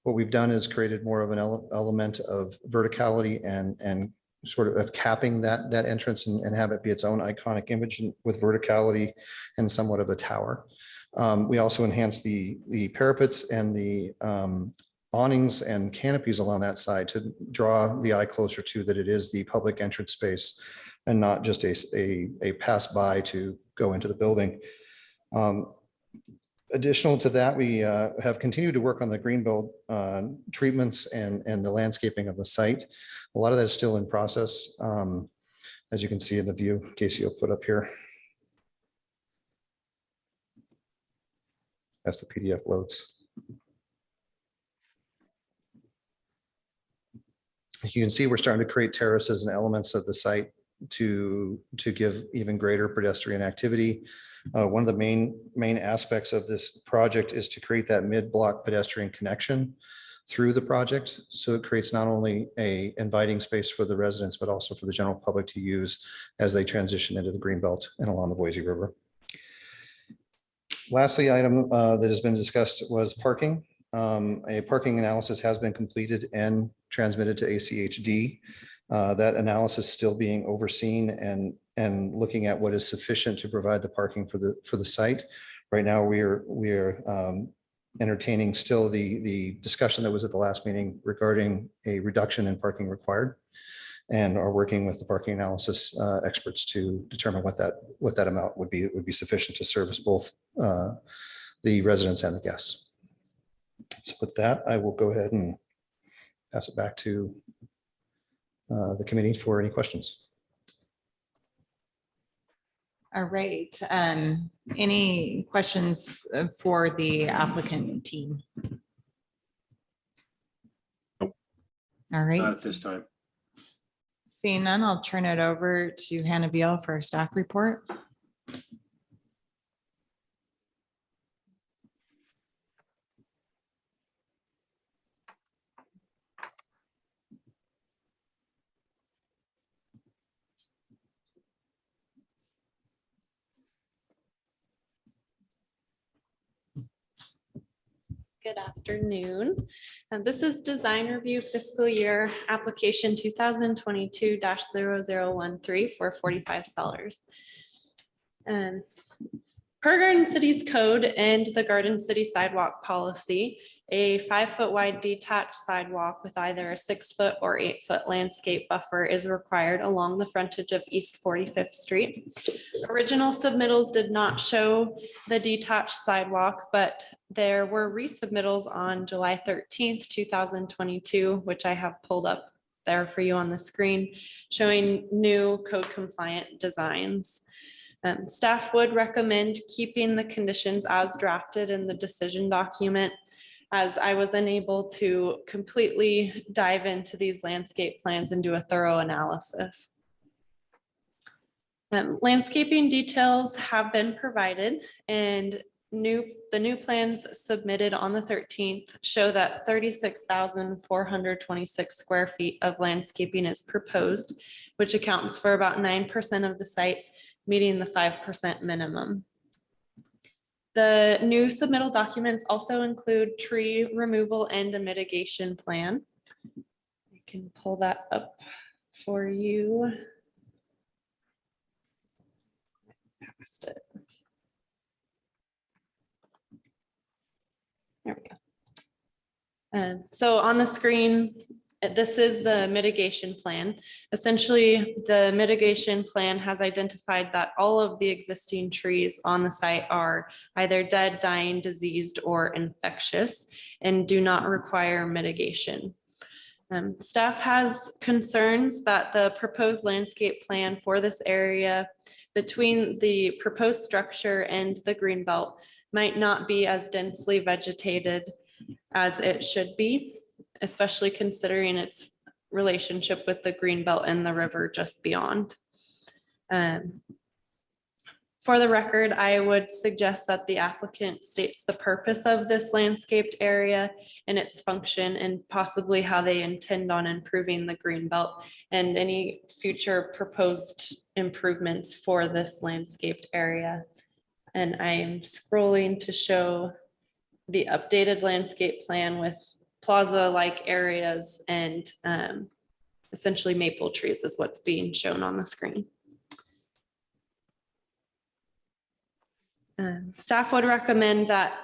What we've done is created more of an element of verticality and sort of capping that entrance and have it be its own iconic image with verticality and somewhat of a tower. We also enhanced the parapets and the awnings and canopies along that side to draw the eye closer to that it is the public entrance space and not just a pass by to go into the building. Additional to that, we have continued to work on the greenbelt treatments and the landscaping of the site. A lot of that is still in process, as you can see in the view. Casey will put up here. As the PDF loads. You can see we're starting to create terraces and elements of the site to give even greater pedestrian activity. One of the main aspects of this project is to create that mid-block pedestrian connection through the project. So it creates not only a inviting space for the residents, but also for the general public to use as they transition into the Greenbelt and along the Boise River. Lastly, item that has been discussed was parking. A parking analysis has been completed and transmitted to ACHD. That analysis is still being overseen and looking at what is sufficient to provide the parking for the site. Right now, we are entertaining still the discussion that was at the last meeting regarding a reduction in parking required, and are working with the parking analysis experts to determine what that amount would be sufficient to service both the residents and the guests. So with that, I will go ahead and pass it back to the committee for any questions. All right. Any questions for the applicant team? Nope. All right. Not at this time. Seeing none, I'll turn it over to Hanna Veal for a staff report. Good afternoon. This is design review fiscal year application 2022-0013 for 45 sellers. Per Garden City's code and the Garden City sidewalk policy, a 5-foot wide detached sidewalk with either a 6-foot or 8-foot landscape buffer is required along the frontage of East 45th Street. Original submittals did not show the detached sidewalk, but there were resubmittals on July 13th, 2022, which I have pulled up there for you on the screen, showing new code compliant designs. Staff would recommend keeping the conditions as drafted in the decision document, as I was unable to completely dive into these landscape plans and do a thorough analysis. Landscaping details have been provided, and the new plans submitted on the 13th show that 36,426 square feet of landscaping is proposed, which accounts for about 9% of the site, meeting the 5% minimum. The new submittal documents also include tree removal and a mitigation plan. I can pull that up for you. Past it. There we go. So on the screen, this is the mitigation plan. Essentially, the mitigation plan has identified that all of the existing trees on the site are either dead, dying, diseased, or infectious and do not require mitigation. Staff has concerns that the proposed landscape plan for this area between the proposed structure and the greenbelt might not be as densely vegetated as it should be, especially considering its relationship with the greenbelt and the river just beyond. For the record, I would suggest that the applicant states the purpose of this landscaped area and its function, and possibly how they intend on improving the greenbelt and any future proposed improvements for this landscaped area. And I am scrolling to show the updated landscape plan with plaza-like areas and essentially maple trees is what's being shown on the screen. Staff would recommend that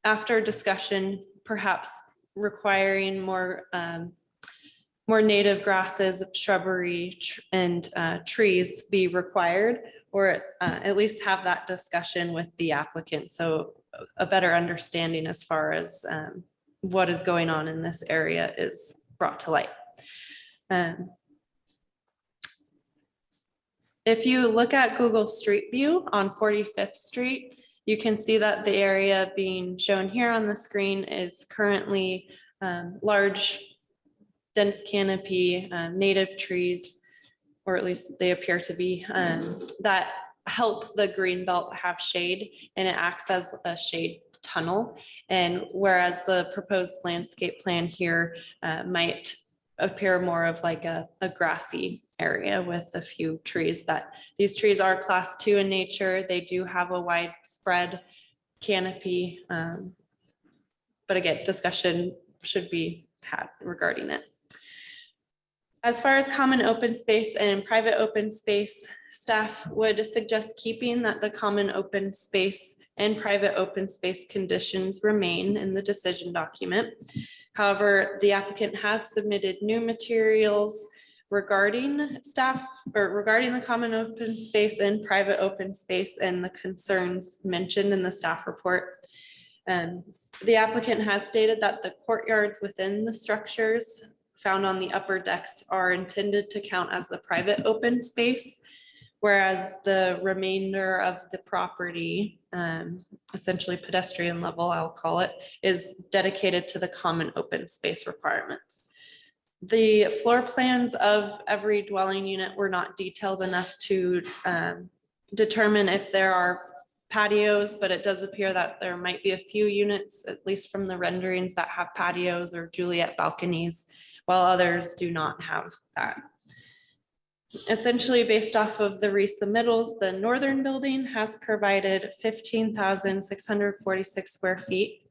after discussion, perhaps requiring more native grasses, shrubbery, and trees be required, or at least have that discussion with the applicant. So a better understanding as far as what is going on in this area is brought to light. If you look at Google Street View on 45th Street, you can see that the area being shown here on the screen is currently large, dense canopy, native trees, or at least they appear to be, that help the green belt have shade, and it acts as a shade tunnel. And whereas the proposed landscape plan here might appear more of like a grassy area with a few trees, that these trees are class 2 in nature. They do have a widespread canopy. But again, discussion should be had regarding it. As far as common open space and private open space, staff would suggest keeping that the common open space and private open space conditions remain in the decision document. However, the applicant has submitted new materials regarding the common open space and private open space and the concerns mentioned in the staff report. The applicant has stated that the courtyards within the structures found on the upper decks are intended to count as the private open space, whereas the remainder of the property, essentially pedestrian level, I'll call it, is dedicated to the common open space requirements. The floor plans of every dwelling unit were not detailed enough to determine if there are patios, but it does appear that there might be a few units, at least from the renderings, that have patios or Juliet balconies, while others do not have that. Essentially, based off of the resubmittals, the northern building has provided 15,646 square feet,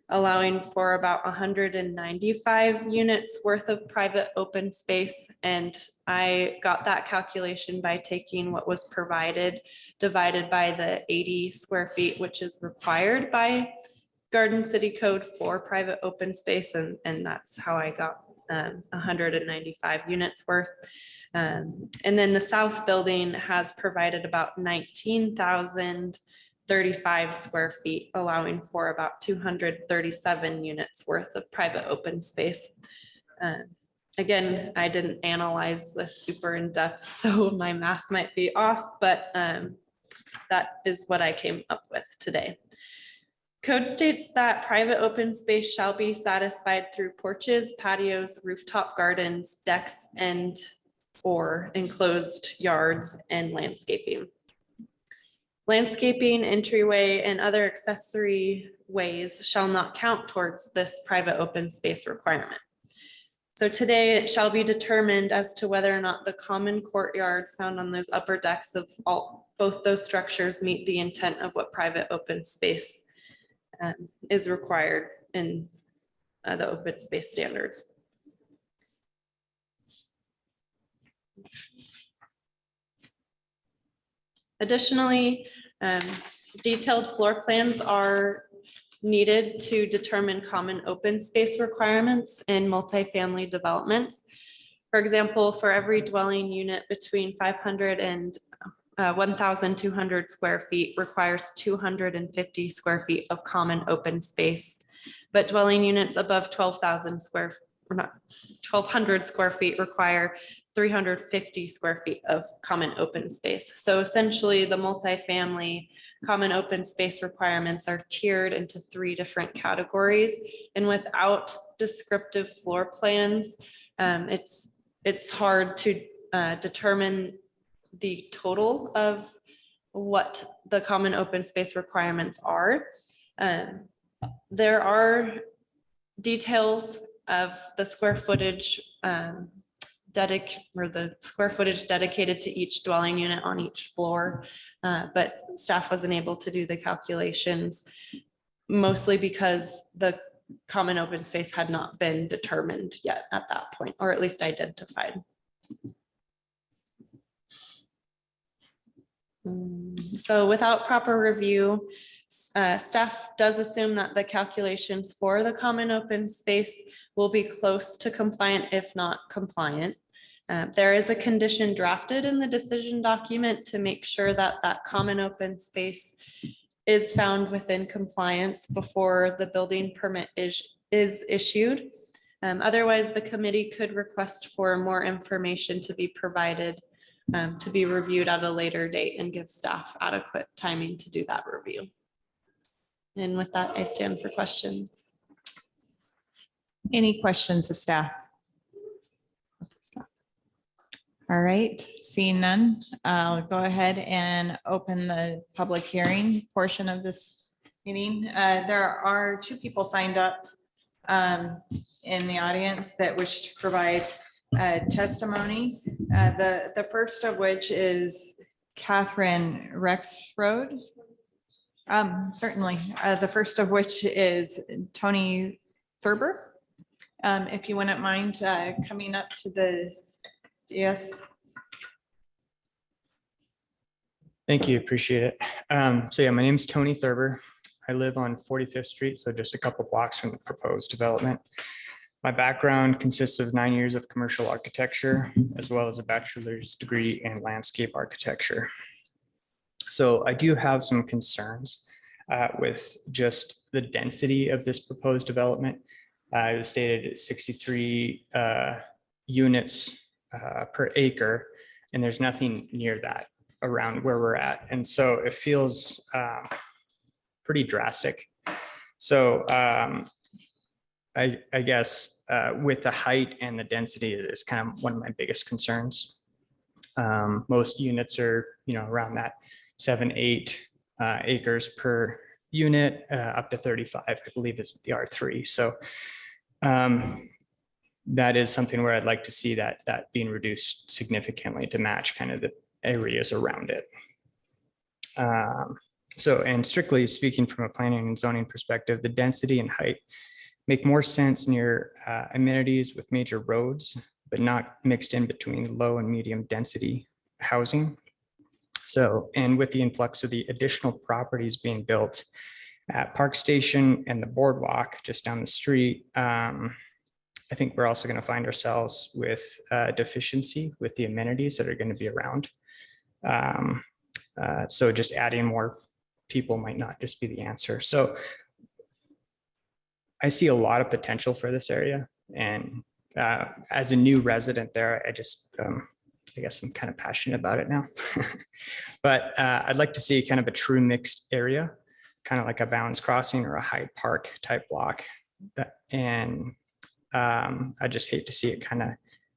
allowing for about 195 units worth of private open space. And I got that calculation by taking what was provided divided by the 80 square feet, which is required by Garden City Code for private open space. And that's how I got 195 units worth. And then the south building has provided about 19,035 square feet, allowing for about 237 units worth of private open space. Again, I didn't analyze this super in depth, so my math might be off, but that is what I came up with today. Code states that private open space shall be satisfied through porches, patios, rooftop gardens, decks, and or enclosed yards and landscaping. Landscaping, entryway, and other accessory ways shall not count towards this private open space requirement. So today it shall be determined as to whether or not the common courtyards found on those upper decks of both those structures meet the intent of what private open space is required in the open space standards. Additionally, detailed floor plans are needed to determine common open space requirements in multifamily developments. For example, for every dwelling unit between 500 and 1,200 square feet requires 250 square feet of common open space, but dwelling units above 1,200 square feet require 350 square feet of common open space. So essentially the multifamily common open space requirements are tiered into 3 different categories. And without descriptive floor plans, it's hard to determine the total of what the common open space requirements are. There are details of the square footage the square footage dedicated to each dwelling unit on each floor, but staff wasn't able to do the calculations, mostly because the common open space had not been determined yet at that point, or at least identified. So without proper review, staff does assume that the calculations for the common open space will be close to compliant, if not compliant. There is a condition drafted in the decision document to make sure that that common open space is found within compliance before the building permit is issued. Otherwise, the committee could request for more information to be provided, to be reviewed at a later date, and give staff adequate timing to do that review. And with that, I stand for questions. Any questions of staff? All right, seeing none, I'll go ahead and open the public hearing portion of this meeting. There are 2 people signed up in the audience that wish to provide testimony. The first of which is Catherine Rexroad. Certainly. The first of which is Tony Thurber. If you wouldn't mind coming up to the dais. Thank you, appreciate it. So yeah, my name is Tony Thurber. I live on 45th Street, so just a couple blocks from the proposed development. My background consists of 9 years of commercial architecture, as well as a bachelor's degree in landscape architecture. So I do have some concerns with just the density of this proposed development. It was stated at 63 units per acre, and there's nothing near that around where we're at. And so it feels pretty drastic. So I guess with the height and the density is kind of one of my biggest concerns. Most units are, around that 7-8 acres per unit, up to 35, I believe is the R3. So that is something where I'd like to see that being reduced significantly to match kind of the areas around it. And strictly speaking from a planning and zoning perspective, the density and height make more sense near amenities with major roads, but not mixed in between low and medium density housing. So, and with the influx of the additional properties being built at Park Station and the boardwalk just down the street, I think we're also going to find ourselves with deficiency with the amenities that are going to be around. So just adding more people might not just be the answer. So I see a lot of potential for this area. And as a new resident there, I just, I guess I'm kind of passionate about it now. But I'd like to see kind of a true mixed area, kind of like a Bounds Crossing or a Hyde Park type block. And I just hate to see it kind of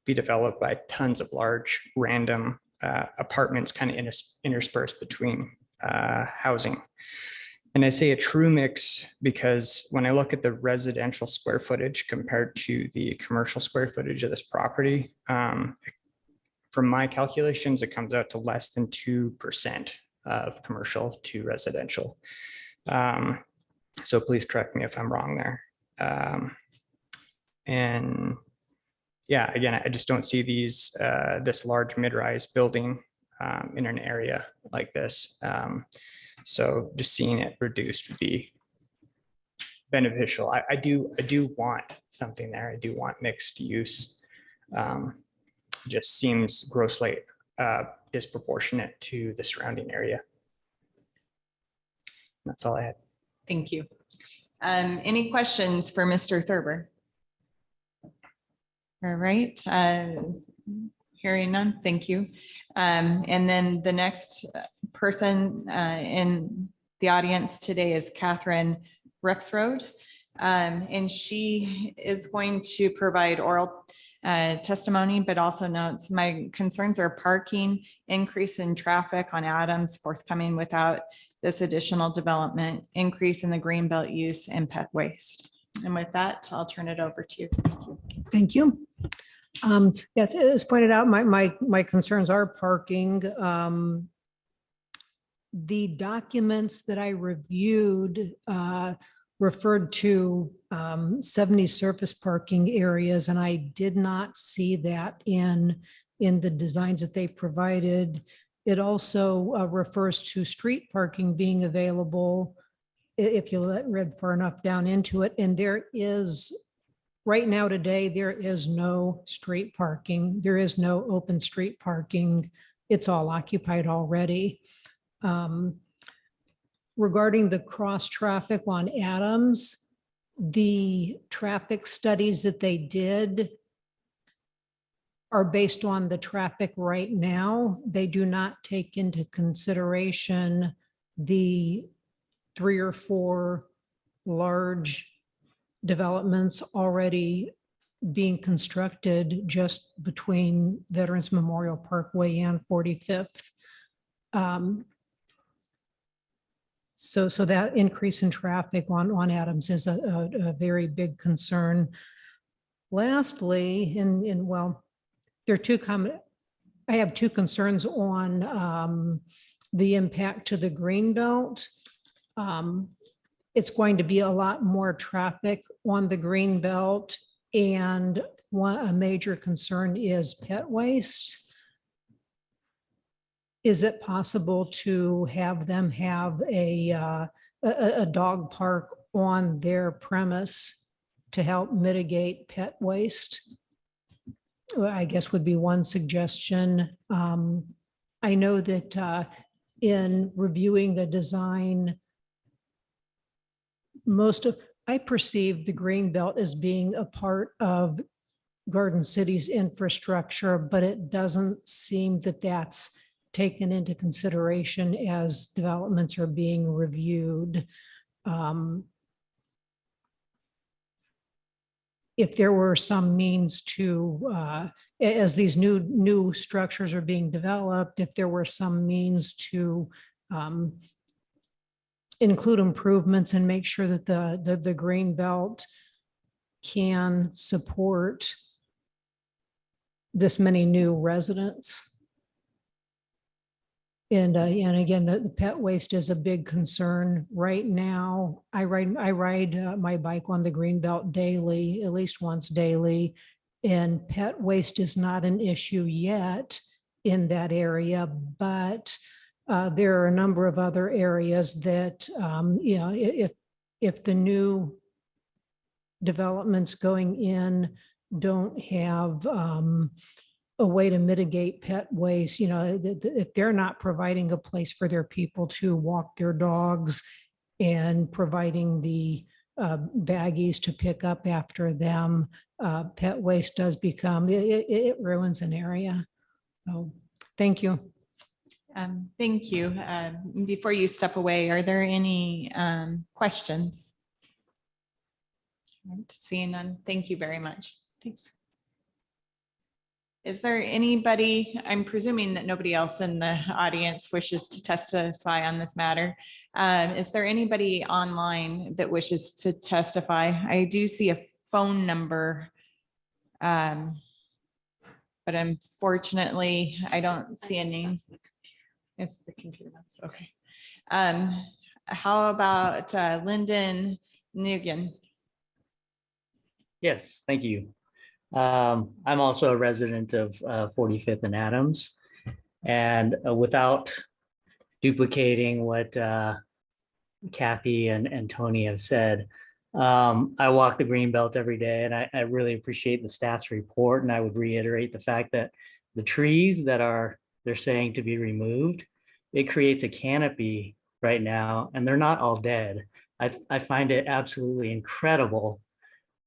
be developed by tons of large random apartments kind of interspersed between housing. And I say a true mix because when I look at the residential square footage compared to the commercial square footage of this property, from my calculations, it comes out to less than 2% of commercial to residential. So please correct me if I'm wrong there. And yeah, again, I just don't see this large mid-rise building in an area like this. So just seeing it reduced would be beneficial. I do want something there. I do want mixed use. Just seems grossly disproportionate to the surrounding area. That's all I had. Thank you. Any questions for Mr. Thurber? All right, hearing none, thank you. And then the next person in the audience today is Catherine Rexroad. And she is going to provide oral testimony, but also notes. My concerns are parking, increase in traffic on Adams forthcoming without this additional development, increase in the greenbelt use, and pet waste. And with that, I'll turn it over to you. Thank you. Thank you. Yes, as pointed out, my concerns are parking. The documents that I reviewed referred to 70 surface parking areas, and I did not see that in the designs that they provided. It also refers to street parking being available if you read far enough down into it. And there is, right now today, there is no street parking. There is no open street parking. It's all occupied already. Regarding the cross traffic on Adams, the traffic studies that they did are based on the traffic right now. They do not take into consideration the 3 or 4 large developments already being constructed just between Veterans Memorial Parkway and 45th. So that increase in traffic on Adams is a very big concern. Lastly, well, there are two I have 2 concerns on the impact to the greenbelt. It's going to be a lot more traffic on the greenbelt, and a major concern is pet waste. Is it possible to have them have a dog park on their premise to help mitigate pet waste? I guess would be one suggestion. I know that in reviewing the design, I perceive the greenbelt as being a part of Garden City's infrastructure, but it doesn't seem that that's taken into consideration as developments are being reviewed. If there were some means to, as these new structures are being developed, if there were some means to include improvements and make sure that the green belt can support this many new residents. And again, the pet waste is a big concern right now. I ride my bike on the greenbelt daily, at least once daily, and pet waste is not an issue yet in that area, but there are a number of other areas that, if the new developments going in don't have a way to mitigate pet waste, if they're not providing a place for their people to walk their dogs and providing the baggies to pick up after them, pet waste does become, it ruins an area. So thank you. Thank you. Before you step away, are there any questions? Seeing none, thank you very much. Thanks. Is there anybody, I'm presuming that nobody else in the audience wishes to testify on this matter. Is there anybody online that wishes to testify? I do see a phone number, but unfortunately, I don't see a name. It's the computer mouse. Okay. How about Lyndon Nguyen? Yes, thank you. I'm also a resident of 45th and Adams, and without duplicating what Kathy and Tony have said, I walk the Greenbelt every day, and I really appreciate the staff's report, and I would reiterate the fact that the trees that they're saying to be removed, it creates a canopy right now, and they're not all dead. I find it absolutely incredible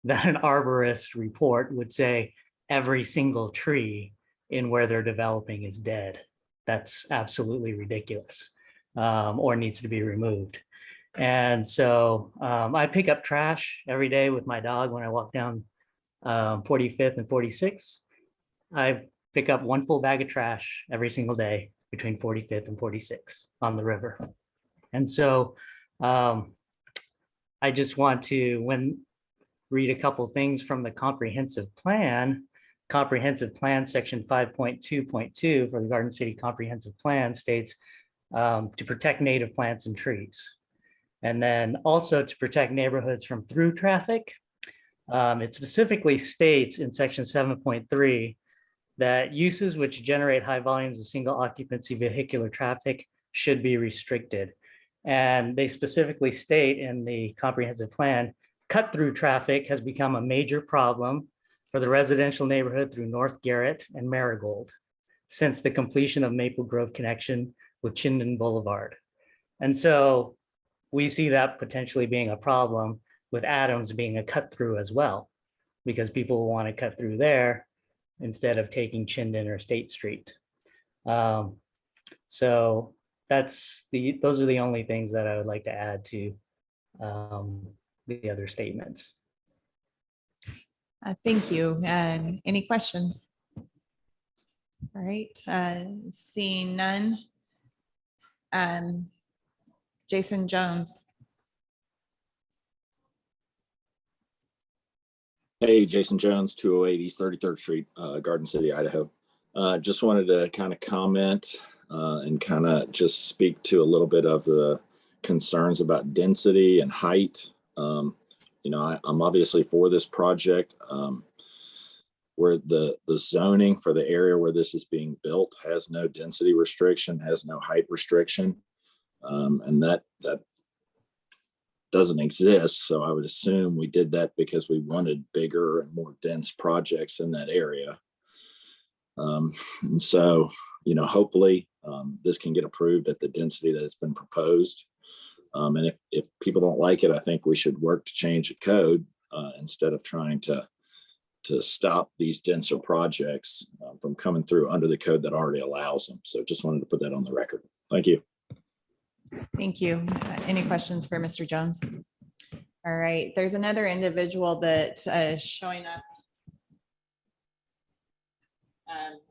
that an arborist report would say every single tree in where they're developing is dead. That's absolutely ridiculous, or needs to be removed. And so I pick up trash every day with my dog when I walk down 45th and 46th. I pick up one full bag of trash every single day between 45th and 46th on the river. And so I just want to read a couple things from the comprehensive plan. Comprehensive plan section 5.2.2 for the Garden City Comprehensive Plan states to protect native plants and trees. And then also to protect neighborhoods from through traffic. It specifically states in section 7.3 that uses which generate high volumes of single occupancy vehicular traffic should be restricted. And they specifically state in the comprehensive plan, cut through traffic has become a major problem for the residential neighborhood through North Garrett and Marigold since the completion of Maple Grove connection with Chinden Boulevard. And so we see that potentially being a problem with Adams being a cut through as well, because people will want to cut through there instead of taking Chinden or State Street. So those are the only things that I would like to add to the other statements. Thank you. And any questions? All right, seeing none. Jason Jones. Hey, Jason Jones, 208 East 33rd Street, Garden City, Idaho. Just wanted to kind of comment and kind of just speak to a little bit of the concerns about density and height. You know, I'm obviously for this project where the zoning for the area where this is being built has no density restriction, has no height restriction. And that doesn't exist. So I would assume we did that because we wanted bigger and more dense projects in that area. And so, you know, hopefully this can get approved at the density that has been proposed. And if people don't like it, I think we should work to change the code instead of trying to stop these denser projects from coming through under the code that already allows them. So just wanted to put that on the record. Thank you. Thank you. Any questions for Mr. Jones? All right, there's another individual that is showing up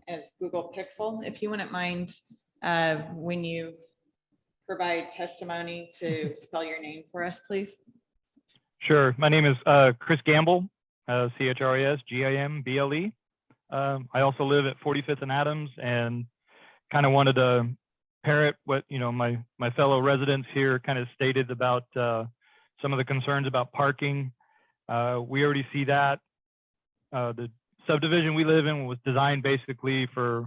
as Google Pixel. If you wouldn't mind, when you provide testimony, to spell your name for us, please. Sure. My name is Chris Gamble, CHRIS GAMBLE. I also live at 45th and Adams, and kind of wanted to parrot what my fellow residents here kind of stated about some of the concerns about parking. We already see that the subdivision we live in was designed basically for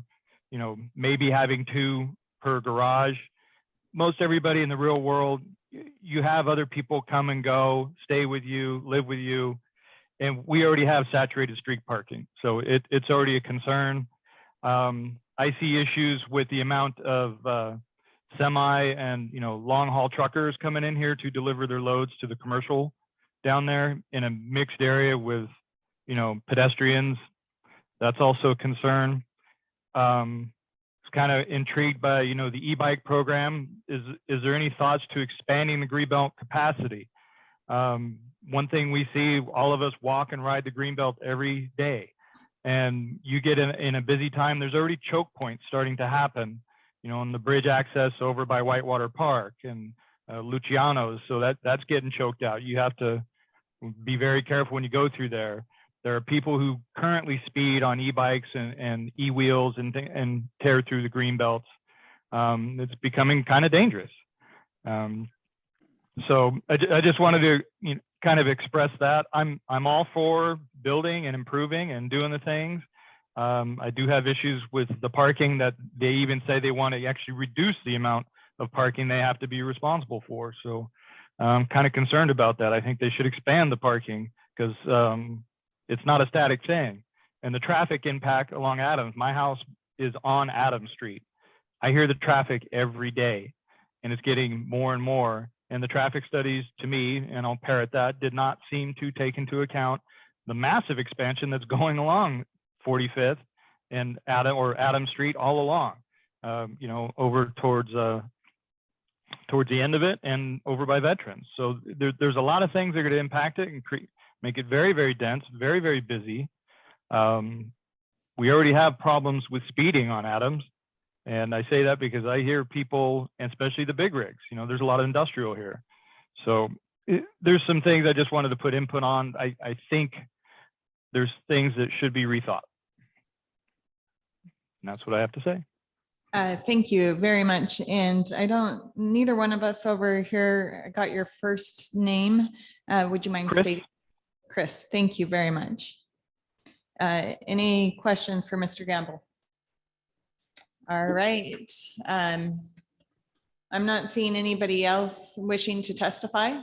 maybe having 2 per garage. Most everybody in the real world, you have other people come and go, stay with you, live with you, and we already have saturated street parking, so it's already a concern. I see issues with the amount of semi and long haul truckers coming in here to deliver their loads to the commercial down there in a mixed area with pedestrians. That's also a concern. It's kind of intrigued by the e-bike program. Is there any thoughts to expanding the Greenbelt capacity? One thing we see, all of us walk and ride the Greenbelt every day. And you get in a busy time, there's already choke points starting to happen, on the bridge access over by Whitewater Park and Luciano's. So that's getting choked out. You have to be very careful when you go through there. There are people who currently speed on e-bikes and e-wheels and tear through the green belts. It's becoming kind of dangerous. So I just wanted to kind of express that I'm all for building and improving and doing the things. I do have issues with the parking that they even say they want to actually reduce the amount of parking they have to be responsible for. So I'm kind of concerned about that. I think they should expand the parking because it's not a static thing. And the traffic impact along Adams, my house is on Adams Street. I hear the traffic every day and it's getting more and more. And the traffic studies, to me, and I'll parrot that, did not seem to take into account the massive expansion that's going along 45th and Adams Street all along, over towards towards the end of it and over by Veterans. So there's a lot of things that are going to impact it and make it very, very dense, very, very busy. We already have problems with speeding on Adams. And I say that because I hear people, and especially the big rigs, you know, there's a lot of industrial here. So there's some things I just wanted to put input on. I think there's things that should be rethought. And that's what I have to say. Thank you very much. And neither one of us over here got your first name. Would you mind Chris? stating? Chris, thank you very much. Any questions for Mr. Gamble? All right. I'm not seeing anybody else wishing to testify.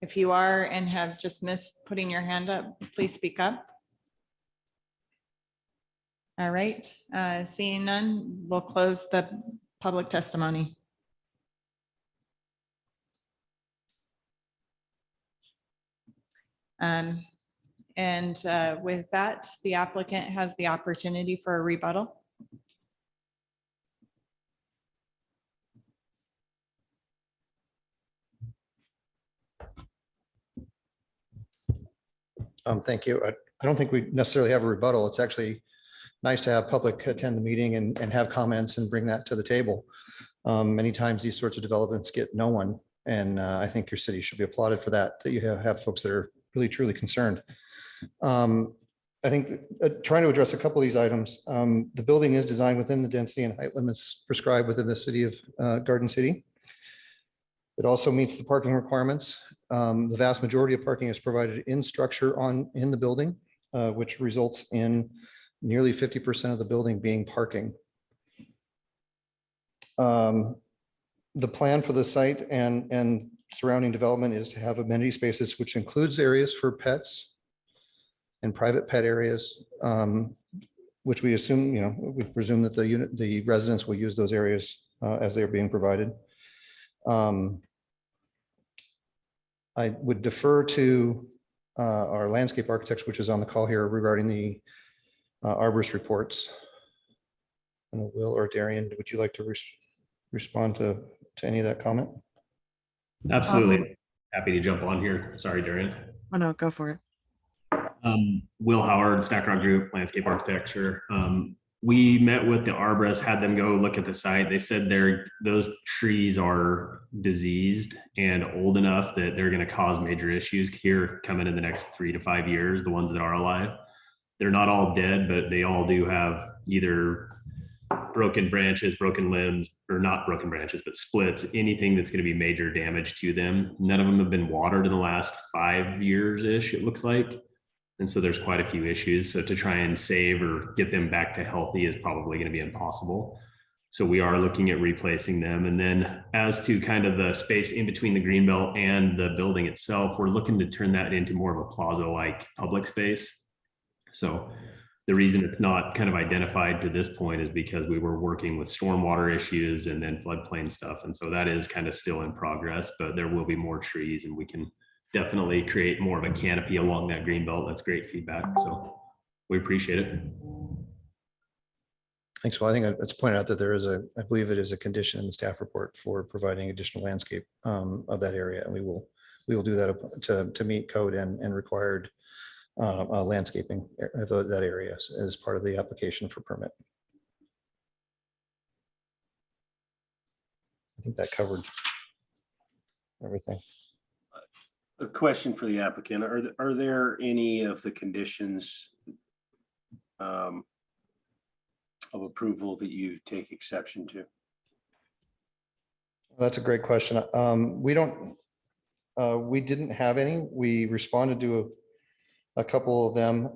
If you are and have just missed putting your hand up, please speak up. All right, seeing none, we'll close the public testimony. And with that, the applicant has the opportunity for a rebuttal. Thank you. I don't think we necessarily have a rebuttal. It's actually nice to have public attend the meeting and have comments and bring that to the table. Many times these sorts of developments get no one. And I think your city should be applauded for that you have folks that are really truly concerned. I think trying to address a couple of these items, the building is designed within the density and height limits prescribed within the city of Garden City. It also meets the parking requirements. The vast majority of parking is provided in structure in the building, which results in nearly 50% of the building being parking. The plan for the site and surrounding development is to have amenity spaces, which includes areas for pets and private pet areas, which we assume, we presume that the residents will use those areas as they're being provided. I would defer to our landscape architects, which is on the call here regarding the arborist reports. And Will or Darian, would you like to respond to any of that comment? Absolutely. Happy to jump on here. Sorry, Darian. Oh, no, go for it. Will Howard, Stack Rock Group, Landscape Architecture. We met with the arborist, had them go look at the site. They said those trees are diseased and old enough that they're going to cause major issues here coming in the next 3 to 5 years, the ones that are alive. They're not all dead, but they all do have either broken branches, broken limbs, or not broken branches, but splits, anything that's going to be major damage to them. None of them have been watered in the last 5 years-ish, it looks like. And so there's quite a few issues. So to try and save or get them back to healthy is probably going to be impossible. So we are looking at replacing them. And then as to kind of the space in between the greenbelt and the building itself, we're looking to turn that into more of a plaza-like public space. So the reason it's not kind of identified to this point is because we were working with stormwater issues and then floodplain stuff. And so that is kind of still in progress, but there will be more trees and we can definitely create more of a canopy along that green belt. That's great feedback. So we appreciate it. Thanks. Well, I think it's pointed out that there is I believe it is a condition in the staff report for providing additional landscape of that area. And we will do that to meet code and required landscaping of that area as part of the application for permit. I think that covered everything. A question for the applicant. Are there any of the conditions of approval that you take exception to? That's a great question. We didn't have any. We responded to a couple of them.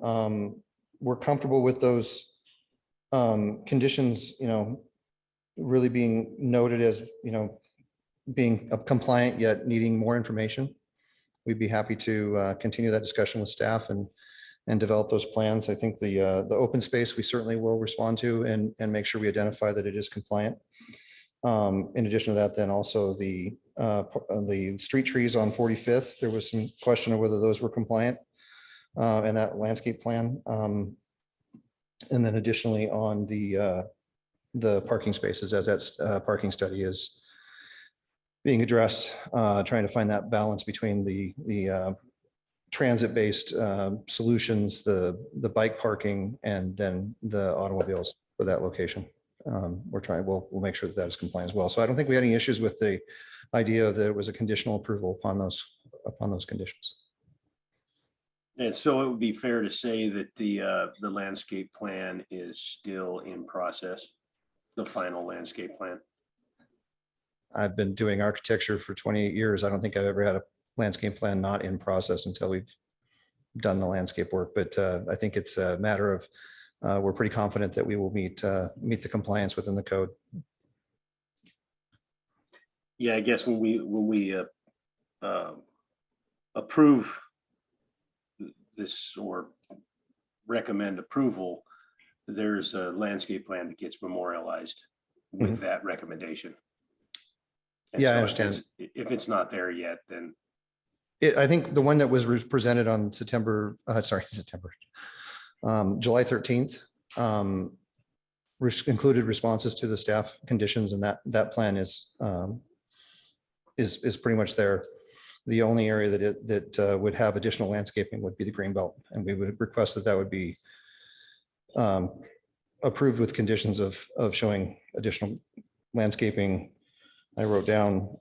We're comfortable with those conditions, really being noted as, being compliant yet needing more information. We'd be happy to continue that discussion with staff and develop those plans. I think the open space we certainly will respond to and make sure we identify that it is compliant. In addition to that, then also the street trees on 45th, there was some question of whether those were compliant and that landscape plan. And then additionally on the parking spaces, as that parking study is being addressed, trying to find that balance between the transit-based solutions, the bike parking, and then the automobiles for that location. We'll make sure that that is compliant as well. So I don't think we had any issues with the idea that it was a conditional approval upon those conditions. And so it would be fair to say that the landscape plan is still in process, the final landscape plan. I've been doing architecture for 28 years. I don't think I've ever had a landscape plan not in process until we've done the landscape work. But I think it's a matter of, we're pretty confident that we will meet the compliance within the code. Yeah, I guess when we approve this or recommend approval, there's a landscape plan that gets memorialized with that recommendation. And Yeah, I so understand. If it's not there yet, then I think the one that was presented on July 13th included responses to the staff conditions, and that plan is pretty much there. The only area that would have additional landscaping would be the green belt, and we would request that would be approved with conditions of showing additional landscaping. I wrote down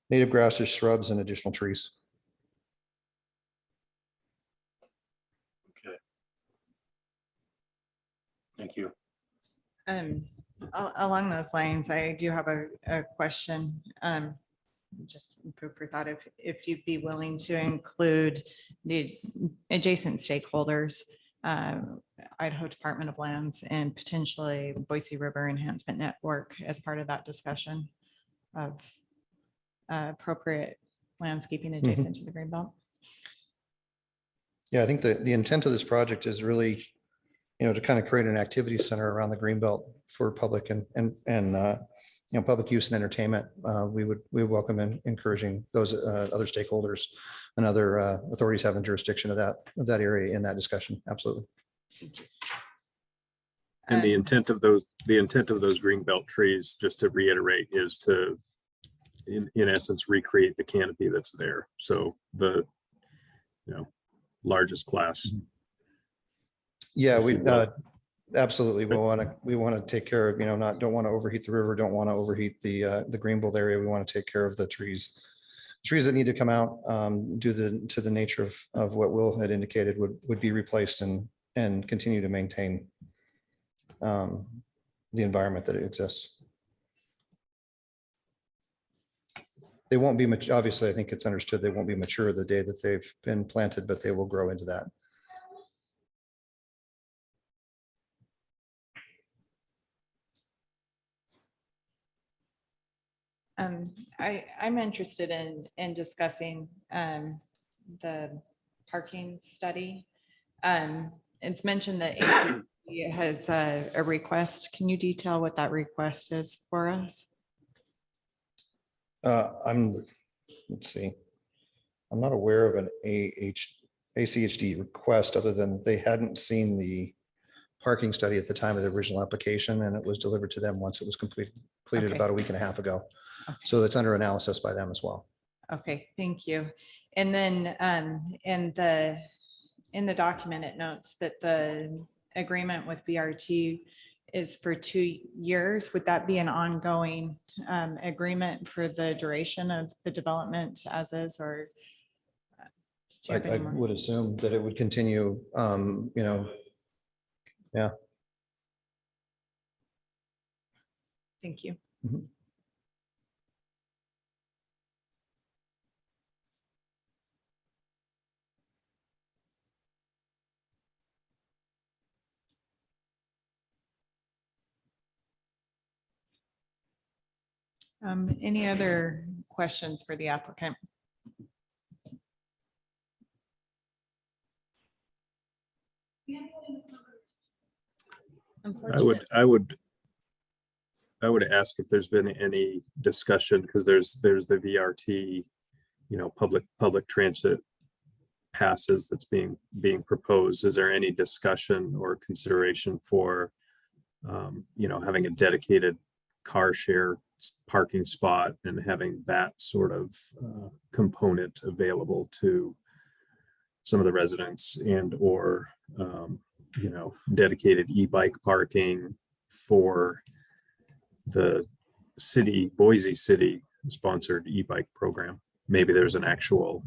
native grasses, shrubs, and additional trees. okay. Thank you. Along those lines, I do have a question. Just food for thought, if you'd be willing to include the adjacent stakeholders, Idaho Department of Lands and potentially Boise River Enhancement Network as part of that discussion of appropriate landscaping adjacent to the greenbelt. Yeah, I think the intent of this project is really, to kind of create an activity center around the greenbelt for public and public use and entertainment. We welcome encouraging those other stakeholders and other authorities having jurisdiction of that area in that discussion. Absolutely. And the intent of those greenbelt trees, just to reiterate, is to, in essence, recreate the canopy that's there. So the, largest class. Yeah, we absolutely. We want to take care of, don't want to overheat the river, don't want to overheat the greenbelt area. We want to take care of the trees that need to come out due to the nature of what Will had indicated would be replaced and continue to maintain the environment that it exists. They won't be much, obviously, I think it's understood they won't be mature the day that they've been planted, but they will grow into that. I'm interested in discussing the parking study. It's mentioned that AC has a request. Can you detail what that request is for us? Let's see. I'm not aware of an ACHD request other than they hadn't seen the parking study at the time of the original application, and it was delivered to them once it was completed Okay. about a week and a half ago. Okay. So it's under analysis by them as well. Okay, thank you. And then in the document, it notes that the agreement with VRT is for 2 years. Would that be an ongoing agreement for the duration of the development as is, or? do you have I any more? would assume that it would continue, yeah. Thank you. Mhm. Any other questions for the applicant? I would ask if there's been any discussion, because there's the VRT, public transit passes that's being proposed. Is there any discussion or consideration for, having a dedicated car share parking spot and having that sort of component available to some of the residents, and or dedicated e-bike parking for the city, Boise City sponsored e-bike program. Maybe there's an actual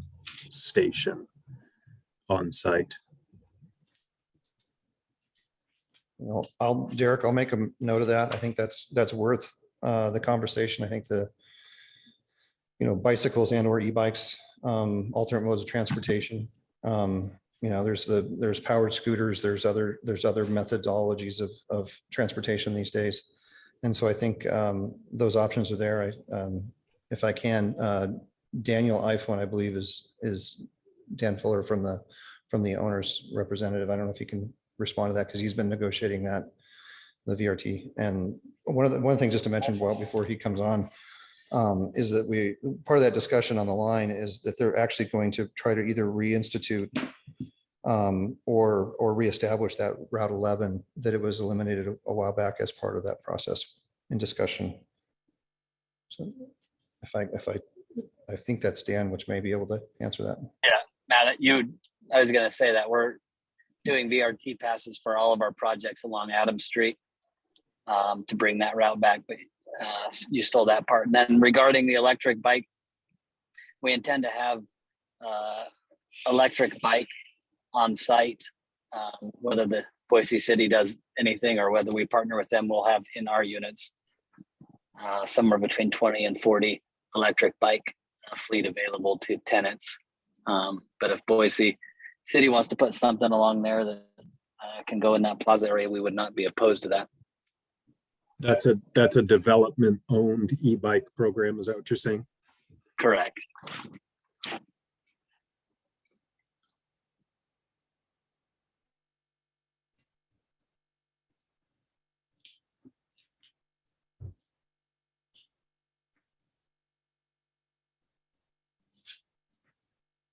station on site. Derek, I'll make a note of that. I think that's worth the conversation. I think bicycles and or e-bikes, alternate modes of transportation. There's powered scooters, there's other methodologies of transportation these days. And so I think those options are there. If I can, Daniel iPhone, I believe is Dan Fuller from the owner's representative. I don't know if you can respond to that, because he's been negotiating that, the VRT. And one of the things just to mention before he comes on, is that part of that discussion on the line is that they're actually going to try to either reinstitute or reestablish that Route 11 that it was eliminated a while back as part of that process in discussion. So I think that's Dan, which may be able to answer that. Yeah, Matt, I was going to say that we're doing VRT passes for all of our projects along Adams Street to bring that route back, but you stole that part. And then regarding the electric bike, we intend to have electric bike on site, whether the Boise City does anything or whether we partner with them. We'll have in our units somewhere between 20 and 40 electric bike fleet available to tenants. But if Boise City wants to put something along there that can go in that plaza area, we would not be opposed to that. That's a development owned e-bike program. Is that what you're saying? Correct.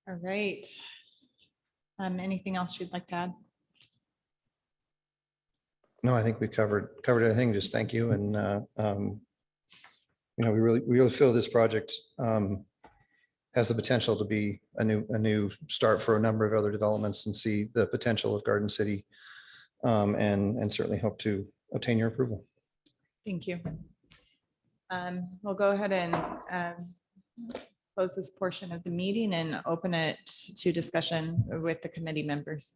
All right. Anything else you'd like to add? No, I think we covered everything. Just thank you. And, we really feel this project has the potential to be a new start for a number of other developments, and see the potential of Garden City, and certainly hope to obtain your approval. Thank you. We'll go ahead and close this portion of the meeting and open it to discussion with the committee members.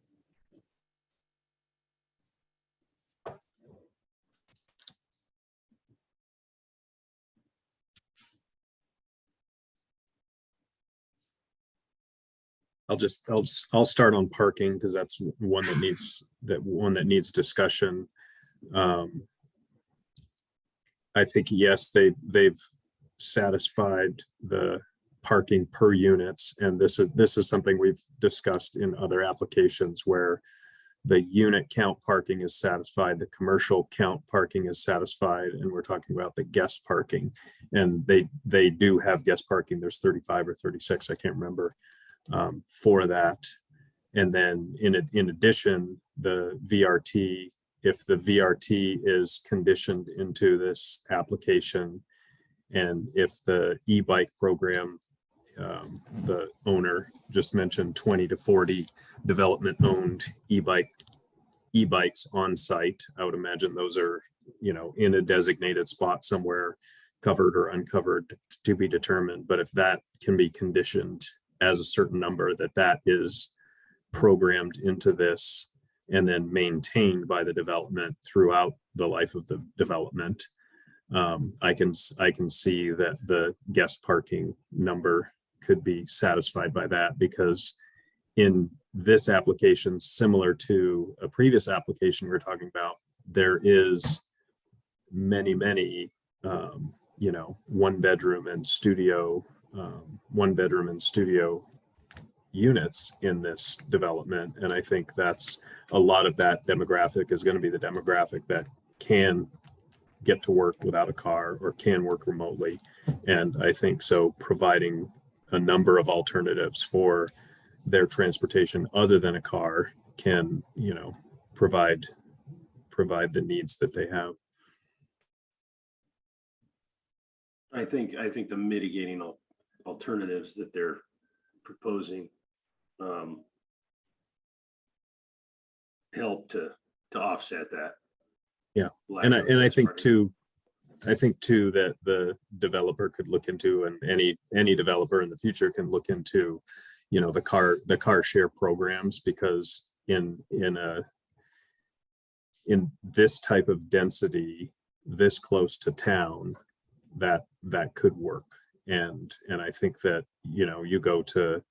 I'll start on parking, because that's one that needs discussion. I think, yes, they've satisfied the parking per units, and this is something we've discussed in other applications where the unit count parking is satisfied, the commercial count parking is satisfied, and we're talking about the guest parking. And they do have guest parking. There's 35 or 36, I can't remember, for that. And then in addition, the VRT, if the VRT is conditioned into this application, and if the e-bike program, the owner just mentioned 20 to 40 development owned e-bikes on site, I would imagine those are, in a designated spot somewhere, covered or uncovered, to be determined. But if that can be conditioned as a certain number, that is programmed into this and then maintained by the development throughout the life of the development, I can see that the guest parking number could be satisfied by that, because in this application, similar to a previous application we were talking about, there is many one bedroom and studio units in this development. And I think that's a lot of that demographic is going to be the demographic that can get to work without a car or can work remotely. And I think so providing a number of alternatives for their transportation other than a car can, provide the needs that they have. I think the mitigating alternatives that they're proposing help to offset that. Yeah, lack and of I best think practice. too that the developer could look into, and any developer in the future can look into, the car share programs, because in this type of density, this close to town, that could work. And I think that, you go to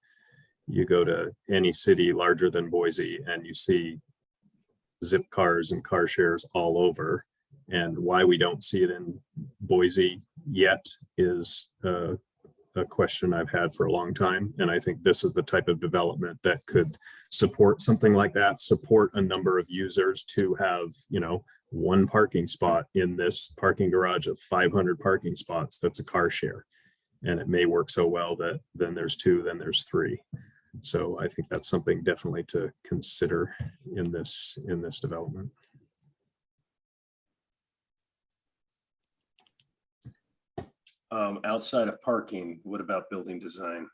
any city larger than Boise and you see zip cars and car shares all over. And why we don't see it in Boise yet is a question I've had for a long time. And I think this is the type of development that could support something like that, support a number of users to have, one parking spot in this parking garage of 500 parking spots. That's a car share. And it may work so well that then there's 2, then there's 3. So I think that's something definitely to consider in this development. Outside of parking, what about building design?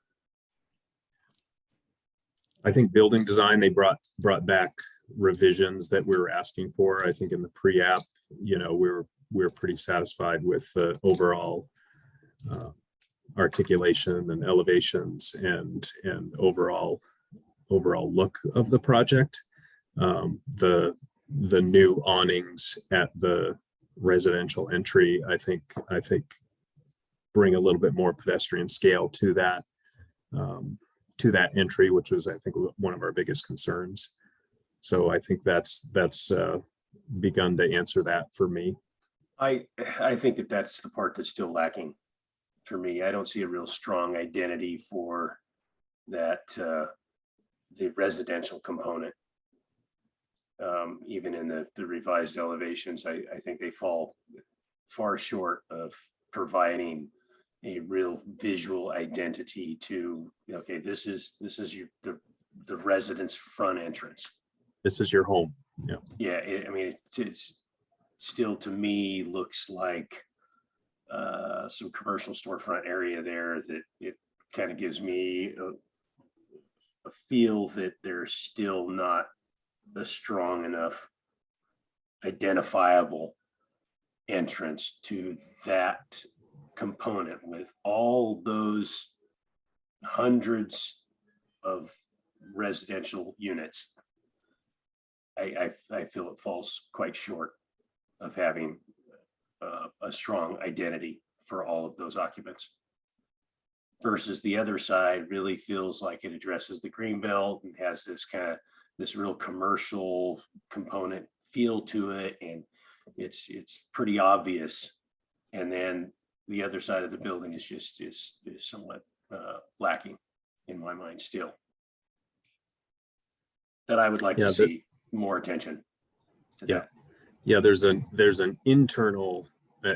I think building design, they brought back revisions that we were asking for. I think in the pre-app, we're pretty satisfied with the overall articulation and elevations and overall look of the project. The new awnings at the residential entry, I think bring a little bit more pedestrian scale to that entry, which was, I think, one of our biggest concerns. So I think that's begun to answer that for me. I think that's the part that's still lacking for me. I don't see a real strong identity for that, the residential component. Even in the revised elevations, I think they fall far short of providing a real visual identity to, okay, this is the resident's front entrance. This is your home. Yeah. Yeah, it's still, to me, looks like some commercial storefront area there, that it kind of gives me a feel that there's still not a strong enough identifiable entrance to that component with all those hundreds of residential units. I feel it falls quite short of having a strong identity for all of those occupants, versus the other side really feels like it addresses the green belt and has this real commercial component feel to it, and it's pretty obvious. And then the other side of the building is somewhat lacking in my mind still, that I would like to see more attention to that. Yeah, there's an internal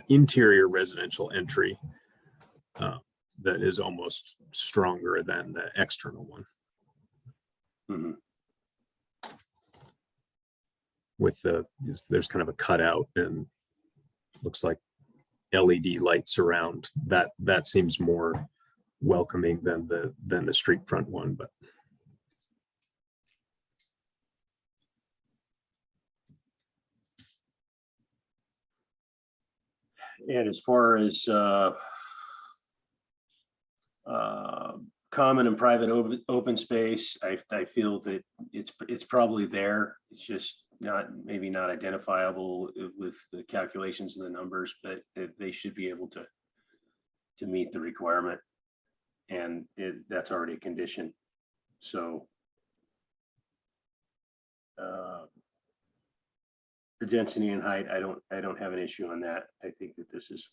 interior residential entry that is almost stronger than the external one. Mm-hmm. With there's kind of a cutout and looks like LED lights around that seems more welcoming than the street front one. But and as far as common and private open space, I feel that it's probably there. It's just maybe not identifiable with the calculations and the numbers, but they should be able to meet the requirement, and that's already a condition. So the density and height, I don't have an issue on that. I think that this is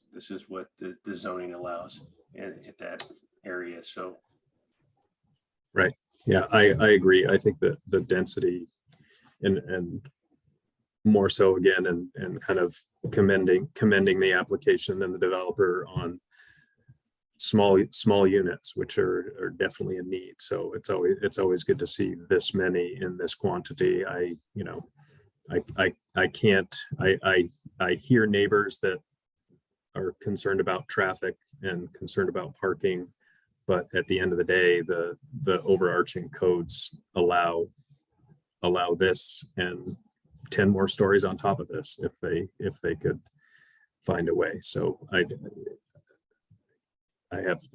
what the zoning allows at that area. So right, yeah, I agree. I think that the density and more so again, and kind of commending the application and the developer on small units, which are definitely a need. So it's always good to see this many in this quantity. I hear neighbors that are concerned about traffic and concerned about parking. But at the end of the day, the overarching codes allow this and 10 more stories on top of this if they could find a way. So I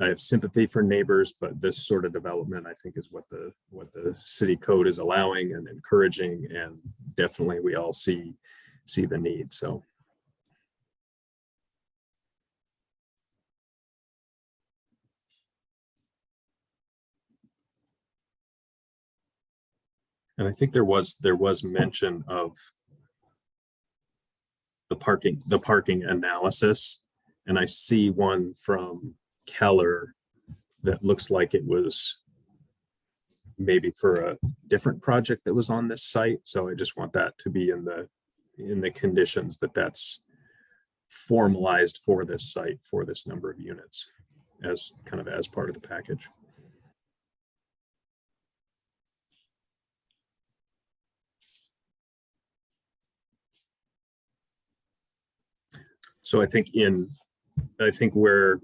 have sympathy for neighbors, but this sort of development, I think, is what the city code is allowing and encouraging, and definitely we all see the need. So. And I think there was mention of the parking analysis, and I see one from Keller that looks like it was maybe for a different project that was on this site. So I just want that to be in the conditions that's formalized for this site, for this number of units, as kind of as part of the package. So I think where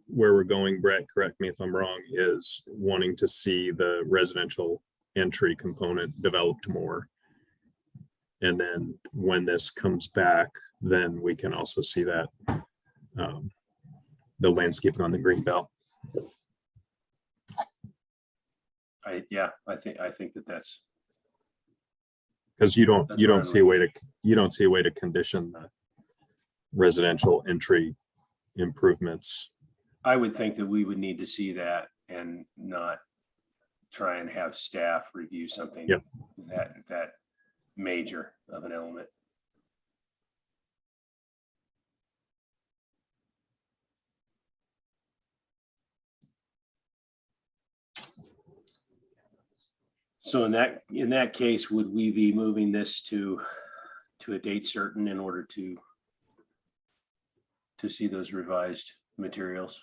we're going, Brett, correct me if I'm wrong, is wanting to see the residential entry component developed more. And then when this comes back, then we can also see that the landscaping on the green belt. I think that's because you don't see a way to condition the residential entry improvements. I would think that we would need to see that and not try and have staff review something that major of an element. So in that case, would we be moving this to a date certain in order to see those revised materials?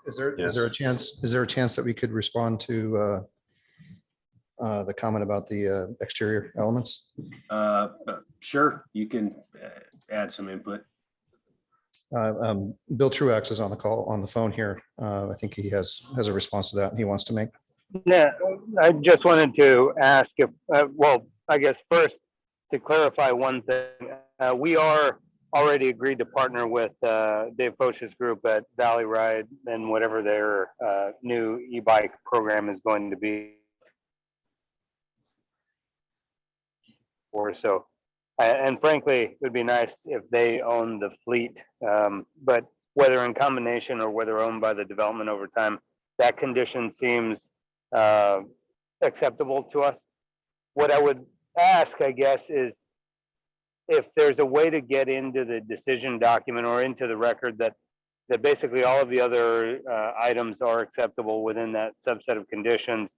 Is there a chance that we could respond to the comment about the exterior elements? Sure, you can add some input. Bill Truax is on the phone here. I think he has a response to that he wants to make. Yeah, I just wanted to ask if, well, I guess first to clarify one thing, we are already agreed to partner with Dave Foch's group at Valley Ride and whatever their new e-bike program is going to be. Or so, and frankly, it would be nice if they own the fleet, but whether in combination or whether owned by the development over time, that condition seems acceptable to us. What I would ask, I guess, is if there's a way to get into the decision document or into the record that basically all of the other items are acceptable within that subset of conditions,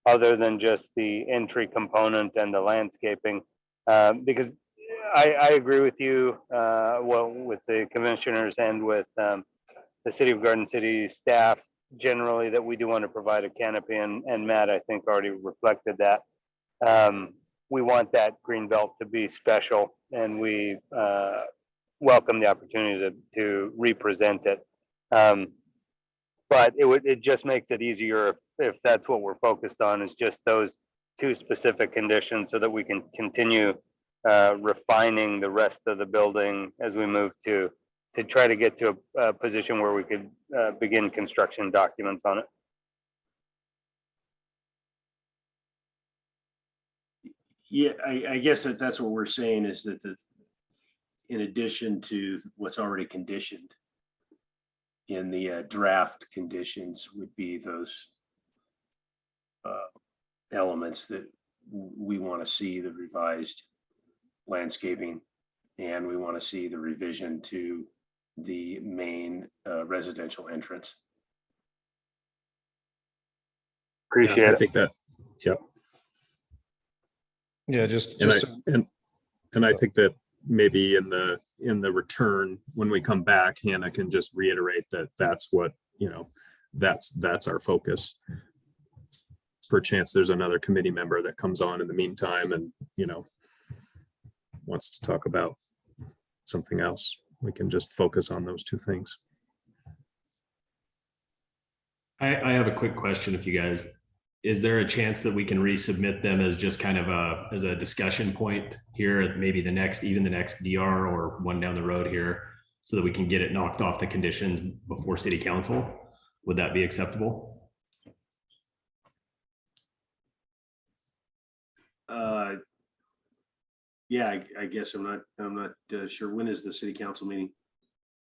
other than just the entry component and the landscaping. Because I agree with you, well, with the commissioners and with the City of Garden City staff generally, that we do want to provide a canopy, and Matt, I think, already reflected that. We want that green belt to be special, and we welcome the opportunity to represent it. But it just makes it easier if that's what we're focused on, is just those two specific conditions, so that we can continue refining the rest of the building as we move to try to get to a position where we could begin construction documents on it. Yeah, I guess that's what we're saying, is that in addition to what's already conditioned in the draft conditions would be those elements that we want to see, the revised landscaping, and we want to see the revision to the main residential entrance. Appreciate it. I think that, yep. Yeah, and I think that maybe in the return, when we come back, Hanna can just reiterate that that's what, that's our focus. Perchance there's another committee member that comes on in the meantime and, wants to talk about something else, we can just focus on those two things. I have a quick question if you guys, is there a chance that we can resubmit them as just kind of as a discussion point here at maybe even the next DR or one down the road here, so that we can get it knocked off the conditions before city council? Would that be acceptable? Yeah, I guess I'm not sure. When is the city council meeting?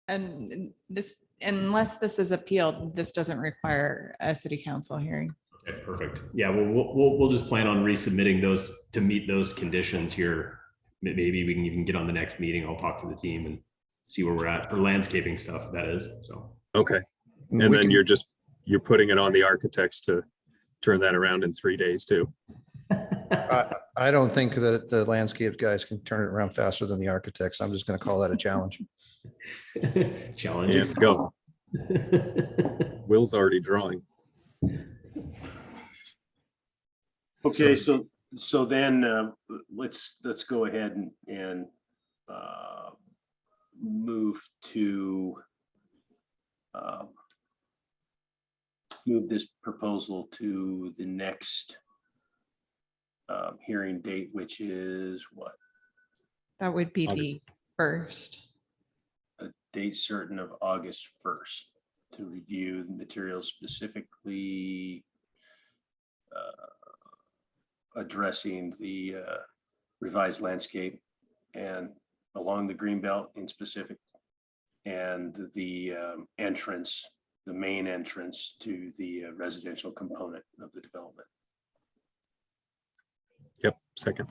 And this, unless this is appealed, this doesn't require a city council hearing. Okay, perfect. Yeah, we'll just plan on resubmitting those to meet those conditions here. Maybe we can even get on the next meeting. I'll talk to the team and see where we're at for landscaping stuff, that is. So Okay. And then you're putting it on the architects to turn that around in 3 days too. I don't think that the landscape guys can turn it around faster than the architects. I'm just going to call that a challenge. Challenges. And go. Will's already drawing. Okay, so then let's go ahead and move this proposal to the next hearing date, which is what? That would be August. the 1st. A date certain of August 1st to review the materials, specifically addressing the revised landscape and along the greenbelt in specific, and the entrance, the main entrance to the residential component of the development. Yep, second.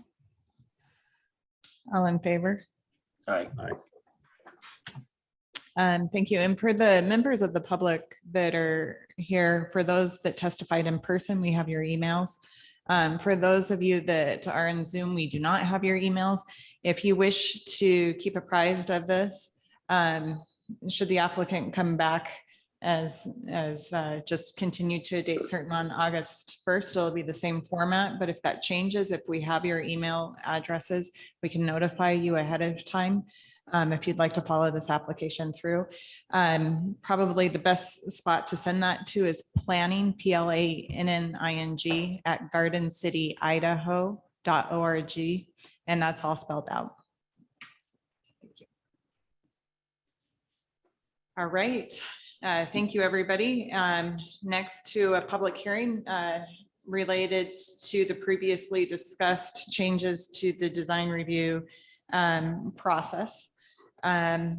All in favor? Aye. Thank you. And for the members of the public that are here, for those that testified in person, we have your emails. For those of you that are in Zoom, we do not have your emails. If you wish to keep apprised of this, should the applicant come back as just continue to a date certain on August 1st, it'll be the same format. But if that changes, if we have your email addresses, we can notify you ahead of time. If you'd like to follow this application through, probably the best spot to send that to is planning, PLANNING at gardencityidaho.org. And that's all spelled out. Thank you. All right. Thank you, everybody. Next to a public hearing related to the previously discussed changes to the design review process. Based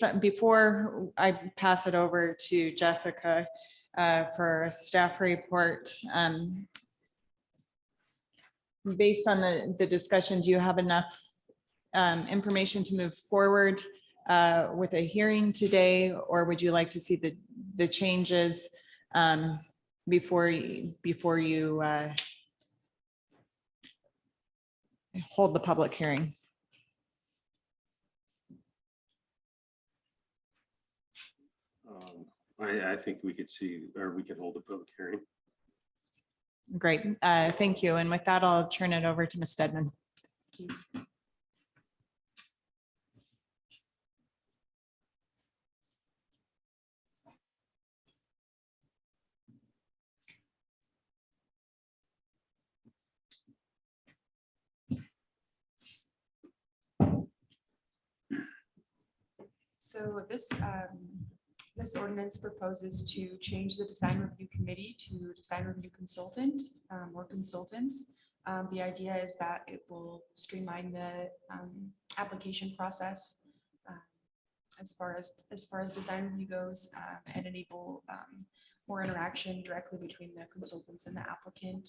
on, before I pass it over to Jessica for a staff report, based on the discussion, do you have enough information to move forward with a hearing today, or would you like to see the changes before you hold the public hearing? I think we could see, or we could hold a public hearing. Great, thank you. And with that, I'll turn it over to Ms. Stedman. Thank you. So this ordinance proposes to change the design review committee to design review consultant or consultants. The idea is that it will streamline the application process as far as design review goes, and enable more interaction directly between the consultants and the applicant.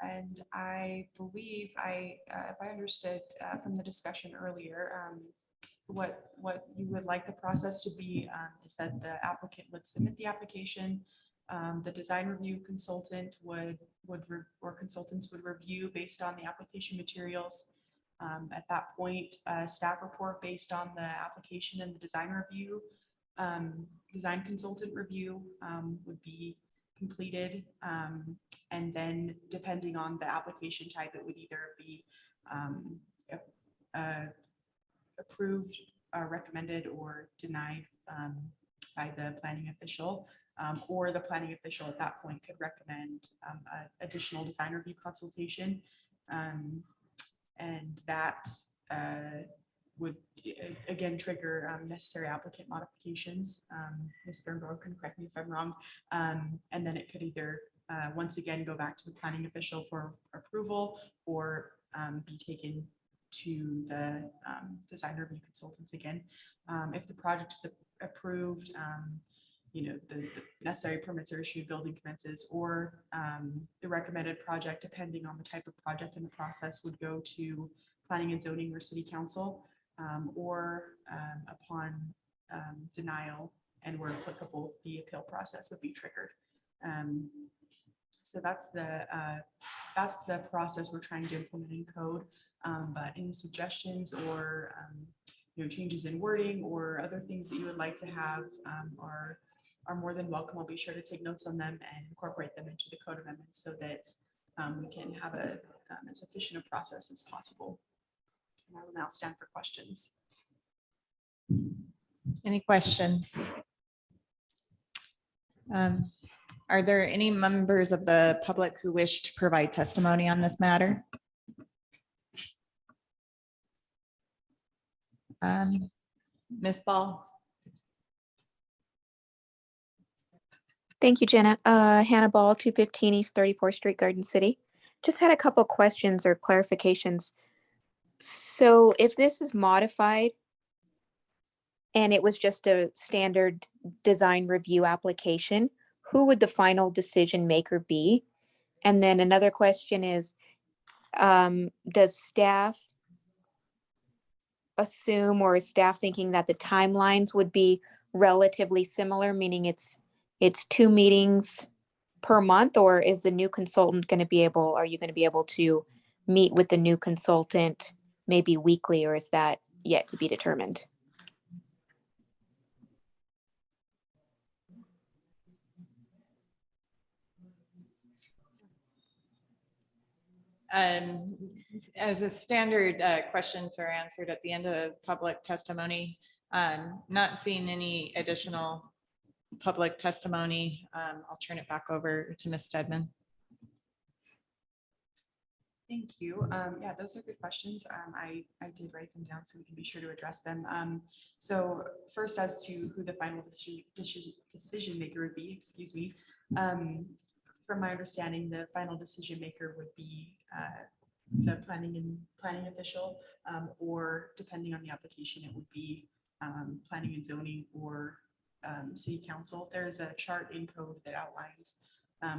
And I believe if I understood from the discussion earlier, what you would like the process to be is that the applicant would submit the application. The design review consultant or consultants would review based on the application materials. At that point, a staff report based on the application and the design review, design consultant review would be completed. And then depending on the application type, it would either be approved, recommended, or denied by the planning official. Or the planning official at that point could recommend additional design review consultation. And that would again trigger necessary applicant modifications. Ms. Thornborrow can correct me if I'm wrong. And then it could either once again go back to the planning official for approval, or be taken to the design review consultants again. If the project is approved, the necessary permits are issued, building commences, or the recommended project, depending on the type of project in the process, would go to planning and zoning or city council, or upon denial and where applicable, the appeal process would be triggered. So that's the process we're trying to implement in code. But any suggestions or changes in wording or other things that you would like to have are more than welcome. I'll be sure to take notes on them and incorporate them into the code amendments so that we can have as efficient a process as possible. And I will now stand for questions. Any questions? Are there any members of the public who wish to provide testimony on this matter? Ms. Ball. Thank you, Jenna. Hanna Ball, 215 East 34th Street, Garden City. Just had a couple questions or clarifications. So if this is modified and it was just a standard design review application, who would the final decision maker be? And then another question is, does staff assume, or is staff thinking that the timelines would be relatively similar, meaning it's 2 meetings per month, or is the new consultant going to be able, are you going to be able to meet with the new consultant maybe weekly, or is that yet to be determined? As a standard, questions are answered at the end of public testimony. Not seeing any additional public testimony, I'll turn it back over to Ms. Stedman. Thank you. Yeah, those are good questions. I did write them down so we can be sure to address them. So first, as to who the final decision maker would be, excuse me. From my understanding, the final decision maker would be the planning official, or depending on the application, it would be planning and zoning or city council. There's a chart in code that outlines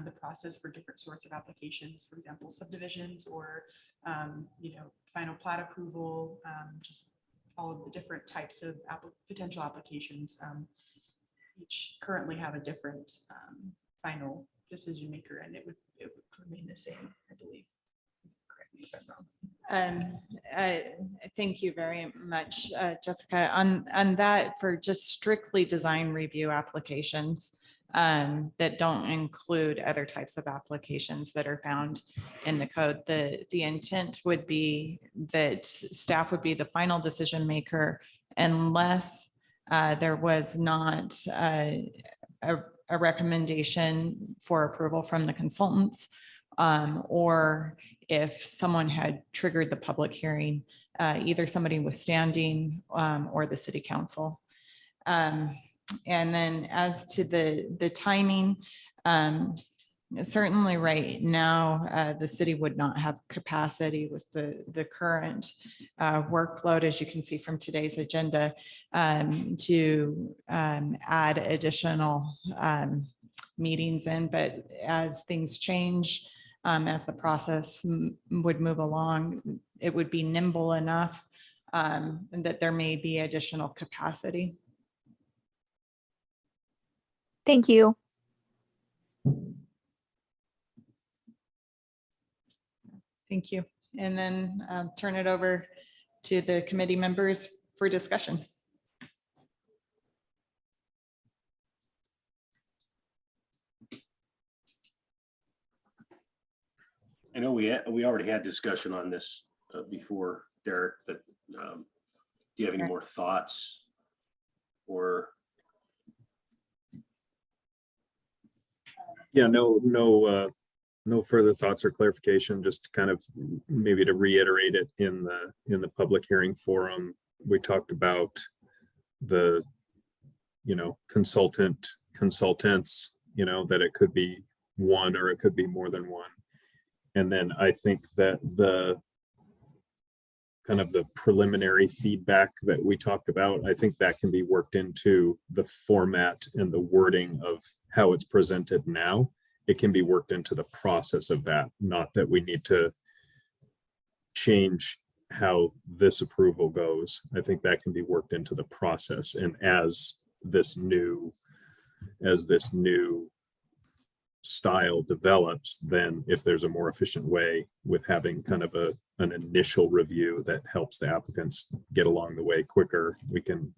the process for different sorts of applications, for example, subdivisions or final plat approval, just all of the different types of potential applications. Each currently have a different final decision maker, and it would remain the same, I believe. Correct me if I'm wrong. Thank you very much, Jessica. On that, for just strictly design review applications that don't include other types of applications that are found in the code, the intent would be that staff would be the final decision maker unless there was not a recommendation for approval from the consultants, or if someone had triggered the public hearing, either somebody with standing or the city council. And then as to the timing, certainly right now, the city would not have capacity with the current workload, as you can see from today's agenda, to add additional meetings in. But as things change, as the process would move along, it would be nimble enough that there may be additional capacity. Thank you. Thank you. And then turn it over to the committee members for discussion. know we already had discussion on this before, Derek, but do you have any more thoughts or? Yeah, no further thoughts or clarification, just kind of maybe to reiterate it in the public hearing forum. We talked about the, consultants, that it could be one or it could be more than one. And then I think that the kind of the preliminary feedback that we talked about, I think that can be worked into the format and the wording of how it's presented now. It can be worked into the process of that, not that we need to change how this approval goes. I think that can be worked into the process. And as this new style develops, then if there's a more efficient way with having kind of an initial review that helps the applicants get along the way quicker, we can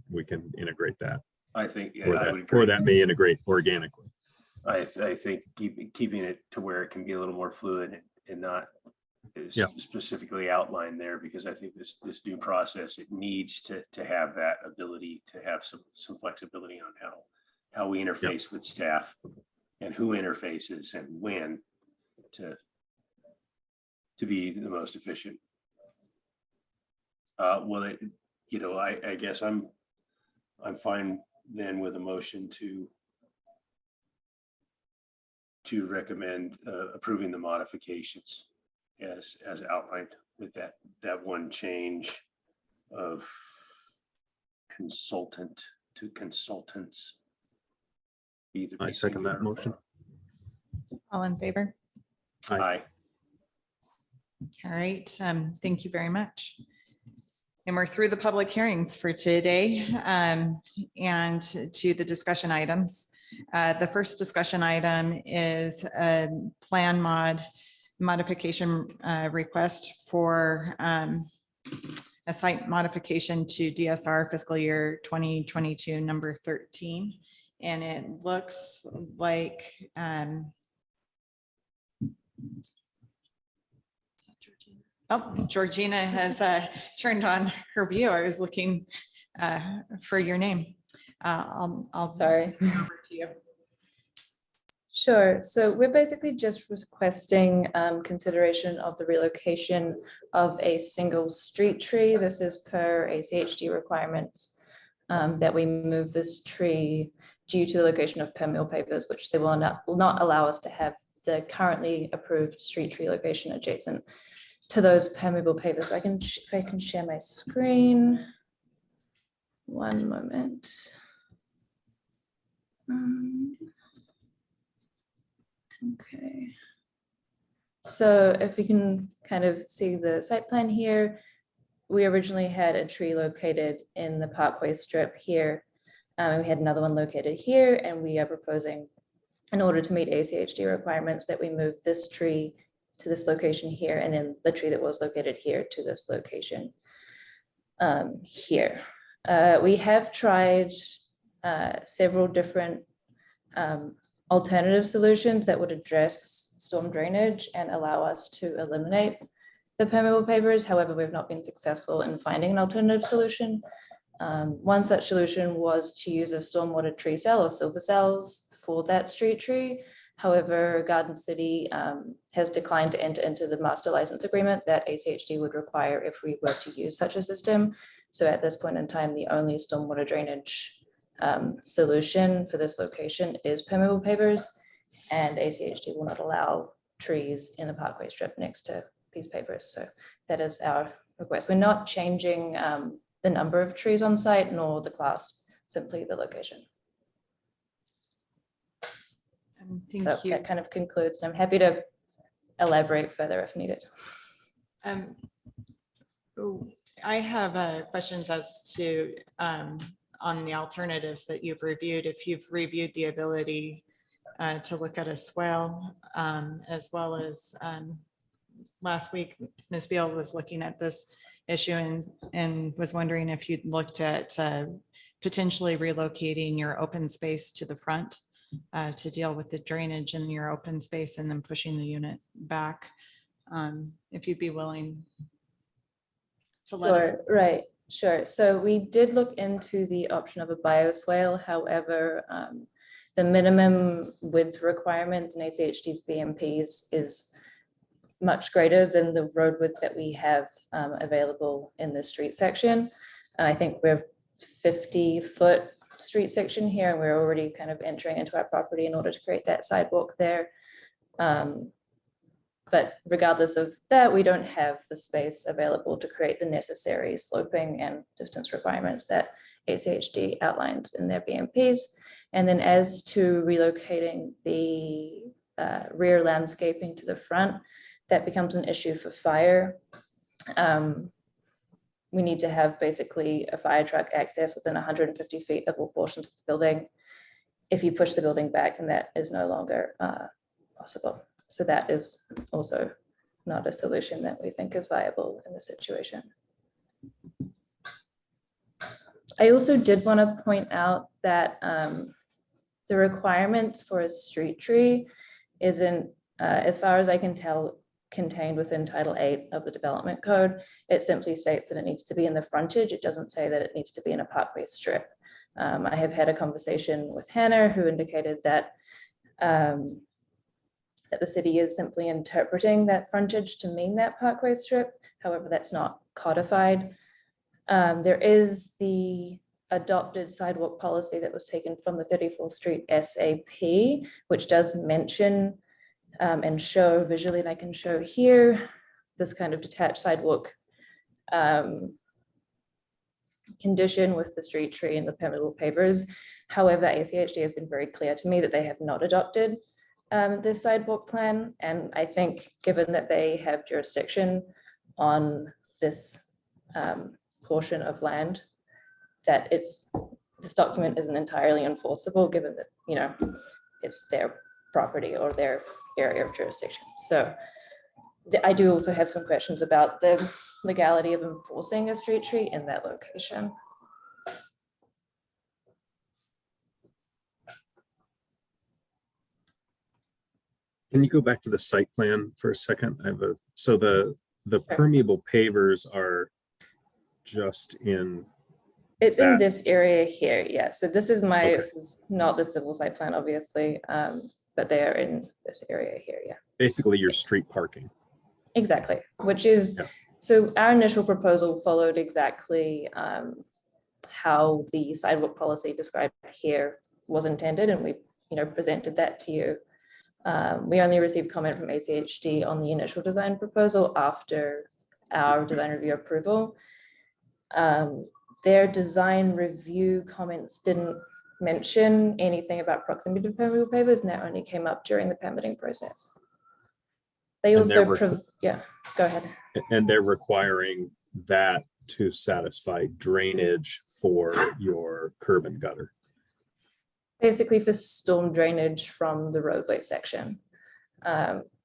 integrate that. I think, yeah, or that may integrate organically. I think keeping it to where it can be a little more fluid and not specifically outlined there, because I think this new process, it needs to have that ability to have some flexibility on how we interface with staff and who interfaces and when to be the most efficient. Well, I guess I'm fine then with a motion to recommend approving the modifications as outlined, with that one change of consultant to consultants. I second that motion. All in favor? Aye. All right, thank you very much. And we're through the public hearings for today, and to the discussion items. The first discussion item is a plan modification request for a site modification to DSR fiscal year 2022 number 13. And it looks like Georgina has turned on her view. I was looking for your name. I'll sorry. over to you. Sure. So we're basically just requesting consideration of the relocation of a single street tree. This is per ACHD requirements that we move this tree due to the location of permeable pavers, which they will not allow us to have the currently approved street tree location adjacent to those permeable pavers. So if I can share my screen. One moment. Okay. So if we can kind of see the site plan here, we originally had a tree located in the Parkway strip here. We had another one located here, and we are proposing, in order to meet ACHD requirements, that we move this tree to this location here, and then the tree that was located here to this location here. We have tried several different alternative solutions that would address storm drainage and allow us to eliminate the permeable pavers. However, we've not been successful in finding an alternative solution. One such solution was to use a stormwater tree cell or silver cells for that street tree. However, Garden City has declined to enter into the master license agreement that ACHD would require if we were to use such a system. So at this point in time, the only stormwater drainage solution for this location is permeable pavers, and ACHD will not allow trees in the Parkway strip next to these pavers. So that is our request. We're not changing the number of trees on site nor the class, simply the location. Thank you. That kind of concludes. I'm happy to elaborate further if needed. I have questions as to on the alternatives that you've reviewed. If you've reviewed the ability to look at a swale, as well as last week, Ms. Veal was looking at this issue and was wondering if you'd looked at potentially relocating your open space to the front to deal with the drainage in your open space and then pushing the unit back if you'd be willing to let us. Sure, right, sure. So we did look into the option of a bioswale. However, the minimum width requirement in ACHD's BMPs is much greater than the road width that we have available in the street section. I think we're 50-foot street section here, and we're already kind of entering into our property in order to create that sidewalk there. But regardless of that, we don't have the space available to create the necessary sloping and distance requirements that ACHD outlines in their BMPs. And then as to relocating the rear landscaping to the front, that becomes an issue for fire. We need to have basically a fire truck access within 150 feet of all portions of the building. If you push the building back, and that is no longer possible. So that is also not a solution that we think is viable in the situation. I also did want to point out that the requirements for a street tree isn't, as far as I can tell, contained within Title 8 of the Development Code. It simply states that it needs to be in the frontage. It doesn't say that it needs to be in a parkway strip. I have had a conversation with Hanna, who indicated that that the city is simply interpreting that frontage to mean that parkway strip. However, that's not codified. There is the adopted sidewalk policy that was taken from the 34th Street SAP, which does mention and show visually, and I can show here, this kind of detached sidewalk condition with the street tree and the permeable pavers. However, ACHD has been very clear to me that they have not adopted this sidewalk plan. And I think given that they have jurisdiction on this portion of land, that this document isn't entirely enforceable, given that, you know, it's their property or their area of jurisdiction. So I do also have some questions about the legality of enforcing a street tree in that location. Can you go back to the site plan for a second? So the permeable pavers are just in. It's in this area here, yeah. So this is this is not the civil site plan, obviously, but they are in this area here, yeah. Basically your street parking. Exactly, which is, so our initial proposal followed exactly how the sidewalk policy described here was intended, and we, you know, presented that to you. We only received comment from ACHD on the initial design proposal after our design review approval. Their design review comments didn't mention anything about proximity to permeable pavers, and that only came up during the permitting process. They also, yeah, go ahead. And they're requiring that to satisfy drainage for your curb and gutter. Basically for storm drainage from the roadway section.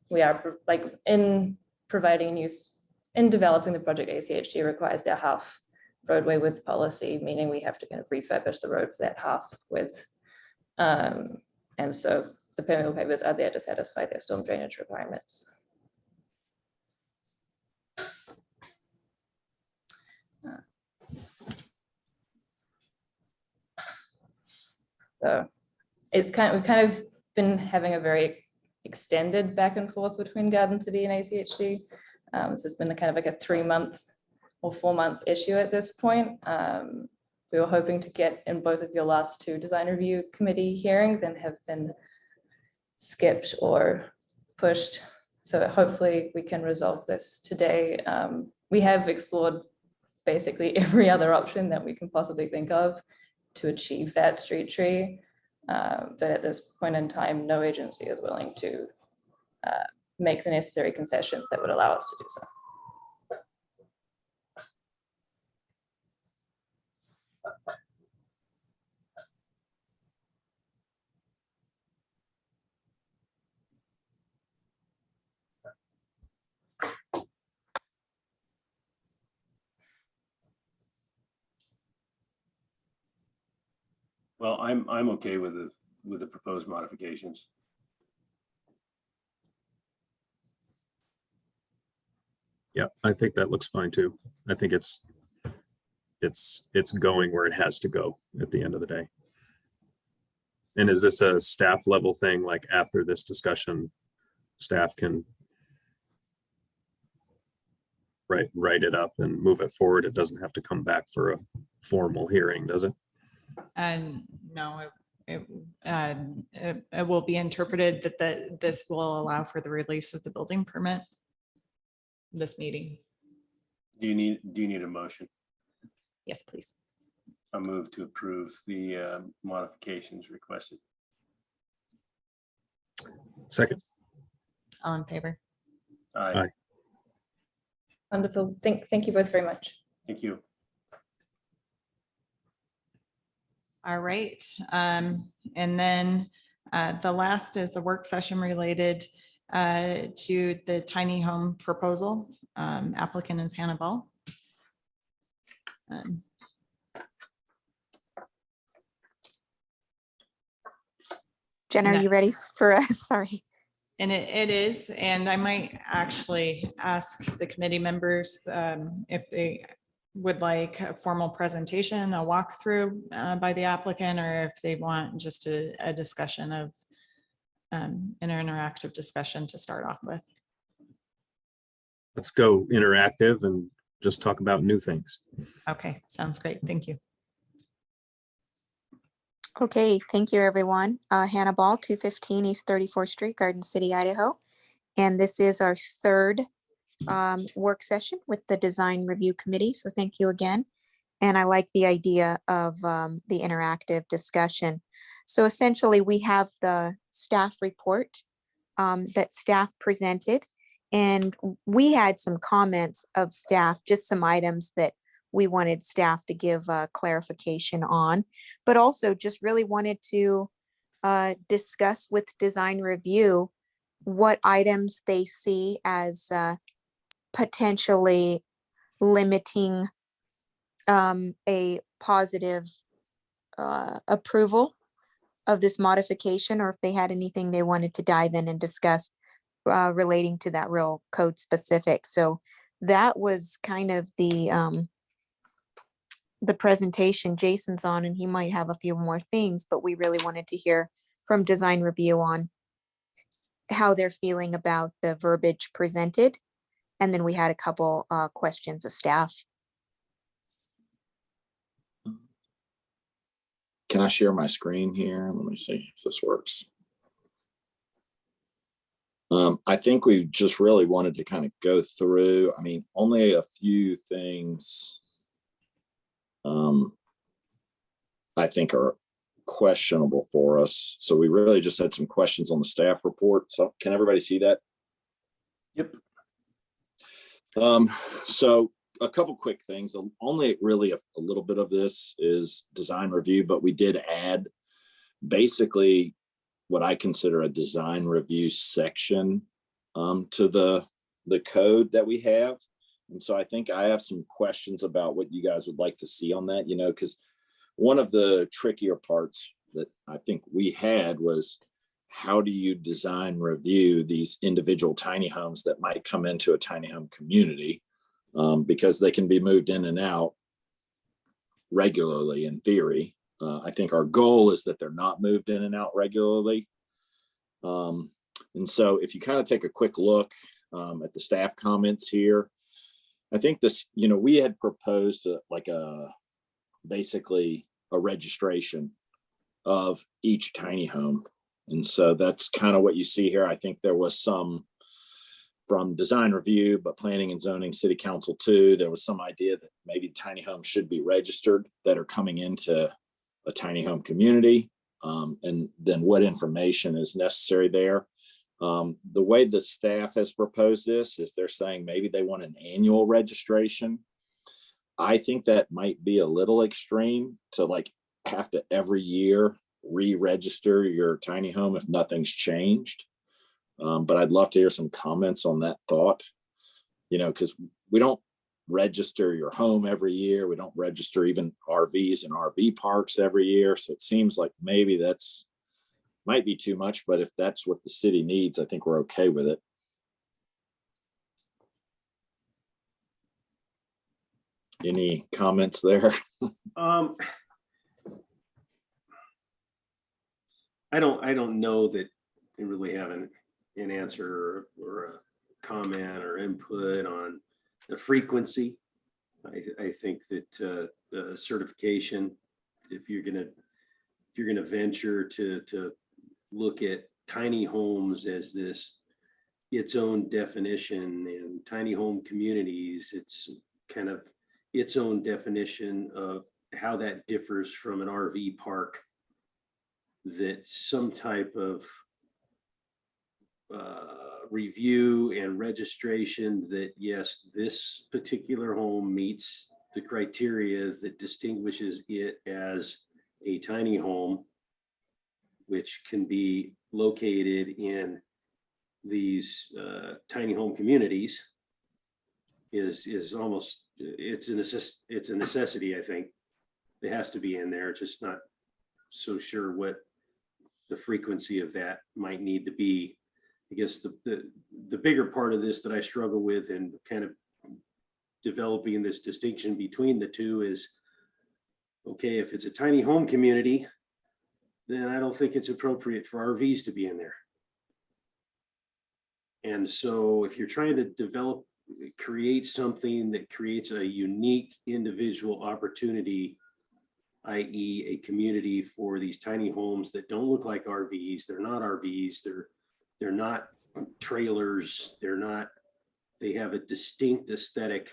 We are in providing use, in developing the project, ACHD requires their half roadway width policy, meaning we have to kind of refurbish the road for that half width. And so the permeable pavers are there to satisfy their storm drainage requirements. So we've kind of been having a very extended back and forth between Garden City and ACHD. So it's been kind of like a 3-month or 4-month issue at this point. We were hoping to get in both of your last 2 design review committee hearings and have been skipped or pushed. So hopefully we can resolve this today. We have explored basically every other option that we can possibly think of to achieve that street tree. But at this point in time, no agency is willing to make the necessary concessions that would allow us to do so. Well, I'm okay with the proposed modifications. Yeah, I think that looks fine too. I think it's going where it has to go at the end of the day. And is this a staff level thing? Like after this discussion, staff can write it up and move it forward? It doesn't have to come back for a formal hearing, does it? And no, it will be interpreted that this will allow for the release of the building permit. This meeting. Do you need a motion? Yes, please. I move to approve the modifications requested. Second. All in favor? Aye. Aye. Wonderful. Thank you both very much. Thank you. All right. And then the last is a work session related to the tiny home proposal. Applicant is Hanna Ball. Jenna, are you ready for us? Sorry. And it is, and I might actually ask the committee members if they would like a formal presentation, a walkthrough by the applicant, or if they want just a discussion of an interactive discussion to start off with. Let's go interactive and just talk about new things. Okay, sounds great. Thank you. Okay, thank you, everyone. Hanna Ball, 215 East 34th Street, Garden City, Idaho. And this is our third work session with the Design Review Committee. So thank you again. And I like the idea of the interactive discussion. So essentially, we have the staff report that staff presented. And we had some comments of staff, just some items that we wanted staff to give clarification on, but also just really wanted to discuss with Design Review what items they see as potentially limiting a positive approval of this modification, or if they had anything they wanted to dive in and discuss relating to that real code specific. So that was kind of the presentation Jason's on, and he might have a few more things, but we really wanted to hear from Design Review on how they're feeling about the verbiage presented. And then we had a couple questions of staff. Can I share my screen here? Let me see if this works. I think we just really wanted to kind of go through, I mean, only a few things I think are questionable for us. So we really just had some questions on the staff report. So can everybody see that? Yep. So a couple quick things. Only really a little bit of this is design review, but we did add basically what I consider a design review section to the code that we have. And so I think I have some questions about what you guys would like to see on that, you know, because one of the trickier parts that I think we had was, how do you design review these individual tiny homes that might come into a tiny home community, because they can be moved in and out regularly in theory. I think our goal is that they're not moved in and out regularly. And so if you kind of take a quick look at the staff comments here, I think this, you know, we had proposed basically a registration of each tiny home. And so that's kind of what you see here. I think there was some from design review, but planning and zoning, city council too. There was some idea that maybe tiny homes should be registered that are coming into a tiny home community. And then what information is necessary there. The way the staff has proposed this is they're saying maybe they want an annual registration. I think that might be a little extreme to like have to every year re-register your tiny home if nothing's changed. But I'd love to hear some comments on that thought, you know, because we don't register your home every year. We don't register even RVs and RV parks every year. So it seems like maybe that's might be too much, but if that's what the city needs, I think we're okay with it. Any comments there? I don't know that I really have an answer or a comment or input on the frequency. I think that certification, if you're gonna venture to look at tiny homes as its own definition, and tiny home communities, it's kind of its own definition of how that differs from an RV park, that some type of review and registration that, yes, this particular home meets the criteria that distinguishes it as a tiny home, which can be located in these tiny home communities, is almost, it's a necessity. I think it has to be in there. Just not so sure what the frequency of that might need to be. I guess the bigger part of this that I struggle with and kind of developing this distinction between the two is, okay, if it's a tiny home community, then I don't think it's appropriate for RVs to be in there. And so if you're trying to create something that creates a unique individual opportunity, i.e. a community for these tiny homes that don't look like RVs, they're not RVs, they're not trailers, they have a distinct aesthetic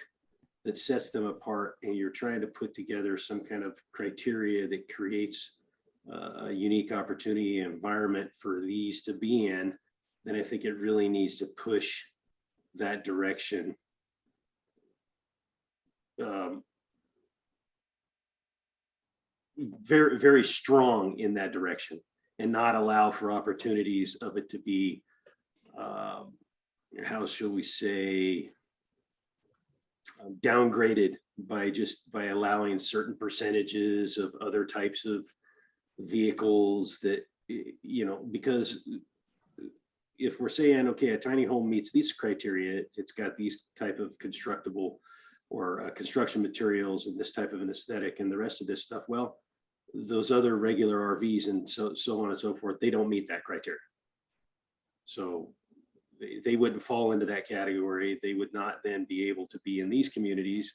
that sets them apart, and you're trying to put together some kind of criteria that creates a unique opportunity environment for these to be in, then I think it really needs to push that direction. Very, very strong in that direction, and not allow for opportunities of it to be, how shall we say, downgraded by allowing certain percentages of other types of vehicles that, because if we're saying, okay, a tiny home meets these criteria, it's got these type of constructible or construction materials and this type of an aesthetic and the rest of this stuff, well, those other regular RVs and so on and so forth, they don't meet that criteria. So they wouldn't fall into that category. They would not then be able to be in these communities,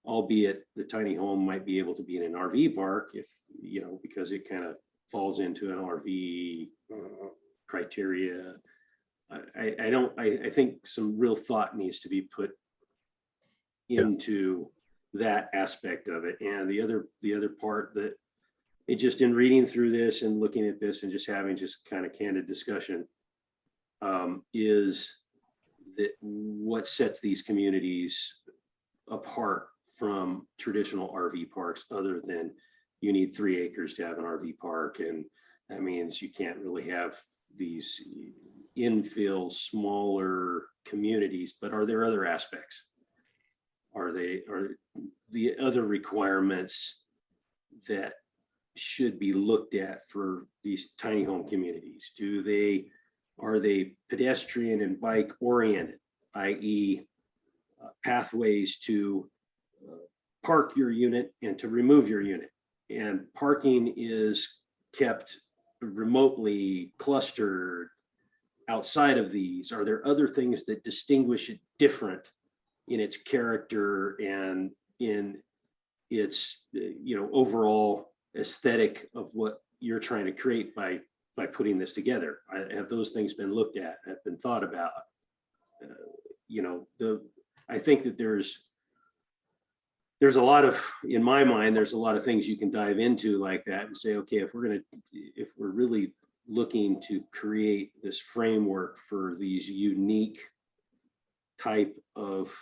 albeit the tiny home might be able to be in an RV park if, because it kind of falls into an RV criteria. I think some real thought needs to be put into that aspect of it. And the other part that it just, in reading through this and looking at this and just having kind of candid discussion, is that what sets these communities apart from traditional RV parks, other than you need 3 acres to have an RV park, and that means you can't really have these infill smaller communities. But are there other aspects? Are the other requirements that should be looked at for these tiny home communities? Are they pedestrian and bike oriented, i.e. pathways to park your unit and to remove your unit? And parking is kept remotely clustered outside of these. Are there other things that distinguish it different in its character and in its overall aesthetic of what you're trying to create by putting this together? Have those things been looked at, have been thought about? I think that there's a lot of, in my mind, there's a lot of things you can dive into like that and say, okay, if we're really looking to create this framework for these unique type of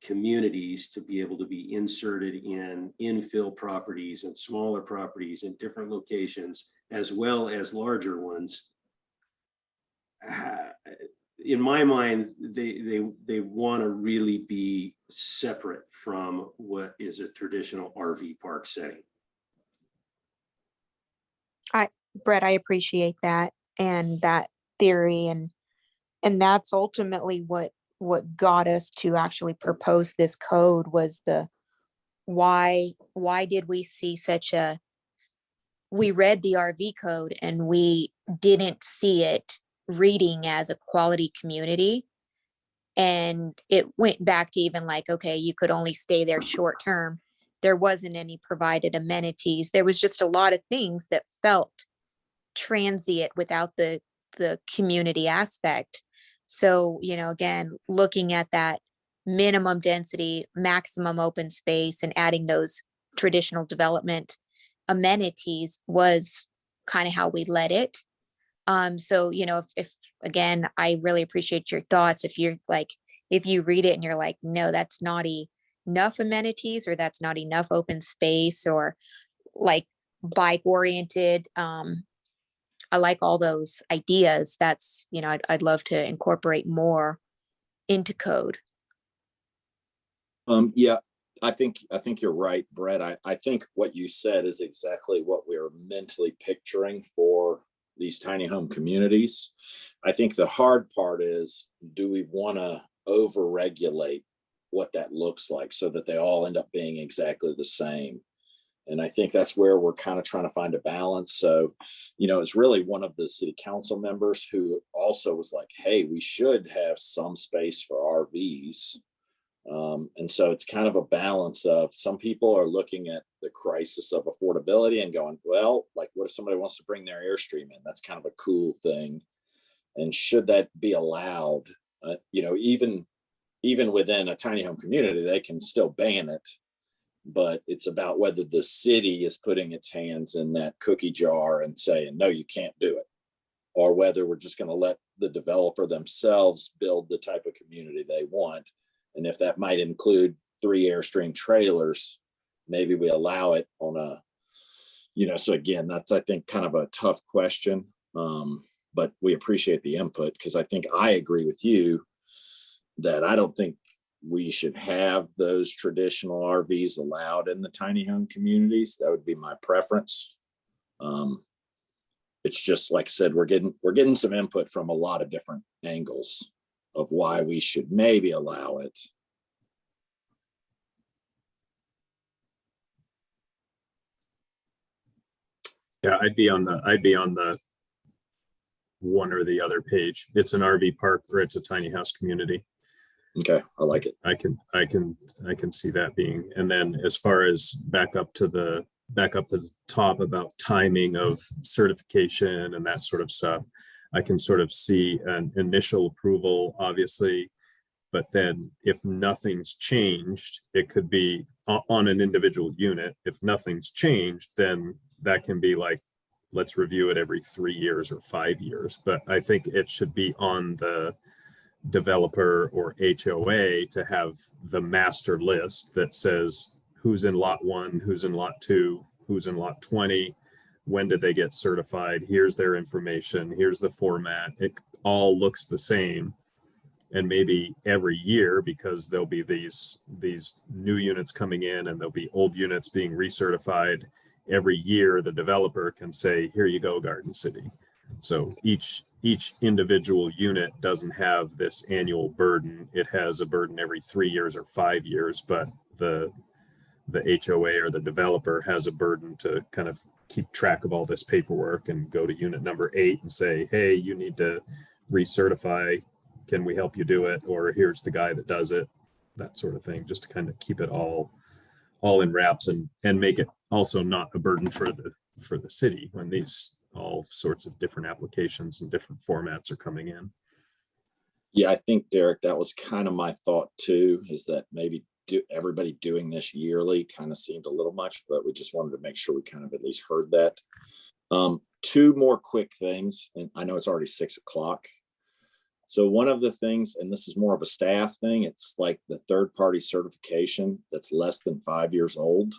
communities to be able to be inserted in infill properties and smaller properties in different locations, as well as larger ones, in my mind, they want to really be separate from what is a traditional RV park setting. Brett, I appreciate that and that theory, and that's ultimately what got us to actually propose this code, was the why did we see we read the RV code and we didn't see it reading as a quality community. And it went back to even like, okay, you could only stay there short term. There wasn't any provided amenities. There was just a lot of things that felt transient without the community aspect. So, again, looking at that minimum density, maximum open space, and adding those traditional development amenities was kind of how we led it. So, if again, I really appreciate your thoughts. If you read it and you're like, no, that's not enough amenities, or that's not enough open space, or like bike oriented. I like all those ideas. That's, I'd love to incorporate more into code. Yeah, I think you're right, Brett. I think what you said is exactly what we're mentally picturing for these tiny home communities. I think the hard part is, do we want to over-regulate what that looks like so that they all end up being exactly the same? And I think that's where we're kind of trying to find a balance. So, it's really one of the city council members who also was like, hey, we should have some space for RVs. And so it's kind of a balance of, some people are looking at the crisis of affordability and going, well, like, what if somebody wants to bring their Airstream in? That's kind of a cool thing. And should that be allowed? Even within a tiny home community, they can still ban it. But it's about whether the city is putting its hands in that cookie jar and saying, no, you can't do it. Or whether we're just going to let the developer themselves build the type of community they want. And if that might include 3 Airstream trailers, maybe we allow it on a, so again, that's, I think, kind of a tough question. But we appreciate the input, because I think I agree with you that I don't think we should have those traditional RVs allowed in the tiny home communities. That would be my preference. It's just, like I said, we're getting some input from a lot of different angles of why we should maybe allow it. Yeah, I'd be on the one or the other page. It's an RV park or it's a tiny house community. Okay, I like it. I can see that being. And then as far as back up to the top about timing of certification and that sort of stuff, I can sort of see an initial approval, obviously, but then if nothing's changed, it could be on an individual unit. If nothing's changed, then that can be like, let's review it every 3 years or 5 years. But I think it should be on the developer or HOA to have the master list that says who's in lot 1, who's in lot 2, who's in lot 20, when did they get certified, here's their information, here's the format. It all looks the same. And maybe every year, because there'll be these new units coming in and there'll be old units being recertified, every year the developer can say, here you go, Garden City. So each individual unit doesn't have this annual burden. It has a burden every 3 years or 5 years, but the HOA or the developer has a burden to kind of keep track of all this paperwork and go to unit number 8 and say, hey, you need to recertify. Can we help you do it? Or here's the guy that does it, that sort of thing, just to kind of keep it all in wraps and make it also not a burden for the city when these all sorts of different applications and different formats are coming in. Yeah, I think, Derek, that was kind of my thought too, is that maybe everybody doing this yearly kind of seemed a little much, but we just wanted to make sure we kind of at least heard that. 2 more quick things, and I know it's already 6 o'clock. So one of the things, and this is more of a staff thing, it's like the third-party certification that's less than 5 years old.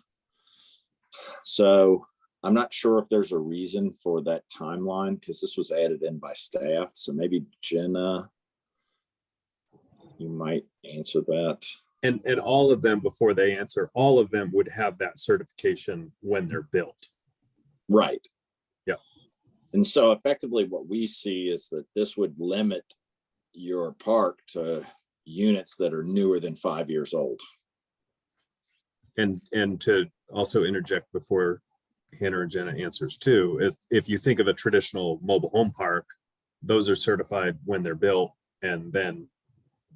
So I'm not sure if there's a reason for that timeline, because this was added in by staff. So maybe Jenah, you might answer that. And all of them, before they answer, all of them would have that certification when they're built. Right. Yeah. And so effectively what we see is that this would limit your park to units that are newer than 5 years old. And to also interject before Hannah or Jenna answers too, if you think of a traditional mobile home park, those are certified when they're built, and then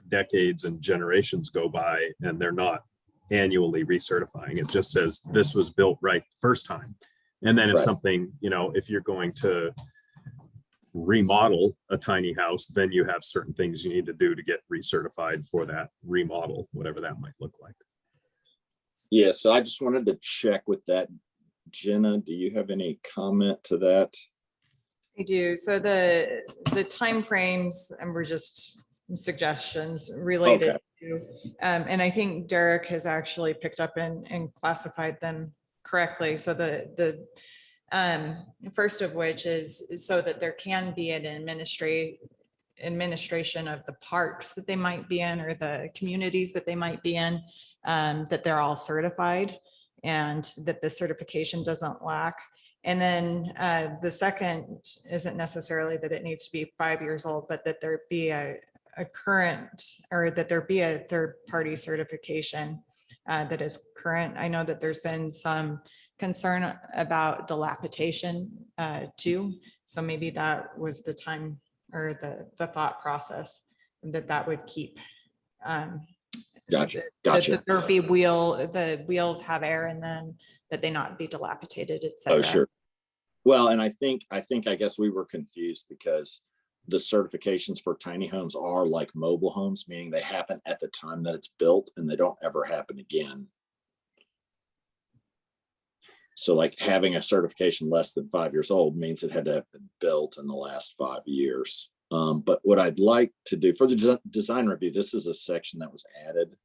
decades and generations go by and they're not annually recertifying. It just says this was built right the first time. And then if Right. something, if you're going to remodel a tiny house, then you have certain things you need to do to get recertified for that remodel, whatever that might look like. Yeah, so I just wanted to check with that. Jenna, do you have any comment to that? I do. So the timeframes, and we're just suggestions related Okay. to, and I think Derek has actually picked up and classified them correctly. So the first of which is so that there can be an administration of the parks that they might be in, or the communities that they might be in, that they're all certified and that the certification doesn't lack. And then the second isn't necessarily that it needs to be 5 years old, but that there be a current, or that there be a third-party certification that is current. I know that there's been some concern about dilapidation too. So maybe that was the time, or the thought process, that would keep. Gotcha. That there be the wheels have air in them, that they not be dilapidated, et cetera. Oh, sure. Well, and I guess we were confused because the certifications for tiny homes are like mobile homes, meaning they happen at the time that it's built and they don't ever happen again. So like having a certification less than 5 years old means it had to have been built in the last 5 years. But what I'd like to do for the design review, this is a section that was added.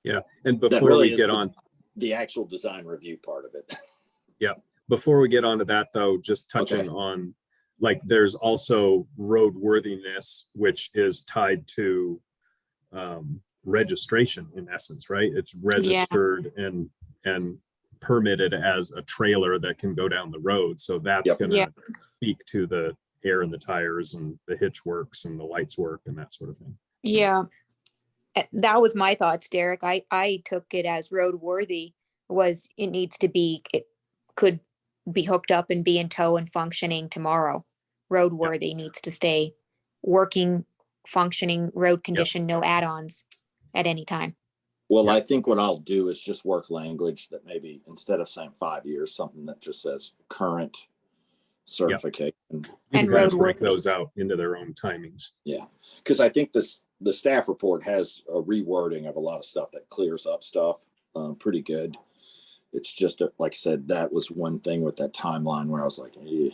Yeah, and that before really we is get on, the actual design review part of it. yeah, before we get onto that though, just touching on, like, there's also roadworthiness, which is tied to registration in essence, right? It's registered and permitted as a trailer that can go down the road. So that's gonna speak to the air in the tires and the hitch works and the lights work and that sort of thing. Yeah, that was my thoughts, Derek. I took it as roadworthy was it needs to be, it could be hooked up and be in tow and functioning tomorrow. Roadworthy needs to stay working, functioning, road condition, no add-ons at any time. Well, I think what I'll do is just work language that maybe instead of saying 5 years, something that just says current certification. You can kind of break those out into their own timings. Yeah, because I think the staff report has a rewording of a lot of stuff that clears up stuff pretty good. It's just, like I said, that was one thing with that timeline where I was like, eh.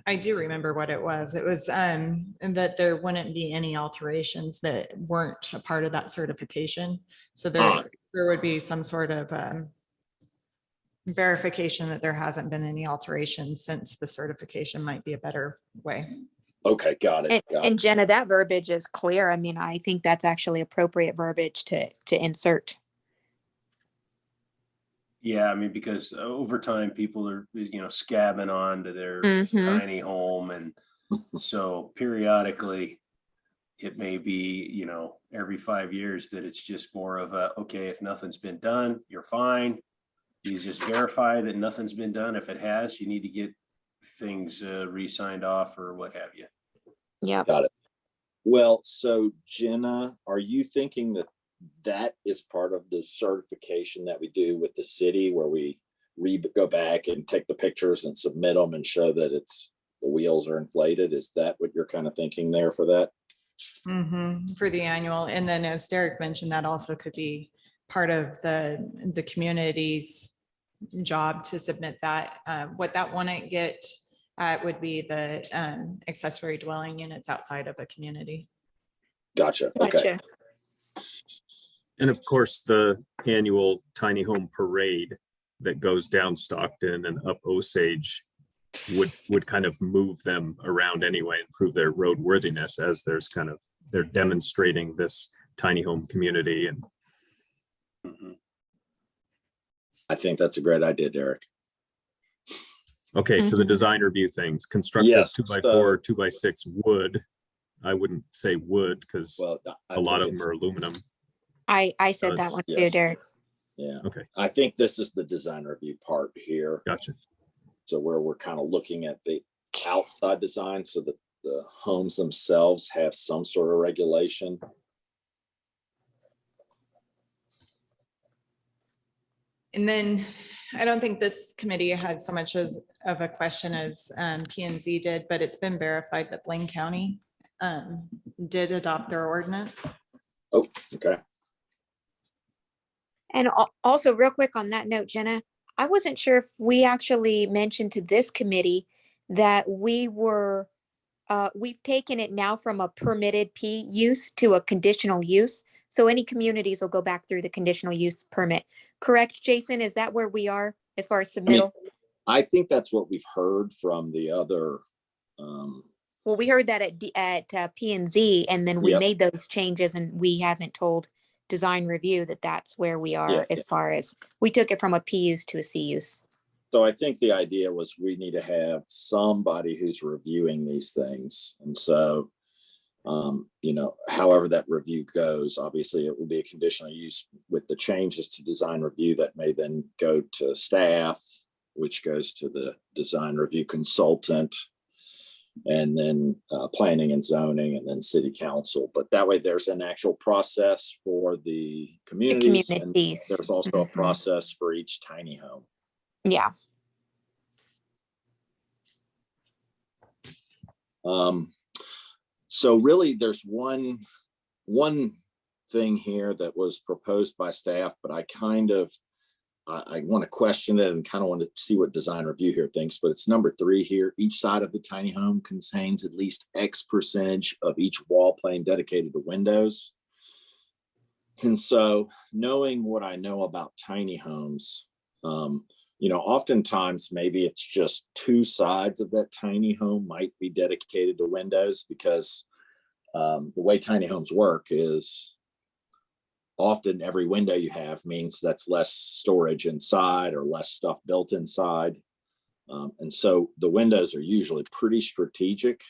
I do remember what it was. It was that there wouldn't be any alterations that weren't a part of that certification. So there would be some sort of verification that there hasn't been any alterations since the certification might be a better way. Okay, got it. And Jenna, that verbiage is clear. I mean, I think that's actually appropriate verbiage to insert. Yeah, I mean, because over time, people are, scabbing on to their tiny home. And so periodically, it may be, every 5 years that it's just more of a, okay, if nothing's been done, you're fine. You just verify that nothing's been done. If it has, you need to get things re-signed off or what have you. Yeah. Got it. Well, so Jenna, are you thinking that is part of the certification that we do with the city, where we go back and take the pictures and submit them and show that the wheels are inflated? Is that what you're kind of thinking there for that? For the annual. And then as Derek mentioned, that also could be part of the community's job to submit that. What that wouldn't get would be the accessory dwelling units outside of a community. Gotcha. Okay. And of course, the annual tiny home parade that goes down Stockton and up Osage would kind of move them around anyway and prove their roadworthiness, as they're demonstrating this tiny home community. And I think that's a great idea, Derek. Okay, to the design review things. Constructive 2x4, 2x6 wood. I wouldn't say wood because a lot of them are aluminum. I said that one too, Derek. Yeah. Okay. I think this is the design review part here. Gotcha. So where we're kind of looking at the outside design so that the homes themselves have some sort of regulation. And then I don't think this committee had so much as of a question as P and Z did, but it's been verified that Blaine County did adopt their ordinance. Oh, okay. And also real quick on that note, Jenna, I wasn't sure if we actually mentioned to this committee that we've taken it now from a permitted P use to a conditional use. So any communities will go back through the conditional use permit. Correct, Jason? Is that where we are as far as submittal? I think that's what we've heard from the other. Well, we heard that at P and Z, and then we made those changes, and we haven't told design review that that's where we are as far as we took it from a P use to a C use. So I think the idea was we need to have somebody who's reviewing these things. And so, you know, however that review goes, obviously it will be a conditional use with the changes to design review that may then go to staff, which goes to the design review consultant, and then planning and zoning, and then city council. But that way there's an actual process for the communities. And there's also a process for each tiny home. Yeah. So really there's one thing here that was proposed by staff, but I want to question it and kind of want to see what design review here thinks, but it's number 3 here. Each side of the tiny home contains at least X percentage of each wall plane dedicated to windows. And so knowing what I know about tiny homes, you know, oftentimes maybe it's just 2 sides of that tiny home might be dedicated to windows, because the way tiny homes work is often every window you have means that's less storage inside or less stuff built inside. And so the windows are usually pretty strategic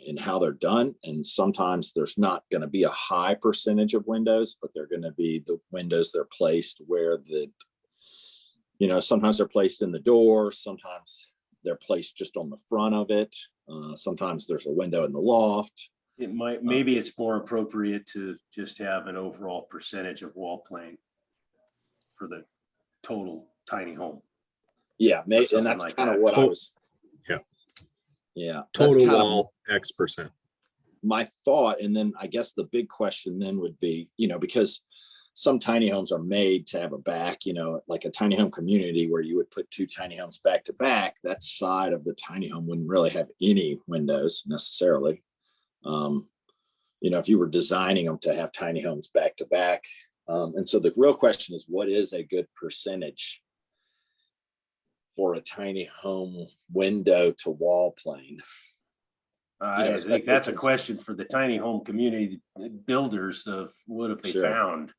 in how they're done. And sometimes there's not going to be a high percentage of windows, but they're going to be the windows they're placed where you know, sometimes they're placed in the door, sometimes they're placed just on the front of it. Sometimes there's a window in the loft. Maybe it's more appropriate to just have an overall percentage of wall plane for the total tiny home. Yeah, and that's kind of what I was. Yeah. Total wall X percent. My thought, and then I guess the big question then would be, you know, because some tiny homes are made to have a back, you know, like a tiny home community where you would put 2 tiny homes back to back, that side of the tiny home wouldn't really have any windows necessarily. You know, if you were designing them to have tiny homes back to back. And so the real question is, what is a good percentage for a tiny home window to wall plane? I think that's a question for the tiny home community builders of what have they found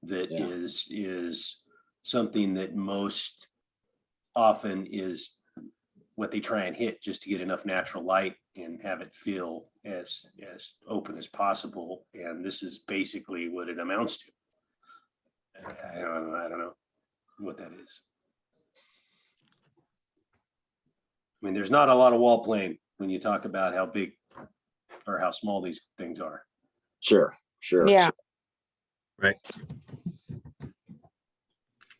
that is something that most often is what they try and hit just to get enough natural light and have it feel as open as possible. And this is basically what it amounts to. I don't know what that is. I mean, there's not a lot of wall plane when you talk about how big or how small these things are. Sure. Yeah. Right.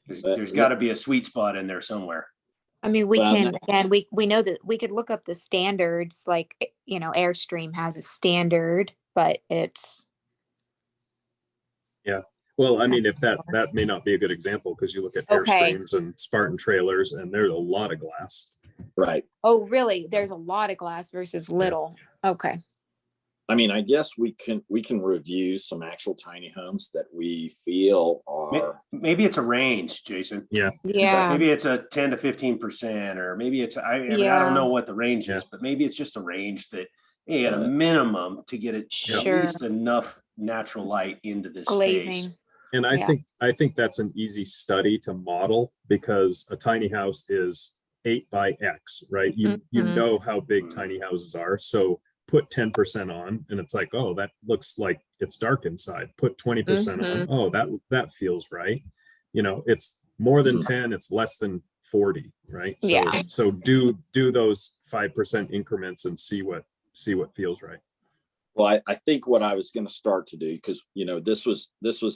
There's got to be a sweet spot in there somewhere. I mean, we know that we could look up the standards, like, you know, Airstream has a standard, but it's. Yeah. Well, I mean, if that may not be a good example, because you look at Airstreams and Spartan trailers, and there's a lot of glass. Right. Oh, really? There's a lot of glass versus little. Okay. I mean, I guess we can review some actual tiny homes that we feel are. Maybe it's a range, Jason. Yeah. Yeah. Maybe it's a 10 to 15%, or maybe it's, I mean, I don't know what the range is, but maybe it's just a range that, hey, at a minimum to get it at least enough natural light into this space. And I think that's an easy study to model, because a tiny house is 8 by X, right? You know how big tiny houses are. So put 10% on and it's like, oh, that looks like it's dark inside. Put 20% on. Oh, that feels right. You know, it's more than 10, it's less than 40, right? So do those 5% increments and see what feels right. Well, I think what I was going to start to do, because, you know, this was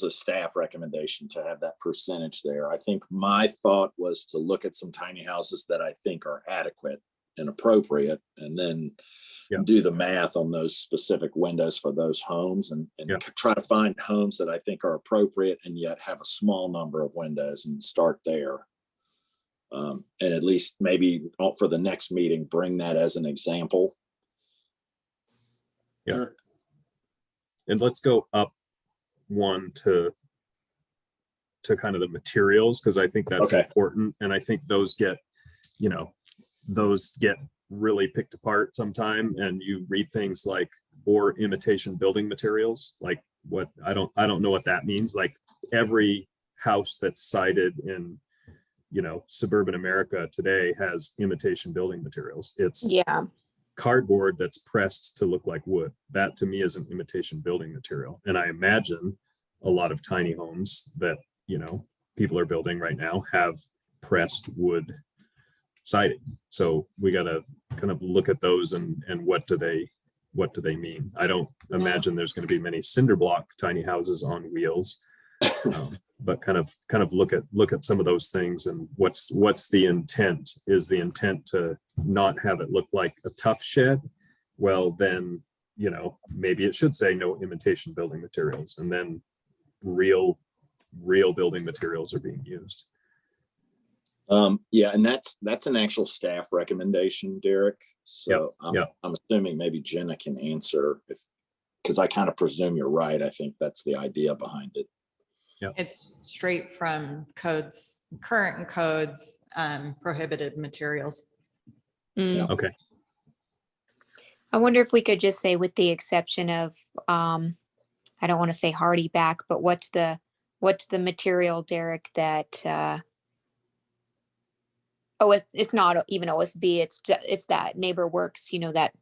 a staff recommendation to have that percentage there. I think my thought was to look at some tiny houses that I think are adequate and appropriate, and then do the math on those specific windows for those homes, and try to find homes that I think are appropriate and yet have a small number of windows, and start there. And at least maybe for the next meeting, bring that as an example. Yeah. And let's go up one to kind of the materials, because I think that's important. And I think those get really picked apart sometime, and you read things like, or imitation building materials, like what I don't know what that means. Like every house that's cited in, you know, suburban America today has imitation building materials. It's cardboard that's pressed to look like wood. That to me is an imitation building material. And I imagine a lot of tiny homes that, you know, people are building right now have pressed wood siding. So we got to kind of look at those and what do they mean? I don't imagine there's going to be many cinder block tiny houses on wheels, but kind of look at some of those things, and what's the intent? Is the intent to not have it look like a tough shed? Well, then, you know, maybe it should say no imitation building materials, and then real building materials are being used. Yeah, and that's an actual staff recommendation, Derek. So I'm assuming maybe Jenah can answer, because I kind of presume you're right. I think that's the idea behind it. Yeah, it's straight from codes, current codes, prohibited materials. Okay. I wonder if we could just say, with the exception of, I don't want to say hardy back, but what's the material, Derek, that, it's not even OSB, it's that Neighbor Works, you know, that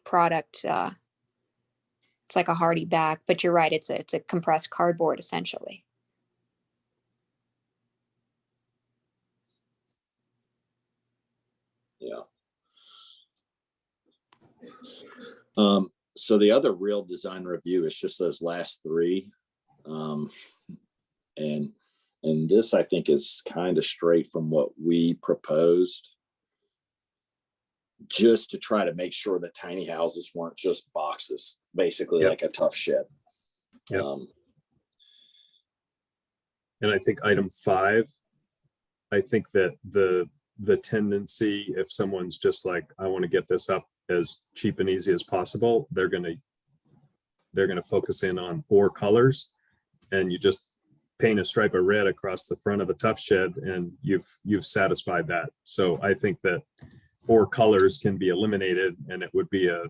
product, it's like a hardy back, but you're right, it's a compressed cardboard essentially. Yeah. So the other real design review is just those last three. And this, I think, is kind of straight from what we proposed, just to try to make sure that tiny houses weren't just boxes, basically like a tough shed. And I think item 5, I think that the tendency, if someone's just like, I want to get this up as cheap and easy as possible, they're gonna focus in on 4 colors, and you just paint a stripe of red across the front of a tough shed and you've satisfied that. So I think that 4 colors can be eliminated, and it would be a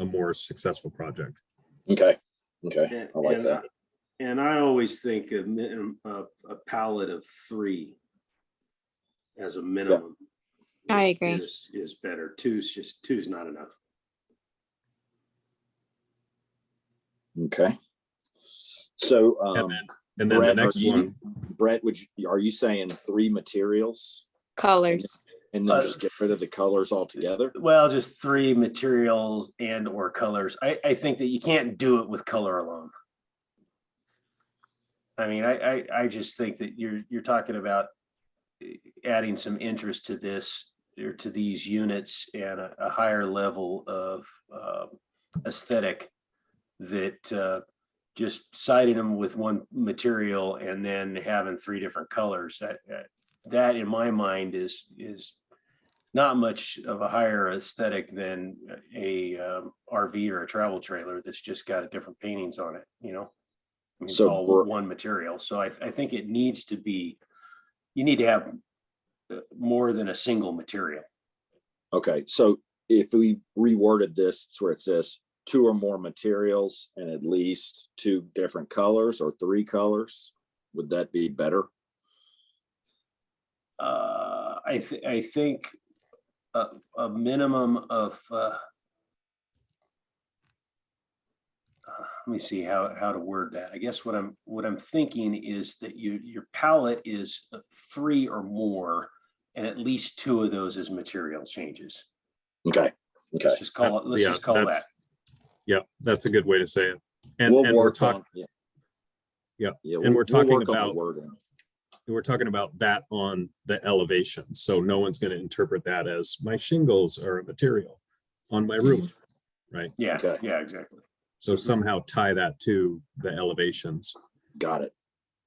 more successful project. Okay. I like that. And I always think a palette of 3 as a minimum. I agree. Is better. Two's not enough. Okay. So and then Brett, the next one, Brett, are you saying 3 materials? Colors. And then just get rid of the colors altogether? Well, just 3 materials and or colors. I think that you can't do it with color alone. I mean, I just think that you're talking about adding some interest to this, or to these units, and a higher level of aesthetic, that just siding them with one material and then having 3 different colors, that in my mind is not much of a higher aesthetic than a RV or a travel trailer that's just got different paintings on it, you know. I mean, it's all one material. So I think it needs to be, you need to have more than a single material. Okay, so if we reworded this to where it says 2 or more materials and at least 2 different colors, or 3 colors, would that be better? I think a minimum of let me see how to word that. I guess what I'm thinking is that your palette is 3 or more, and at least 2 of those is material changes. Okay. Let's just call that. Yeah, that's a good way to say it. And We'll we're work talking, on, yeah, yeah, and we're we'll talking work on the about, wording. we're talking about that on the elevation. So no one's going to interpret that as my shingles are a material on my roof, right? Yeah, Okay. yeah, exactly. So somehow tie that to the elevations. Got it.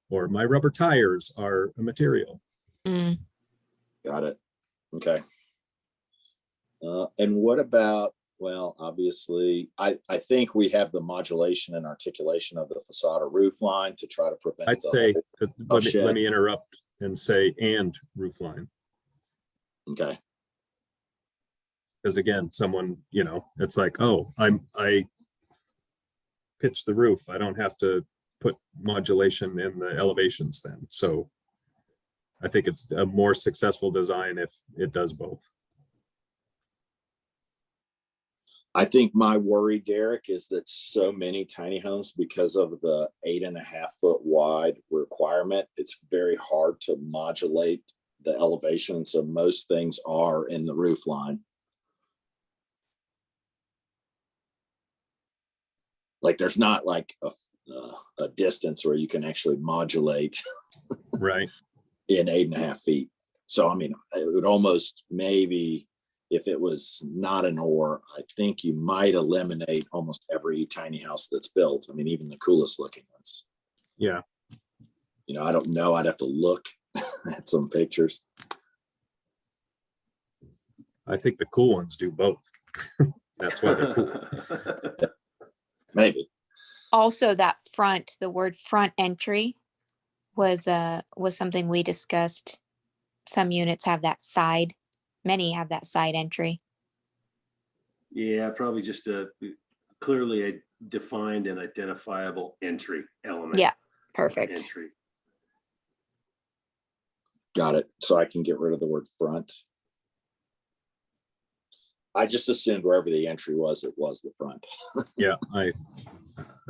Or my rubber tires are a material. Got it. Okay. And what about, well, obviously, I think we have the modulation and articulation of the facade or roof line to try to prevent. I'd say, let me interrupt and say, and roof line. Okay. Because again, someone, you know, it's like, oh, I pitch the roof. I don't have to put modulation in the elevations then. So I think it's a more successful design if it does both. I think my worry, Derek, is that so many tiny homes, because of the 8.5 foot wide requirement, it's very hard to modulate the elevation. So most things are in the roof line. Like there's not like a distance where you can actually modulate right in 8.5 feet. So, I mean, it would almost, maybe if it was not an or, I think you might eliminate almost every tiny house that's built. I mean, even the coolest looking ones. Yeah. You know, I don't know. I'd have to look at some pictures. I think the cool ones do both. That's why they're cool. Maybe. Also, that front, the word front entry was something we discussed. Some units have that side, many have that side entry. Yeah, probably just a clearly defined and identifiable entry element. Yeah, perfect. Entry. Got it. So I can get rid of the word front. I just assumed wherever the entry was, it was the front. Yeah, I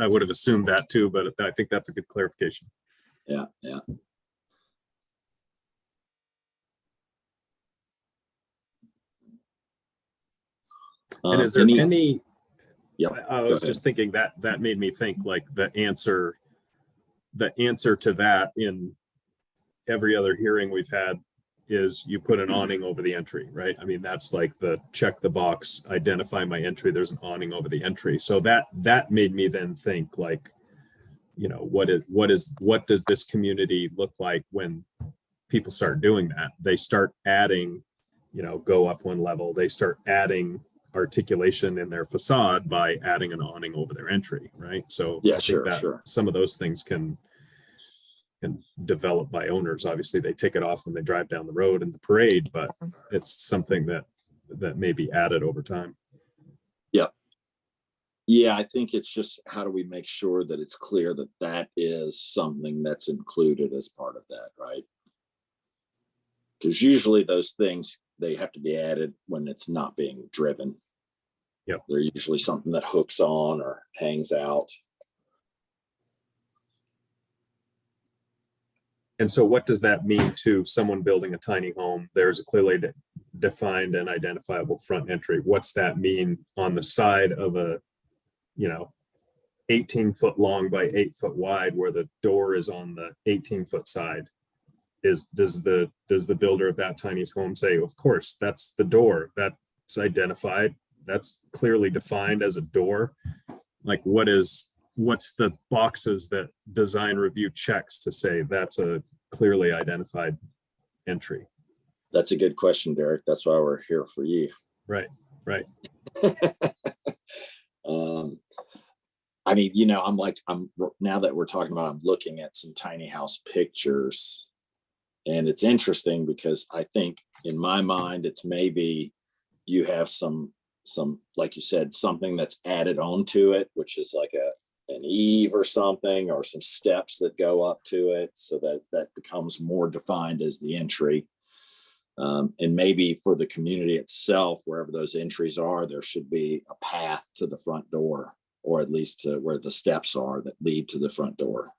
would have assumed that too, but I think that's a good clarification. Yeah, yeah. And is there any? Yep. I was just thinking that made me think like the answer to that in every other hearing we've had is you put an awning over the entry, right? I mean, that's like the check the box, identify my entry. There's an awning over the entry. So that made me then think like, you know, what does this community look like when people start doing that? They start adding, you know, go up one level. They start adding articulation in their facade by adding an awning over their entry, right? So yeah, I think that sure. Some of those things can develop by owners. Obviously, they take it off when they drive down the road in the parade, but it's something that may be added over time. Yeah, I think it's just how do we make sure that it's clear that that is something that's included as part of that, right? Because usually those things, they have to be added when it's not being driven. Yep. They're usually something that hooks on or hangs out. And so what does that mean to someone building a tiny home? There's a clearly defined and identifiable front entry. What's that mean on the side of a, you know, 18 foot long by 8 foot wide where the door is on the 18 foot side? Does the builder of that tiny home say, of course, that's the door, that's identified, that's clearly defined as a door? Like what's the boxes that design review checks to say that's a clearly identified entry? That's a good question, Derek. That's why we're here for you. Right. I mean, you know, I'm now that we're talking about, I'm looking at some tiny house pictures, and it's interesting because I think in my mind, it's maybe you have some, like you said, something that's added onto it, which is like an eave or something, or some steps that go up to it so that becomes more defined as the entry. And maybe for the community itself, wherever those entries are, there should be a path to the front door or at least to where the steps are that lead to the front door.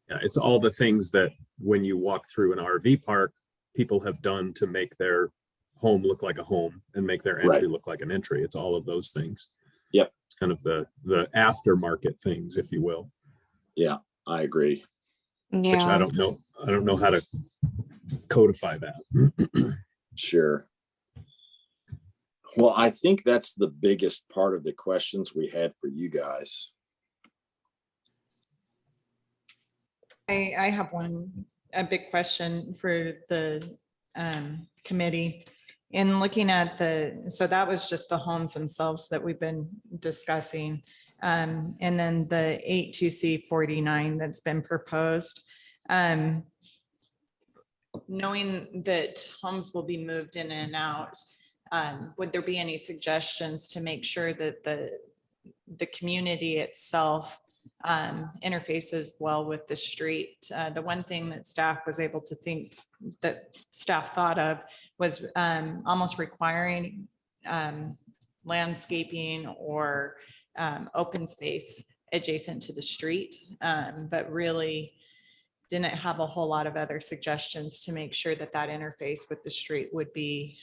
Yeah, it's all the things that when you walk through an RV park, people have done to make their home look like a home and make their entry look like an entry. It's all of those things. Yep. It's kind of the aftermarket things, if you will. Yeah, I agree. Which I don't know how to codify that. Sure. Well, I think that's the biggest part of the questions we had for you guys. I have a big question for the committee. In looking at so that was just the homes themselves that we've been discussing. And then the 82C49 that's been proposed. Knowing that homes will be moved in and out, would there be any suggestions to make sure that the community itself interfaces well with the street? The one thing that staff was able to think that staff thought of was almost requiring landscaping or open space adjacent to the street, but really didn't have a whole lot of other suggestions to make sure that that interface with the street would be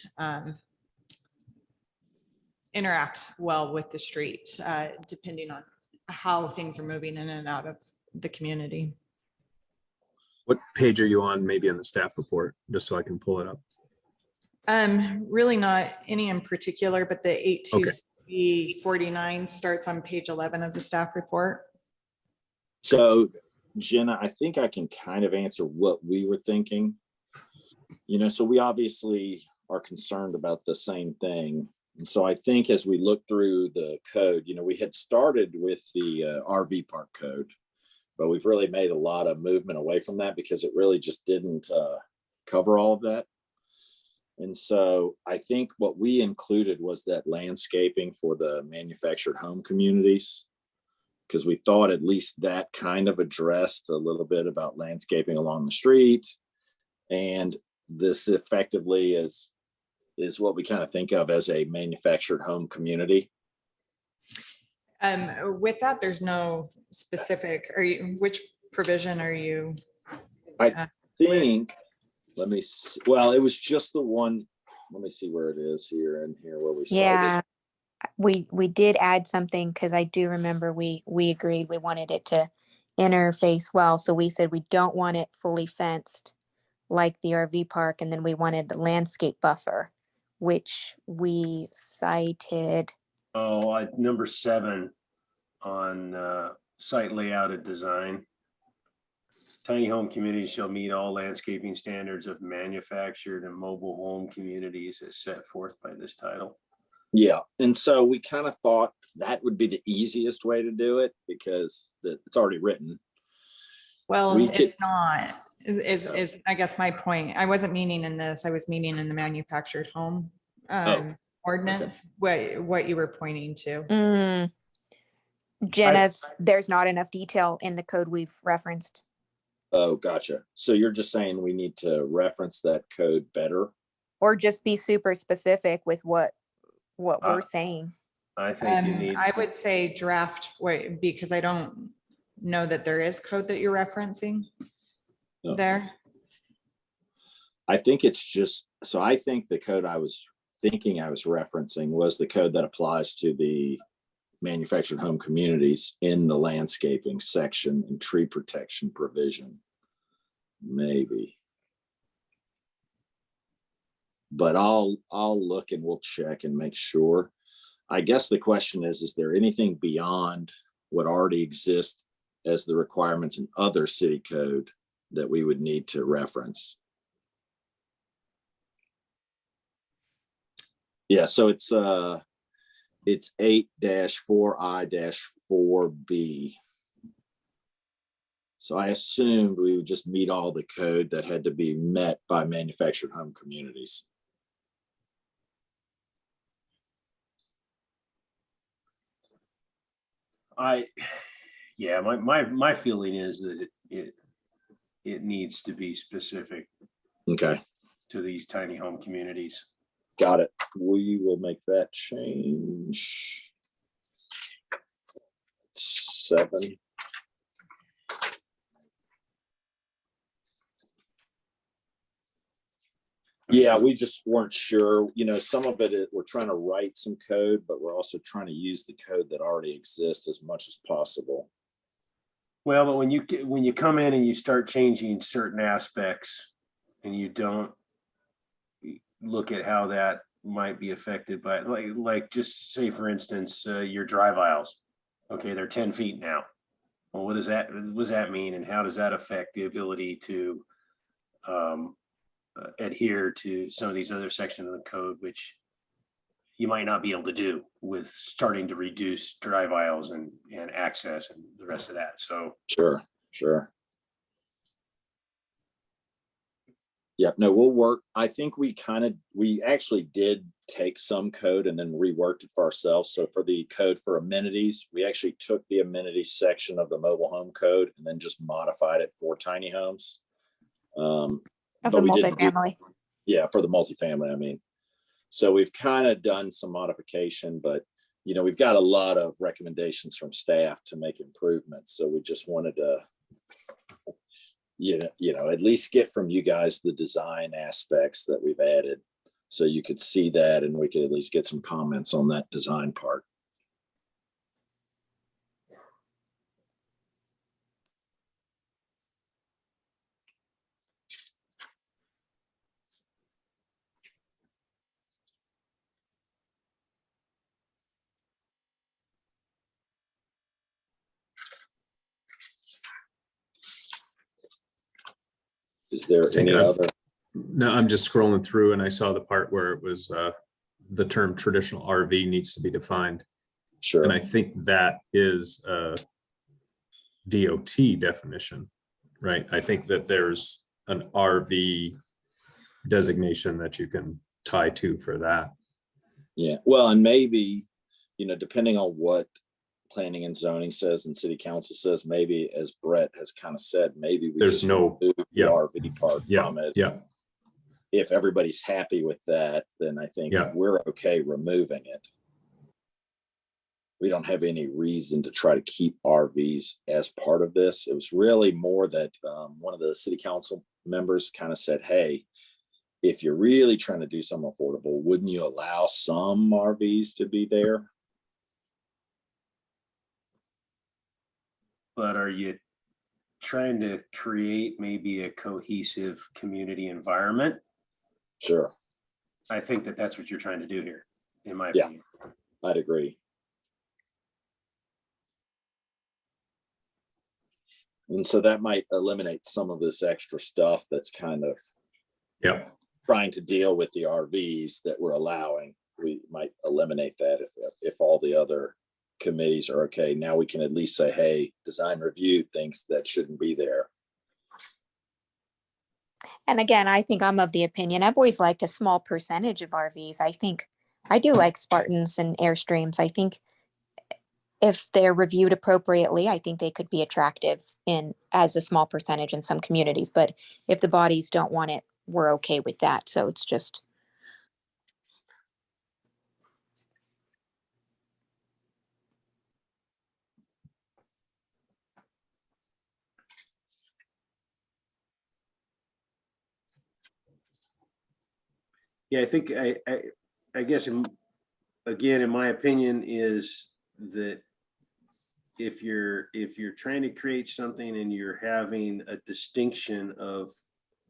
interact well with the street, depending on how things are moving in and out of the community. What page are you on, maybe in the staff report, just so I can pull it up? Really not any in particular, but the 82C49 starts on page 11 of the staff report. So Jenna, I think I can kind of answer what we were thinking. So we obviously are concerned about the same thing. And so I think as we look through the code, we had started with the RV park code, but we've really made a lot of movement away from that because it really just didn't cover all of that. And so I think what we included was that landscaping for the manufactured home communities, because we thought at least that kind of addressed a little bit about landscaping along the street. And this effectively is what we kind of think of as a manufactured home community. With that, there's no specific, which provision are you? I think, let me see. Well, it was just the one. Let me see where it is here and here where we Yeah, we did add something because I do remember we agreed we wanted it to interface well. So we said we don't want it fully fenced like the RV park, and then we wanted a landscape buffer, which we cited. Oh, number 7 on site layout and design. Tiny home communities shall meet all landscaping standards of manufactured and mobile home communities as set forth by this title. Yeah. And so we kind of thought that would be the easiest way to do it because it's already written. Well, it's not, is I guess my point. I wasn't meaning in this, I was meaning in the manufactured home ordinance, what you were pointing to. Jenna's, there's not enough detail in the code we've referenced. Oh, gotcha. So you're just saying we need to reference that code better? Or just be super specific with what we're saying. I think you need. I would say draft, because I don't know that there is code that you're referencing there. I think it's just, so I think the code I was thinking I was referencing was the code that applies to the manufactured home communities in the landscaping section and tree protection provision. Maybe. But I'll look and we'll check and make sure. I guess the question is there anything beyond what already exists as the requirements in other city code that we would need to reference? Yeah, so it's 8-4I-4B. So I assumed we would just meet all the code that had to be met by manufactured home communities. My feeling is that it needs to be specific. Okay. To these tiny home communities. Got it. We will make that change. 7. Yeah, we just weren't sure, some of we're trying to write some code, but we're also trying to use the code that already exists as much as possible. Well, but when you come in and you start changing certain aspects and you don't look at how that might be affected by, like just say, for instance, your drive aisles. Okay, they're 10 feet now. Well, what does that mean? And how does that affect the ability to adhere to some of these other sections of the code, which you might not be able to do with starting to reduce drive aisles and access and the rest of that. So Sure. Yeah, no, we'll work. I think we actually did take some code and then reworked it for ourselves. So for the code for amenities, we actually took the amenities section of the mobile home code and then just modified it for tiny homes. Of the multifamily. Yeah, for the multifamily, I mean. So we've kind of done some modification, but we've got a lot of recommendations from staff to make improvements. So we just wanted to, at least get from you guys the design aspects that we've added, so you could see that and we could at least get some comments on that design part. Is there any other? No, I'm just scrolling through and I saw the part where it was the term traditional RV needs to be defined. Sure. And I think that is a DOT definition, right? I think that there's an RV designation that you can tie to for that. Yeah, well, and maybe, depending on what planning and zoning says and city council says, maybe, as Brett has kind of said, maybe we There's just no remove the RV part from it. Yeah. If everybody's happy with that, then I think we're okay removing it. We don't have any reason to try to keep RVs as part of this. It was really more that one of the city council members kind of said, hey, if you're really trying to do something affordable, wouldn't you allow some RVs to be there? but are you trying to create maybe a cohesive community environment? Sure. I think that that's what you're trying to do here, in my opinion. I'd agree. And so that might eliminate some of this extra stuff that's kind of trying to deal with the RVs that we're allowing. We might eliminate that if all the other committees are okay. Now we can at least say, hey, design review thinks that shouldn't be there. And again, I think I'm of the opinion, I've always liked a small percentage of RVs. I think I do like Spartans and Airstreams. I think if they're reviewed appropriately, I think they could be attractive as a small percentage in some communities. But if the bodies don't want it, we're okay with that. So it's just. Yeah, I think I guess again, in my opinion, is that if you're trying to create something and you're having a distinction of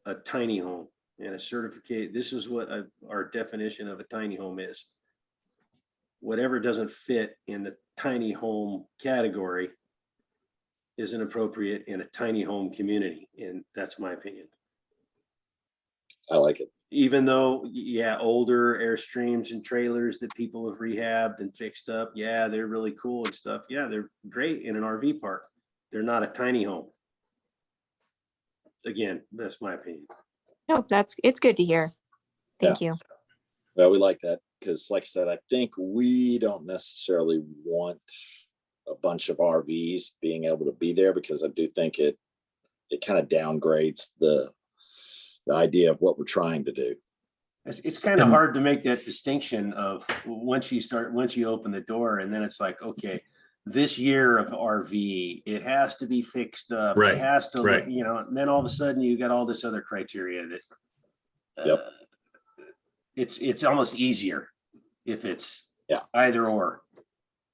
a tiny home and a certificate, this is what our definition of a tiny home is. Whatever doesn't fit in the tiny home category isn't appropriate in a tiny home community, and that's my opinion. I like it. Even though, older Airstreams and trailers that people have rehabbed and fixed up, they're really cool and stuff. Yeah, they're great in an RV park. They're not a tiny home. Again, that's my opinion. No, it's good to hear. Thank you. Well, we like that because, like I said, I think we don't necessarily want a bunch of RVs being able to be there, because I do think it kind of downgrades the idea of what we're trying to do. It's kind of hard to make that distinction of once you open the door, and then it's like, okay, this year of RV, it has to be fixed up. Right, It has to, right. you know, and then all of a sudden you got all this other criteria that Yep. It's almost easier if it's Yeah. either or,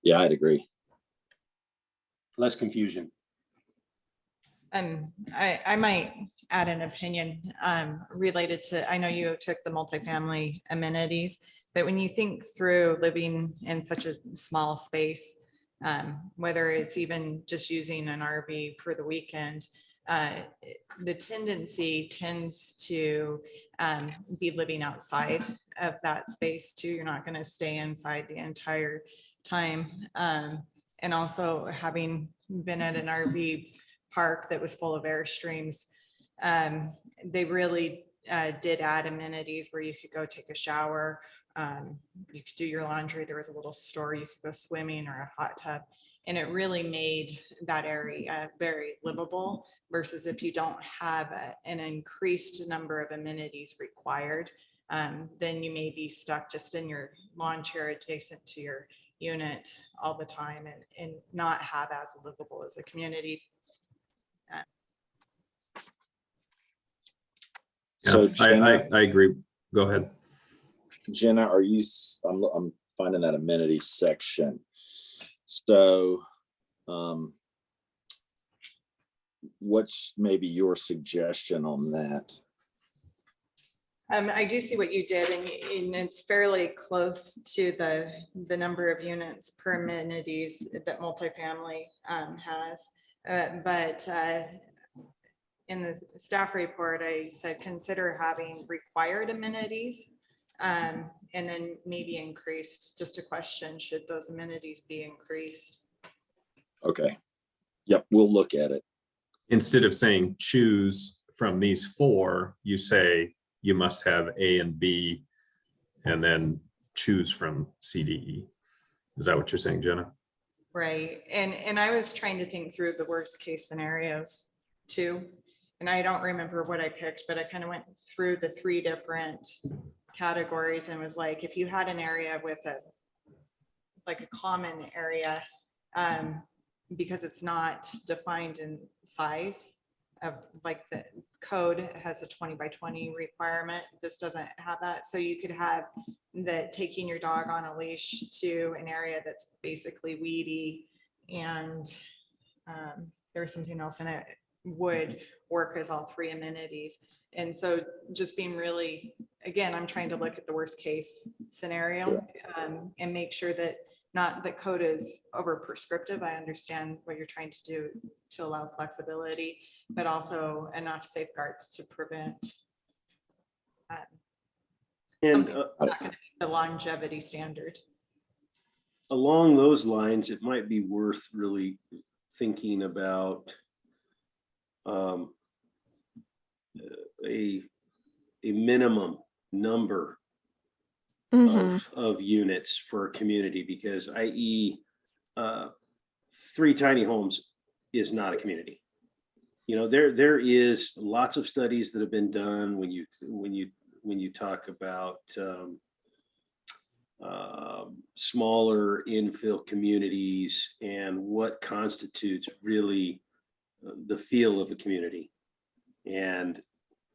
Yeah, I'd agree. less confusion. I might add an opinion related to, I know you took the multifamily amenities, but when you think through living in such a small space, whether it's even just using an RV for the weekend, the tendency tends to be living outside of that space too. You're not going to stay inside the entire time. And also having been at an RV park that was full of Airstreams, they really did add amenities where you could go take a shower, you could do your laundry, there was a little store, you could go swimming or a hot tub, and it really made that area very livable versus if you don't have an increased number of amenities required, then you may be stuck just in your lawn chair adjacent to your unit all the time and not have as livable as a community. So I agree. Go ahead. Jenna, I'm finding that amenity section. So what's maybe your suggestion on that? I do see what you did, and it's fairly close to the number of units per amenities that multifamily has. But in the staff report, I said consider having required amenities and then maybe increased. Just a question, should those amenities be increased? Okay. Yep, we'll look at it. Instead of saying choose from these four, you say you must have A and B and then choose from C, D, E. Is that what you're saying, Jenna? Right. And I was trying to think through the worst case scenarios too. And I don't remember what I picked, but I kind of went through the 3 different categories and was like, if you had an area with a common area, because it's not defined in size of, like, the code has a 20 by 20 requirement. This doesn't have that. So you could have that taking your dog on a leash to an area that's basically weedy, and there was something else in it, would work as all 3 amenities. And so just being really, again, I'm trying to look at the worst case scenario and make sure that not that code is over prescriptive. I understand what you're trying to do to allow flexibility, but also enough safeguards to prevent And not going to be the longevity standard. along those lines, it might be worth really thinking about a minimum number of units for a community, because i.e. 3 tiny homes is not a community. You know, there is lots of studies that have been done when you talk about smaller infill communities and what constitutes really the feel of a community, and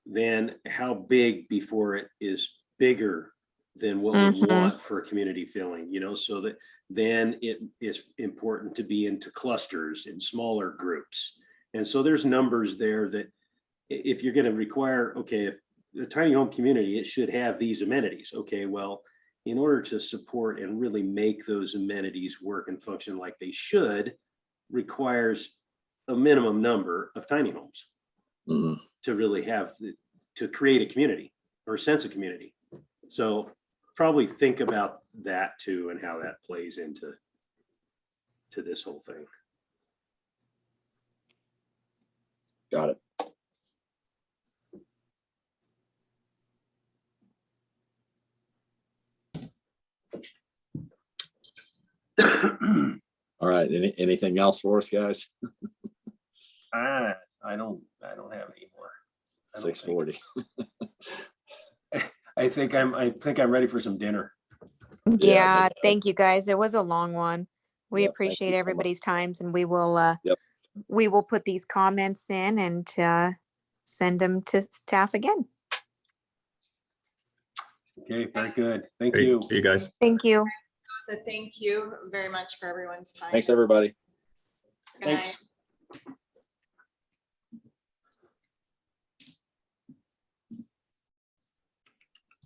then how big before it is bigger than what we want for a community feeling, you know, so that then it is important to be into clusters in smaller groups. And so there's numbers there that if you're going to require, okay, if a tiny home community, it should have these amenities. Okay, well, in order to support and really make those amenities work and function like they should, requires a minimum number of tiny homes to really have, to create a community or a sense of community. So probably think about that too, and how that plays into this whole thing. Got it. All right. Anything else for us, guys? I don't have any more. 6:40. I think I'm ready for some dinner. Yeah, thank you guys. It was a long one. We Yep, thank appreciate you so much. everybody's times and we will put these comments in and send them to staff again. Okay, very good. Thank Great. you. See you guys. Thank you. Thank you very much for everyone's time. Thanks, everybody. Good night. Thanks.